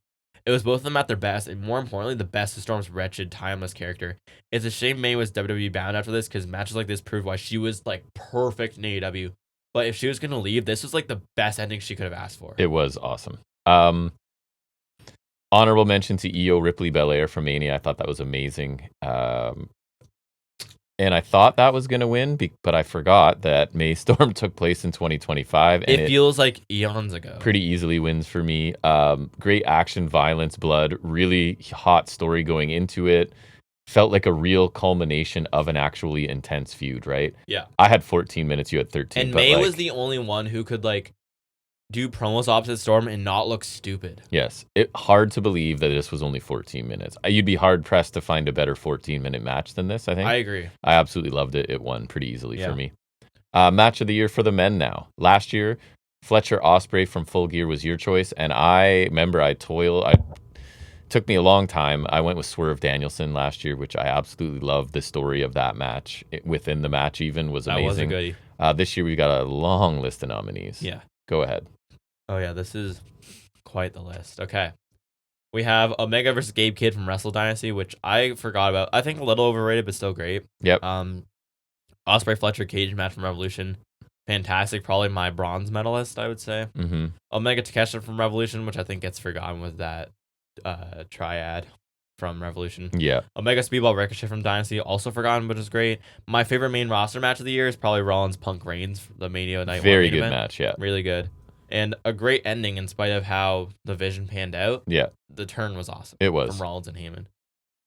It was both of them at their best, and more importantly, the best of Storm's wretched, timeless character. It's a shame May was WWE bound after this, because matches like this proved why she was, like, perfect in AEW. But if she was going to leave, this was, like, the best ending she could have asked for. It was awesome. Honorable mention to Io Ripley Belair from Mania. I thought that was amazing. And I thought that was going to win, but I forgot that May Storm took place in 2025. And it feels like eons ago. Pretty easily wins for me. Great action, violence, blood, really hot story going into it. Felt like a real culmination of an actually intense feud, right? Yeah. I had 14 minutes, you had 13. And May was the only one who could, like, do promos opposite Storm and not look stupid. Yes. Hard to believe that this was only 14 minutes. You'd be hard-pressed to find a better 14-minute match than this, I think. I agree. I absolutely loved it. It won pretty easily Yeah. for me. Match of the year for the men now. Last year, Fletcher Ospreay from Full Gear was your choice, and I remember took me a long time. I went with Swerve Danielson last year, which I absolutely loved. The story of that match, within the match even, was amazing. That was a goodie. This year, we got a long list of nominees. Yeah. Go ahead. Oh, yeah, this is quite the list. Okay. We have Omega versus Gabe Kidd from Wrestle Dynasty, which I forgot about. I think a little overrated, but still great. Yep. Ospreay Fletcher cage match from Revolution. Fantastic. Probably my bronze medalist, I would say. Mm-hmm. Omega Takeshita from Revolution, which I think gets forgotten with that triad from Revolution. Yeah. Omega Speedball Ricochet from Dynasty, also forgotten, but is great. My favorite main roster match of the year is probably Rollins Punk Reigns, the Mania Night Very 1 good event. match, yeah. Really good. And a great ending in spite of how the vision panned out. Yeah. The turn was awesome. It was. From Rollins and Heyman.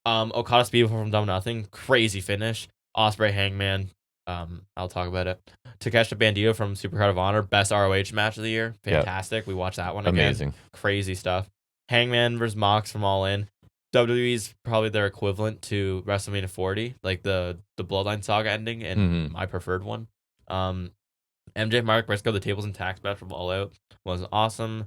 Okada Speedball from Dumb Nothing, crazy finish. Ospreay Hangman, I'll talk about it. Takeshita Bandito from Supercard of Honor, best ROH match of the year. Fantastic. Yep. We watched that one again. Amazing. Crazy stuff. Hangman versus Mox from All In. WWE's probably their equivalent to WrestleMania 40, like the Bloodline Saga ending, and my preferred one. MJ Mark Briscoe, the tables and tax match from All Out was awesome.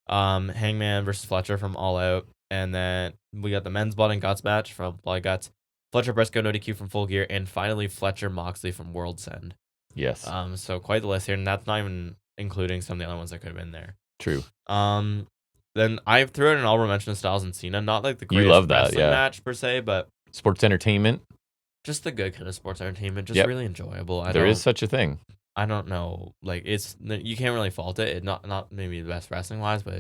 Hangman versus Fletcher from All Out. And then we got the men's Blood and Guts match from Blood and Guts. Fletcher Briscoe, no DQ from Full Gear. And finally, Fletcher Moxley from World's End. Yes. So quite the list here. And that's not even including some of the other ones that could have been there. True. Then I threw in an honorable mention of Styles and Cena. Not like the greatest wrestling match per se, but sports entertainment. Just the good kind of sports entertainment. Just really enjoyable. There is such a thing. I don't know. Like you can't really fault it. It not maybe the best wrestling wise, but it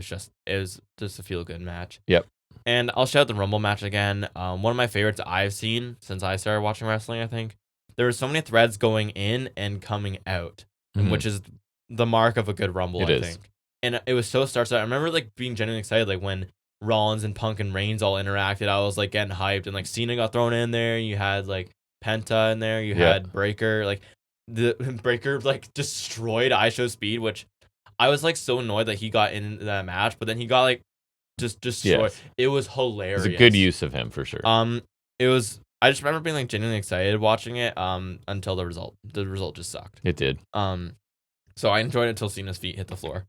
was just a feel good match. Yep. And I'll shout out the Rumble match again. One of my favorites I've seen since I started watching wrestling. I think there were so many threads going in and coming out, which is the mark of a good Rumble. I think. And it was so star-studded. I remember like being genuinely excited, like when Rollins and Punk and Reigns all interacted. I was like getting hyped, and like Cena got thrown in there. You had like Penta in there. You had Breaker. Like the Breaker like destroyed ISO Speed, which I was like so annoyed that he got in that match. But then he got like just destroyed. Yes. It was hilarious. It was a good use of him for sure. It was. I just remember being like genuinely excited watching it. Until the result. The result just sucked. It did. So I enjoyed it until Cena's feet hit the floor.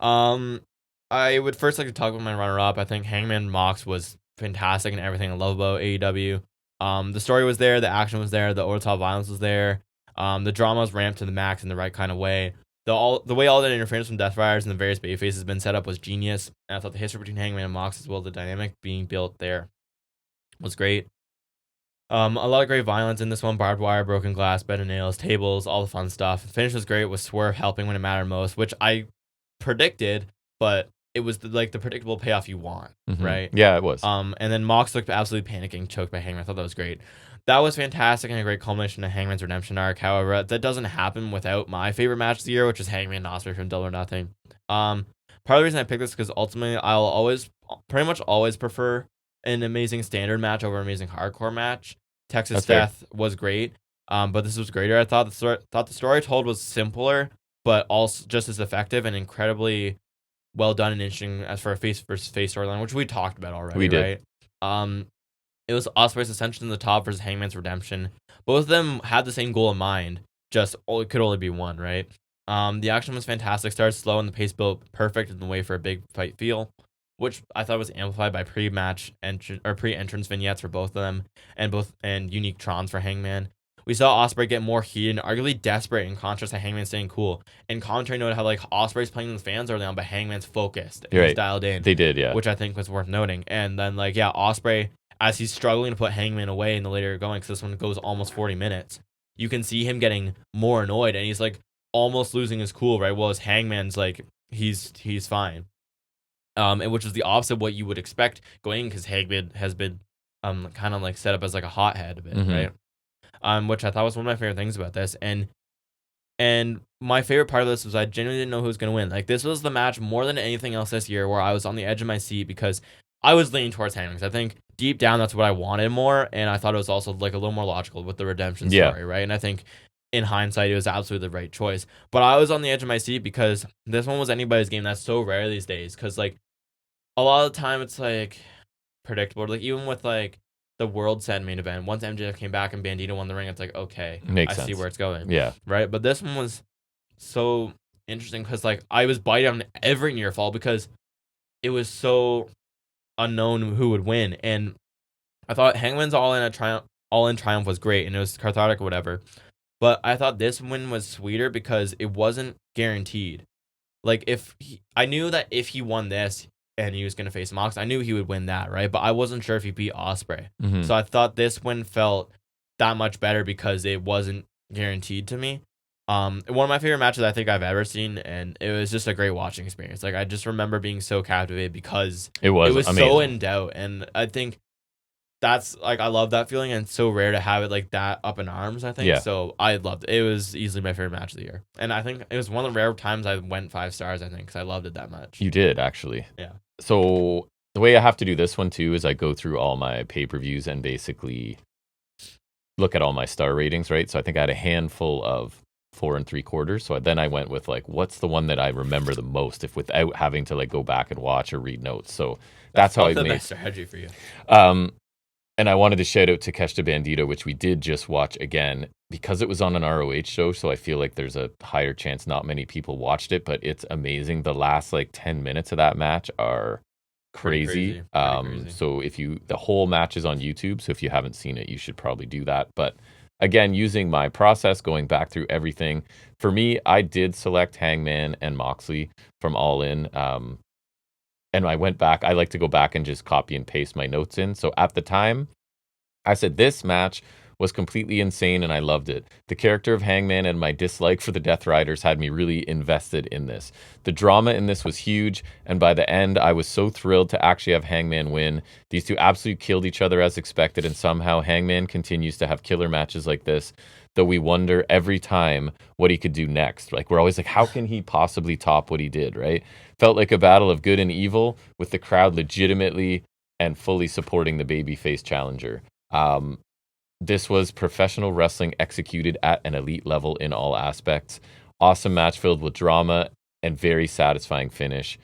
I would first like to talk about my runner-up. I think Hangman Mox was fantastic and everything I love about AEW. The story was there, the action was there, the over-the-top violence was there. The drama was ramped to the max in the right kind of way. The way all that interference from Death Riders and the various babyfaces has been set up was genius. And I thought the history between Hangman and Mox, as well as the dynamic being built there, was great. A lot of great violence in this one. Barbed wire, broken glass, bed of nails, tables, all the fun stuff. The finish was great with Swerve helping when it mattered most, which I predicted, but it was the predictable payoff you want, right? Yeah, it was. And then Mox looked absolutely panicking, choked by Hangman. I thought that was great. That was fantastic and a great culmination of Hangman's redemption arc. However, that doesn't happen without my favorite match of the year, which is Hangman and Ospreay from Double or Nothing. Part of the reason I picked this is because ultimately I'll pretty much always prefer an amazing standard match over an amazing hardcore match. Texas Death was great, but this was greater. I thought the story told was simpler, but also just as effective and incredibly well done and interesting as for a face versus face storyline, which we talked about already. We did. Right? It was Ospreay's ascension to the top versus Hangman's redemption. Both of them had the same goal in mind, just it could only be one, right? The action was fantastic. Started slow and the pace built perfect in the way for a big fight feel, which I thought was amplified by pre-entrance vignettes for both of them, and unique trons for Hangman. We saw Ospreay get more heated and arguably desperate in contrast to Hangman staying cool. And commentary noted how like Ospreay's playing with fans early on, but Hangman's focused and he's dialed in. They did, yeah. Which I think was worth noting. And then Ospreay, as he's struggling to put Hangman away in the later going, because this one goes almost 40 minutes, you can see him getting more annoyed and he's like almost losing his cool, right? Well, as Hangman's like he's fine. And which is the opposite of what you would expect going in, because Hangman has been kind of like set up as like a hothead a bit, right? Which I thought was one of my favorite things about this. And my favorite part of this was I genuinely didn't know who was going to win. Like, this was the match more than anything else this year where I was on the edge of my seat because I was leaning towards Hangman. I think deep down that's what I wanted more, and I thought it was also like a little more logical with the redemption story, right? And I think in hindsight, it was absolutely the right choice. But I was on the edge of my seat because this one was anybody's game. That's so rare these days. Because like a lot of the time, it's like predictable. Like even with like the World Set main event, once MJF came back and Bandito won the ring, it's like okay, Makes I sense. see where it's going. Yeah. Right. But this one was so interesting because like I was biting on every near fall because it was so unknown who would win, and I thought Hangman's All In Triumph was great, and it was cathartic or whatever. But I thought this win was sweeter because it wasn't guaranteed. Like I knew that if he won this and he was gonna face Mox, I knew he would win that, right? But I wasn't sure if he beat Osprey. Mhm. So I thought this win felt that much better because it wasn't guaranteed to me. One of my favorite matches I think I've ever seen, and it was just a great watching experience. Like I just remember being so captivated because It was so amazing. in doubt, and I think that's like I love that feeling, and it's so rare to have it like that up in arms. I think Yeah. so. I loved it. It was easily my favorite match of the year, and I think it was one of the rare times I went 5 stars. I think because I loved it that much. You did, actually. Yeah. So the way I have to do this one too is I go through all my pay-per-views and basically look at all my star ratings, right? So I think I had a handful of 4 3/4. So then I went with like, what's the one that I remember the most, if without having to like go back and watch or read notes. So that's how I the made. best strategy for you. And I wanted to shout out to Keshta Bandito, which we did just watch again because it was on an ROH show. So I feel like there's a higher chance not many people watched it, but it's amazing. The last like 10 minutes of that match are crazy. Crazy. So the whole match is on YouTube. So if you haven't seen it, you should probably do that. But again, using my process, going back through everything, for me, I did select Hangman and Moxley from All In. And I went back. I like to go back and just copy and paste my notes in. So at the time, I said this match was completely insane and I loved it. The character of Hangman and my dislike for the Death Riders had me really invested in this. The drama in this was huge, and by the end, I was so thrilled to actually have Hangman win. These two absolutely killed each other as expected, and somehow Hangman continues to have killer matches like this, though we wonder every time what he could do next. Like, we're always like, how can he possibly top what he did, right? Felt like a battle of good and evil, with the crowd legitimately and fully supporting the babyface challenger. This was professional wrestling executed at an elite level in all aspects. Awesome match filled with drama and very satisfying finish.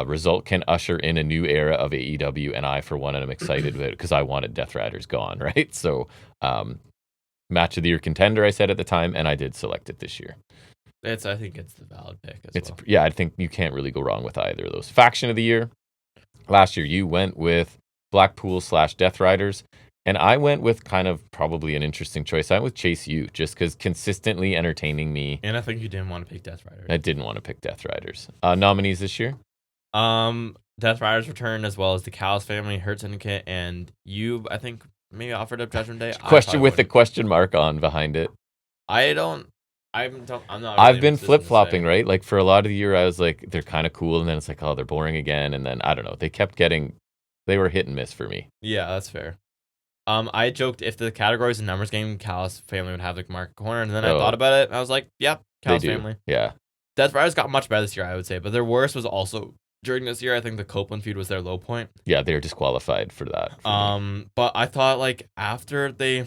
Result can usher in a new era of AEW, and I, for one, am excited about it because I wanted Death Riders gone, right? So, match of the year contender, I said at the time, and I did select it this year. I think it's the valid pick as well. Yeah, I think you can't really go wrong with either of those. Faction of the year, last year you went with Blackpool/Death Riders. And I went with kind of probably an interesting choice. I went with Chase U, just because consistently entertaining me. And I think you didn't want to pick Death Riders. I didn't want to pick Death Riders. Nominees this year? Death Riders returned, as well as the Callis Family, Hurt Syndicate, and you, I think, maybe offered up Judgment Day. Question with a question mark on behind it. I'm not. Really I've been flip-flopping, right? Like, for a lot of the year, I was like, they're kind of cool, and then it's like, oh, they're boring again. And then, I don't know, they were hit and miss for me. Yeah, that's fair. I joked if the categories and numbers game, Callis Family would have the market corner, and then I thought about it. I was like, yep, Callis Family. Yeah. Death Riders got much better this year, I would say, but their worst was also during this year. I think the Copeland feud was their low point. Yeah, they were disqualified for that. But I thought like after they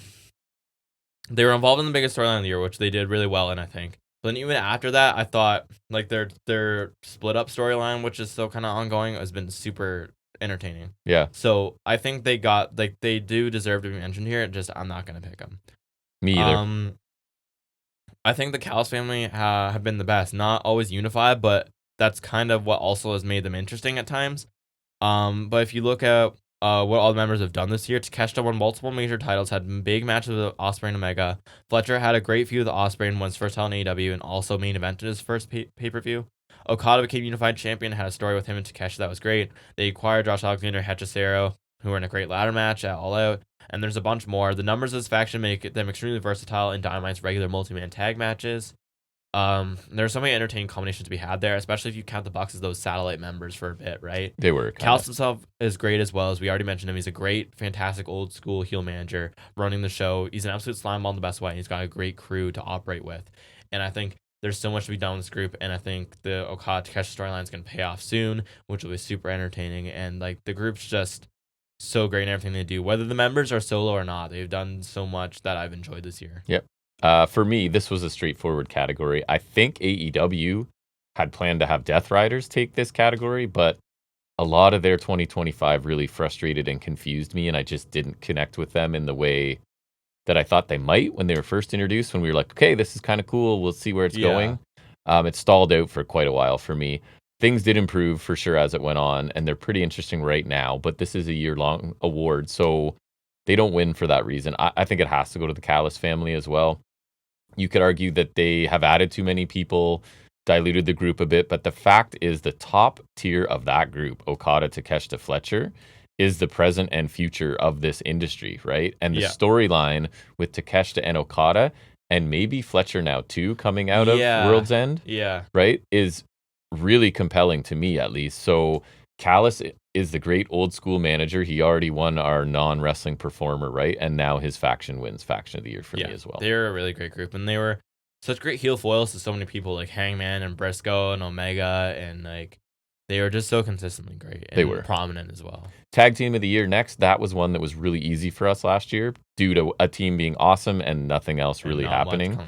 were involved in the biggest storyline of the year, which they did really well in, I think. But then even after that, I thought like their split up storyline, which is still kind of ongoing, has been super entertaining. Yeah. So I think they do deserve to be mentioned here. Just I'm not gonna pick them. Me either. I think the Callis Family have been the best. Not always unified, but that's kind of what also has made them interesting at times. But if you look at what all the members have done this year, Takeshita won multiple major titles, had big matches with Osprey and Omega. Fletcher had a great feud with Osprey and won his first title in AEW, and also main evented his first pay-per-view. Okada became unified champion, had a story with him and Takeshita that was great. They acquired Josh Alexander, Hechicero, who were in a great ladder match at All Out, and there's a bunch more. The numbers of this faction make them extremely versatile in Dynamite's regular multi-man tag matches. There's so many entertaining combinations to be had there, especially if you count the Bucks as those satellite members for a bit, right? They were. Callis himself is great as well, as we already mentioned him. He's a great, fantastic old school heel manager running the show. He's an absolute slime ball in the best way, and he's got a great crew to operate with. And I think there's so much to be done with this group, and I think the Okada Takeshita storyline is going to pay off soon, which will be super entertaining. And like the group's just so great in everything they do, whether the members are solo or not. They've done so much that I've enjoyed this year. Yep. For me, this was a straightforward category. I think AEW had planned to have Death Riders take this category, but a lot of their 2025 really frustrated and confused me, and I just didn't connect with them in the way that I thought they might when they were first introduced, when we were like, okay, this is kind of cool. We'll see where it's going. It stalled out for quite a while for me. Things did improve for sure as it went on, and they're pretty interesting right now, but this is a year-long award, so they don't win for that reason. I think it has to go to the Callis family as well. You could argue that they have added too many people, diluted the group a bit, but the fact is the top tier of that group, Okada, Takeshita, Fletcher, is the present and future of this industry, right? And the storyline with Takeshita and Okada, and maybe Fletcher now too, coming out of World's End, right, is really compelling to me, at least. So Callis is the great old school manager. He already won our non-wrestling performer, right? And now his faction wins Faction of the Year for me as well. They're a really great group, and they were such great heel foils to so many people, like Hangman and Briscoe and Omega, and like they were just so consistently great. And they were prominent as well. Tag Team of the Year next. That was one that was really easy for us last year due to a team being awesome and nothing else really happening.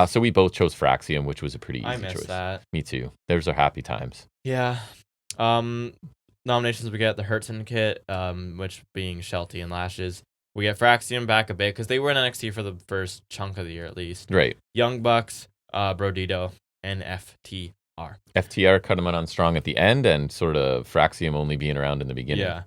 So we both chose Fraxium, which was a pretty easy choice. I missed that. Me too. Those are happy times. Yeah. Nominations, we get the Hurt Syndicate, which being Shelty and Lashes. We get Fraxium back a bit because they were in NXT for the first chunk of the year at least. Right. Young Bucks, Brodito, and FTR. FTR cut them on strong at the end, and sort of Fraxium only being around in the beginning. Yeah.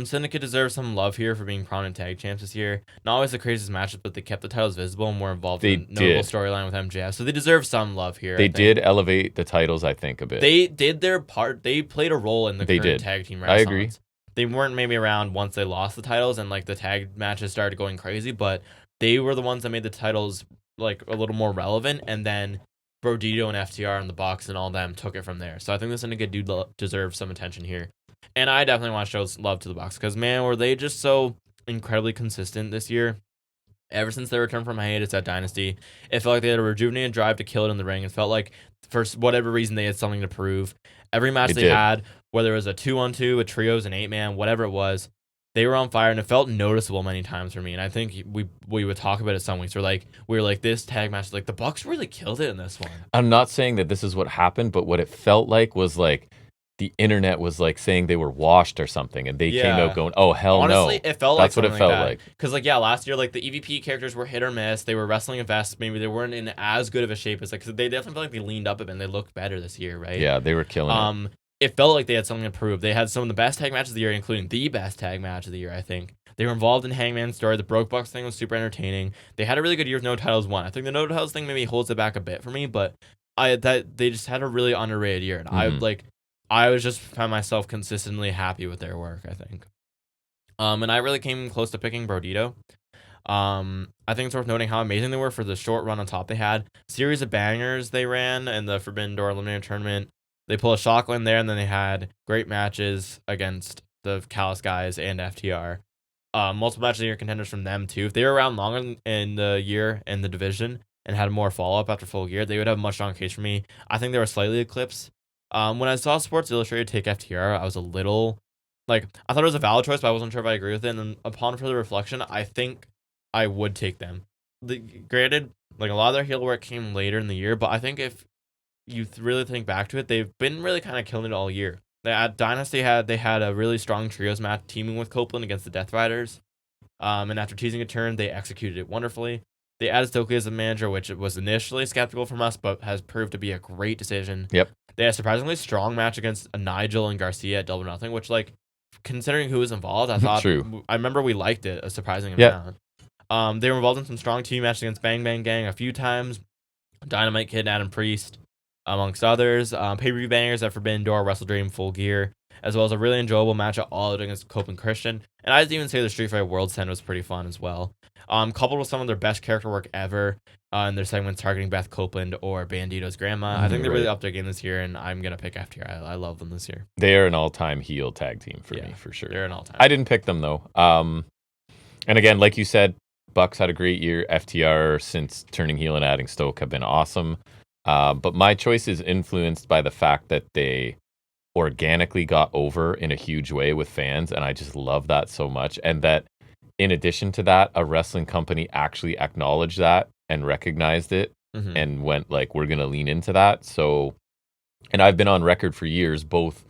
Syndicate deserves some love here for being prominent tag champs this year. Not always the craziest matchup, but they kept the titles visible and more involved in a notable storyline with MJF. So they deserve some love here. They did elevate the titles, I think, a bit. They did their part. They played a role in the current tag team renaissance. I agree. They weren't maybe around once they lost the titles and like the tag matches started going crazy, but they were the ones that made the titles like a little more relevant, and then Brodito and FTR and the Bucks and all them took it from there. So I think the Syndicate do deserve some attention here. And I definitely want to show love to the Bucks because, man, were they just so incredibly consistent this year. Ever since their return from hiatus at Dynasty, it felt like they had a rejuvenated drive to kill it in the ring. It felt like, for whatever reason, they had something to prove. Every match they had, whether it was a 2-on-2, a trios, an 8-man, whatever it was, they were on fire, and it felt noticeable many times for me. And I think we would talk about it some weeks. We were like, this tag match, like, the Bucks really killed it in this one. I'm not saying that this is what happened, but what it felt like was like, the internet was like saying they were washed or something, and they came out going, "Oh hell no!" Honestly, it felt like that's what it felt like. Because last year, like the EVP characters were hit or miss. They were wrestling a vest. Maybe they weren't in as good of a shape as they definitely felt like they leaned up a bit and they looked better this year, right? Yeah, they were killing it. It felt like they had something to prove. They had some of the best tag matches of the year, including the best tag match of the year, I think. They were involved in Hangman's story. The Broke Bucks thing was super entertaining. They had a really good year with no titles won. I think the no titles thing maybe holds it back a bit for me, but they just had a really underrated year, and I was just found myself consistently happy with their work, I think. And I really came close to picking Brodito. I think it's worth noting how amazing they were for the short run on top they had. Series of bangers they ran in the Forbidden Door Eliminator Tournament. They pulled a shock win there, and then they had great matches against the Callis guys and FTR. Multiple matches of the year contenders from them, too. If they were around longer in the year in the division and had more follow-up after full gear, they would have a much stronger case for me. I think they were slightly eclipsed. When I saw Sports Illustrated take FTR, I was a little, I thought it was a valid choice, but I wasn't sure if I agree with it. And then upon further reflection, I think I would take them. Granted, a lot of their heel work came later in the year, but I think if you really think back to it, they've been really kind of killing it all year. At Dynasty, they had a really strong trios match teaming with Copeland against the Death Riders. And after teasing a turn, they executed it wonderfully. They added Stokely as a manager, which was initially skeptical from us, but has proved to be a great decision. Yep. They had a surprisingly strong match against Nigel and Garcia at Double Nothing, which, considering who was involved, I thought... True. I remember we liked it a surprising amount. They were involved in some strong team matches against Bang Bang Gang a few times. Dynamite Kid and Adam Priest, amongst others. Pay-per-view bangers at Forbidden Door, Wrestle Dream, Full Gear, as well as a really enjoyable match at All Out against Copeland Christian. And I'd even say the Street Fighter World's End was pretty fun as well. Coupled with some of their best character work ever in their segments targeting Beth Copeland or Bandito's grandma. I think they really upped their game this year, and I'm going to pick FTR. I love them this year. They are an all-time heel tag team for me, for sure. They're an all-time. I didn't pick them, though. And again, like you said, Bucks had a great year. FTR, since turning heel and adding Stoke, have been awesome. But my choice is influenced by the fact that they organically got over in a huge way with fans, and I just love that so much. And that, in addition to that, a wrestling company actually acknowledged that and recognized it Mhm. and went like, we're going to lean into that. So, and I've been on record for years, both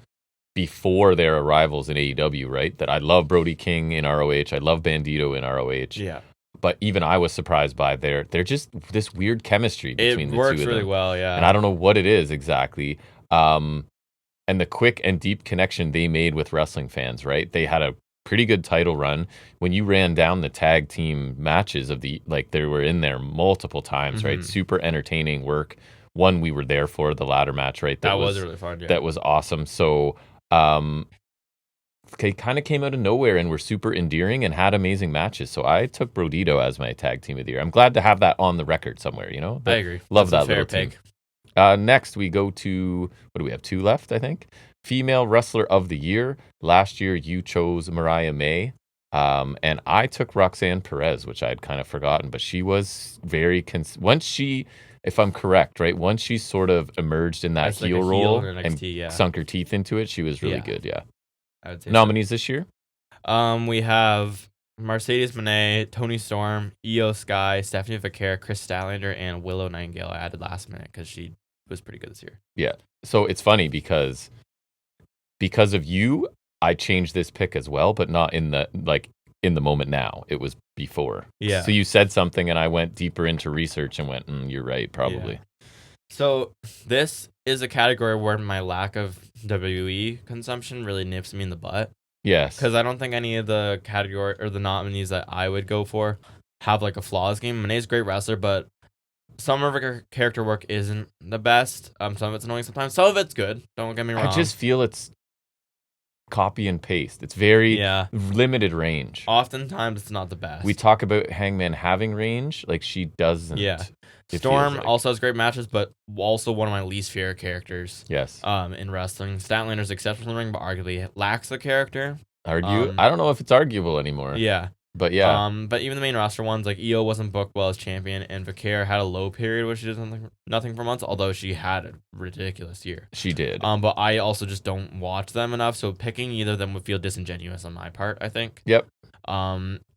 before their arrivals in AEW, right? That I love Brody King in ROH. I love Bandito in ROH. Yeah. But even I was surprised by they're just this weird chemistry between It the works two of really them. well, yeah. And I don't know what it is exactly. And the quick and deep connection they made with wrestling fans, right? They had a pretty good title run. When you ran down the tag team matches of the, like, they were in there multiple times, right? Mhm. Super entertaining work. One we were there for, the ladder match, right? That was really fun, yeah. That was awesome. So, they kind of came out of nowhere and were super endearing and had amazing matches. So I took Brodito as my tag team of the year. I'm glad to have that on the record somewhere, you know? I agree. Love That's that a fair little team. pick. Next, we go to, what do we have? 2 left, I think. Female Wrestler of the Year. Last year, you chose Mariah May. And I took Roxanne Perez, which I had kind of forgotten, but she was very, once she, if I'm correct, right? Once she sort of emerged in that As, like, heel a heel role in and NXT, yeah. sunk her teeth into it, she was really Yeah. good, yeah. I would say Nominees this year? We have Mercedes Moné, Tony Storm, Io Sky, Stephanie Vaquer, Chris Statlander, and Willow Nightingale. I added last minute because she was pretty good this year. Yeah. So it's funny because of you, I changed this pick as well, but not in the moment now. It was before. Yeah. So you said something and I went deeper into research and went, you're right, probably. Yeah. So this is a category where my lack of WWE consumption really nips me in the butt. Yes. Because I don't think any of the category or the nominees that I would go for have like a flawless game. Moné's a great wrestler, but some of her character work isn't the best. Some of it's annoying sometimes. Some of it's good. Don't get me wrong. I just feel it's copy and paste. It's very Yeah. limited range. Oftentimes it's not the best. We talk about Hangman having range, like she doesn't. Yeah. it Storm feels like. also has great matches, but also one of my least favorite characters Yes. in wrestling. Statlander's exceptional in the ring, but arguably lacks the character. I don't know if it's arguable anymore. Yeah. But yeah. But even the main roster ones, like Io wasn't booked well as champion, and Vaquer had a low period where she did nothing for months, although she had a ridiculous year. She did. But I also just don't watch them enough, so picking either of them would feel disingenuous on my part, I think. Yep.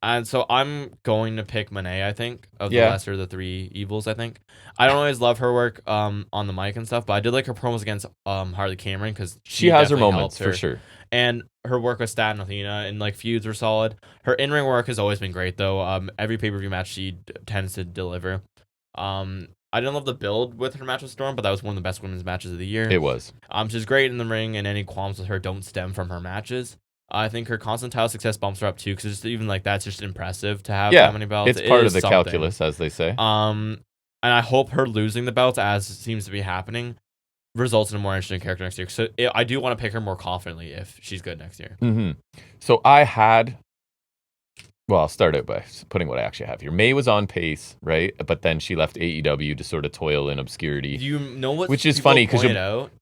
And so I'm going to pick Moné, I think, of the Yeah. lesser of the three evils, I think. I don't always love her work on the mic and stuff, but I did like her promos against Harley Cameron because She has her definitely moments helped her. for sure. And her work with Stat and Athena and like feuds were solid. Her in-ring work has always been great though. Every pay-per-view match she tends to deliver. I didn't love the build with her match with Storm, but that was one of the best women's matches of the year. It was. She's great in the ring, and any qualms with her don't stem from her matches. I think her constant title success bumps her up too, because even like that's just impressive to have that many belts. It's part It of the is something. calculus, as they say. And I hope her losing the belts, as seems to be happening, results in a more interesting character next year. So I do want to pick her more confidently if she's good next year. Mm-hmm. So I'll start out by putting what I actually have here. May was on pace, right? But then she left AEW to sort of toil in obscurity. You know what? Which is funny because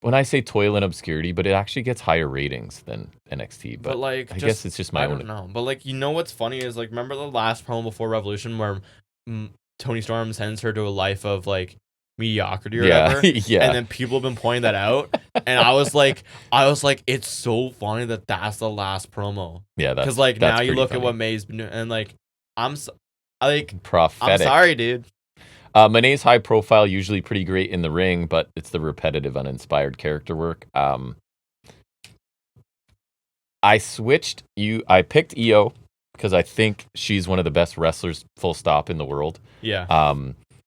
when I say toil in obscurity, but it actually gets higher ratings than NXT. But like, I guess it's just my own. I don't know. But like, you know what's funny is like, remember the last promo before Revolution where Tony Storm sends her to a life of like mediocrity or whatever, yeah. And then people have been pointing that out, and I was like, it's so funny that that's the last promo. Yeah, because like now you look at what May's been doing, and like prophetic. I'm sorry, dude. Moné's high profile, usually pretty great in the ring, but it's the repetitive, uninspired character work. I picked Io because I think she's one of the best wrestlers, full stop, in the world. Yeah.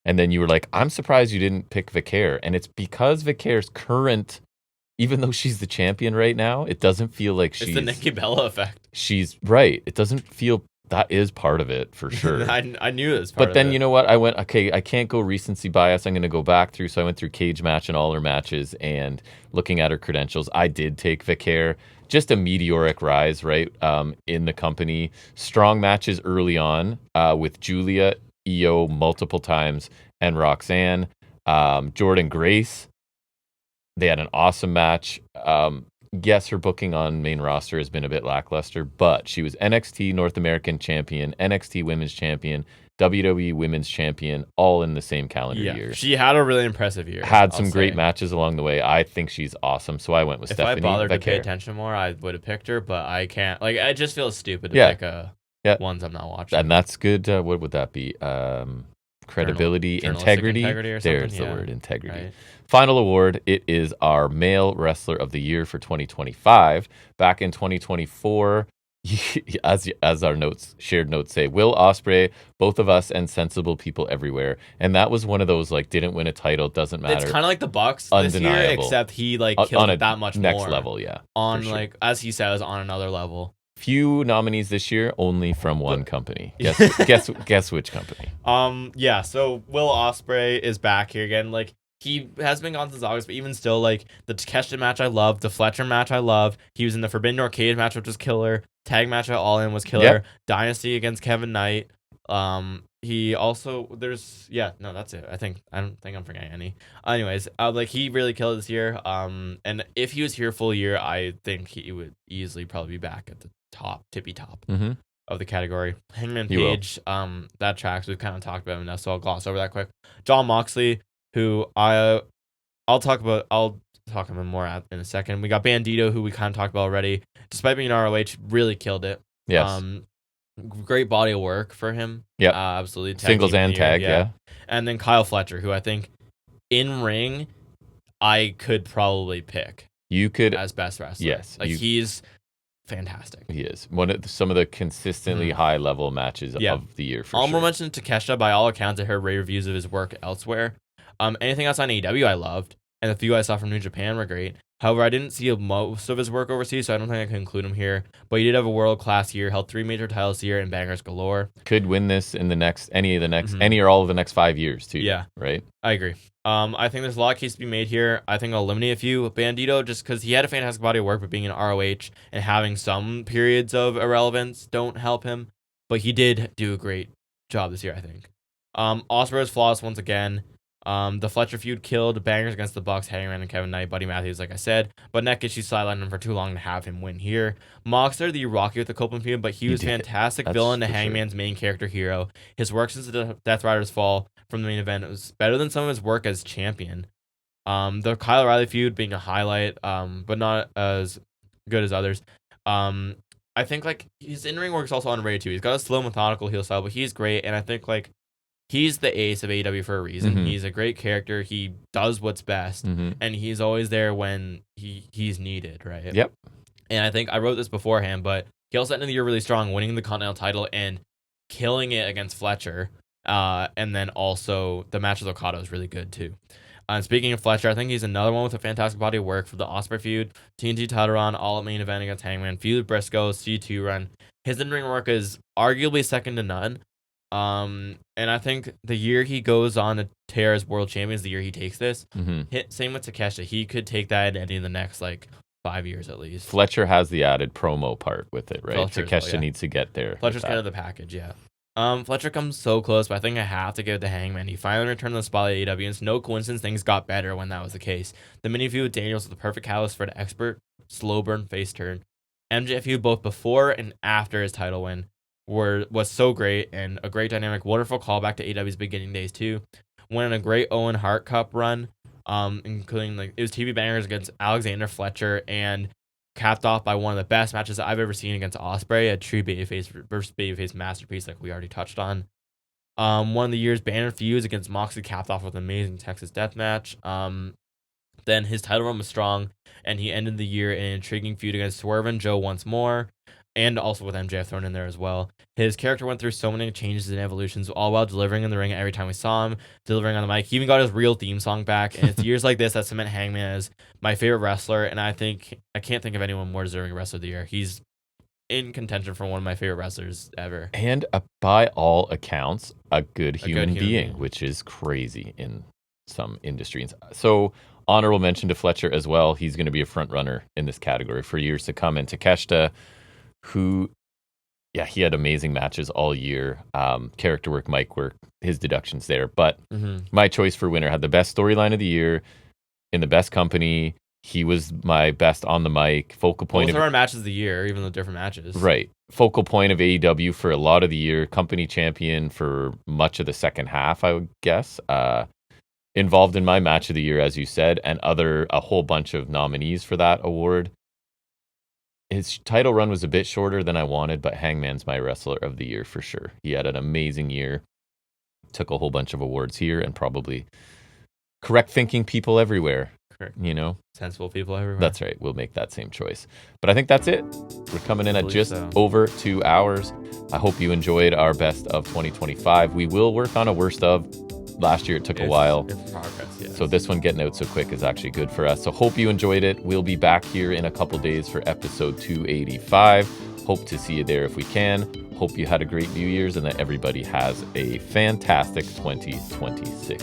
And then you were like, I'm surprised you didn't pick Vaquer. And it's because Vaquer's current, even though she's the champion right now, it doesn't feel like she's... It's the Nikki Bella effect. She's right. It doesn't feel... That is part of it, for sure. I knew this part But then, you know what? I went, okay, I can't go recency bias. I'm going to go back through. So I went through Cage Match and all her matches, and looking at her credentials, I did take Vaquer. Just a meteoric rise, right, in the company. Strong matches early on with Julia, Io multiple times, and Roxanne. Jordan Grace, they had an awesome match. Yes, her booking on main roster has been a bit lackluster, but she was NXT North American Champion, NXT Women's Champion, WWE Women's Champion, all in the same calendar year. She had a really impressive year. Had some great matches along the way. I think she's awesome, so I went with Stephanie. If I bothered Vaquer. to pay attention more, I would have picked her, but I can't. Like, I just feel stupid to pick ones I'm not watching. And that's good. What would that be? credibility, journalistic integrity. integrity or something. There's the Yeah, word, integrity. right. Final award, it is our Male Wrestler of the Year for 2025. Back in 2024, as our shared notes say, Will Ospreay, Both of Us, and Sensible People Everywhere. And that was one of those, like, didn't win a title, doesn't matter. It's kind of like the Bucks this year, Undeniable. except he like On killed a it that much next more. level, yeah. On for sure. like, as he says, on another level. Few nominees this year, only from one company. Guess which company? Yeah. So Will Ospreay is back here again. Like, he has been gone since August, but even still, like, the Takeshita match I love, the Fletcher match I love. He was in the Forbidden Door Cage match, which was killer. Tag match at All In was killer. Yep. Dynasty against Kevin Knight. He also that's it. I don't think I'm forgetting any. Anyways, like, he really killed it this year. And if he was here full year, I think he would easily probably be back at the tippy top of the category. Hangman Page, that tracks. We've kind of talked about him now, so I'll gloss over that quick. John Moxley, who I'll talk about him more in a second. We got Bandito, who we kind of talked about already. Despite being ROH, really killed it. Yes. Great body of work for him. Yeah. Absolutely. Singles and tag, yeah. And then Kyle Fletcher, who I think in ring, I could probably pick. You could as best wrestler. Yes. Like, he's fantastic. He is some of the consistently high level matches of the year. For Honorable sure. mention to Takeshita. By all accounts, I heard rave reviews of his work elsewhere. Anything else on AEW I loved, and the few I saw from New Japan were great. However, I didn't see most of his work overseas, so I don't think I can include him here. But he did have a world-class year, held 3 major titles here, and bangers galore. Could win this in any or all of the next 5 years too. Yeah, right. I agree. I think there's a lot of cases to be made here. I think I'll eliminate a few. Bandito, just because he had a fantastic body of work, but being in ROH and having some periods of irrelevance don't help him. But he did do a great job this year, I think. Ospreay was flawless once again. The Fletcher feud killed. Bangers against the Bucks, Hangman and Kevin Knight, Buddy Matthews, like I said. But Nekichi sidelined him for too long to have him win here. Moxley, the Rocky with the Copeland feud, but he was fantastic villain to Hangman's main character hero. His work since the Death Riders fall from the main event was better than some of his work as champion. The Kyle O'Reilly feud being a highlight, but not as good as others. I think, like, his in-ring work is also underrated too. He's got a slow, methodical heel style, but he's great, and I think, like, he's the ace of AEW for a reason. He's a great character. He does what's best, and he's always there when he's needed, right? Yep. And I think I wrote this beforehand, but he also ended the year really strong, winning the Continental title and killing it against Fletcher. And then also the match with Okada was really good too. And speaking of Fletcher, I think he's another one with a fantastic body of work for the Ospreay feud, TNT title run, all at main event against Hangman, feud with Briscoe, C2 run. His in-ring work is arguably second to none. And I think the year he goes on to tear as world champion is the year he takes this. Same with Takeshita. He could take that in any of the next, like, 5 years at least. Fletcher has the added promo part with it, right? Takeshita needs to get there. Fletcher's kind of the package, yeah. Fletcher comes so close, but I think I have to give it to Hangman. He finally returned to the spotlight at AEW, and it's no coincidence things got better when that was the case. The mini feud with Daniels was the perfect catalyst for an expert slow burn face turn. MJF feud both before and after his title win was so great, and a great dynamic, wonderful callback to AEW's beginning days too. Went on a great Owen Hart Cup run, including, like, it was TV bangers against Alexander Fletcher, and capped off by one of the best matches I've ever seen against Ospreay, a true babyface versus babyface masterpiece, like we already touched on. One of the year's banner feuds against Moxley capped off with an amazing Texas death match. Then his title run was strong, and he ended the year in an intriguing feud against Swerve and Joe once more, and also with MJF thrown in there as well. His character went through so many changes and evolutions, all while delivering in the ring every time we saw him, delivering on the mic. He even got his real theme song back, and it's years like this that cement Hangman as my favorite wrestler, and I can't think of anyone more deserving wrestler of the year. He's in contention for one of my favorite wrestlers ever. And by all accounts, a good human being, which is crazy in some industries. So, honorable mention to Fletcher as well. He's going to be a front runner in this category for years to come. And Takeshita, who, he had amazing matches all year. Character work, mic work, his deductions there. But my choice for winner had the best storyline of the year in the best company. He was my best on the mic, focal point. Both of our matches of the year, even though different matches. Right. Focal point of AEW for a lot of the year, company champion for much of the second half, I would guess. Involved in my match of the year, as you said, and a whole bunch of nominees for that award. His title run was a bit shorter than I wanted, but Hangman's my wrestler of the year for sure. He had an amazing year. took a whole bunch of awards here, and probably correct thinking people everywhere. Correct. You know, Sensible people everywhere. that's right. We'll make that same choice. But I think that's it. We're coming in at believe just so. over 2 hours. I hope you enjoyed our best of 2025. We will work on a worst of. Last year it took a while. It's progress, yes. So this one getting out so quick is actually good for us. So hope you enjoyed it. We'll be back here in a couple days for episode 285. Hope to see you there if we can. Hope you had a great New Year's and that everybody has a fantastic 2026.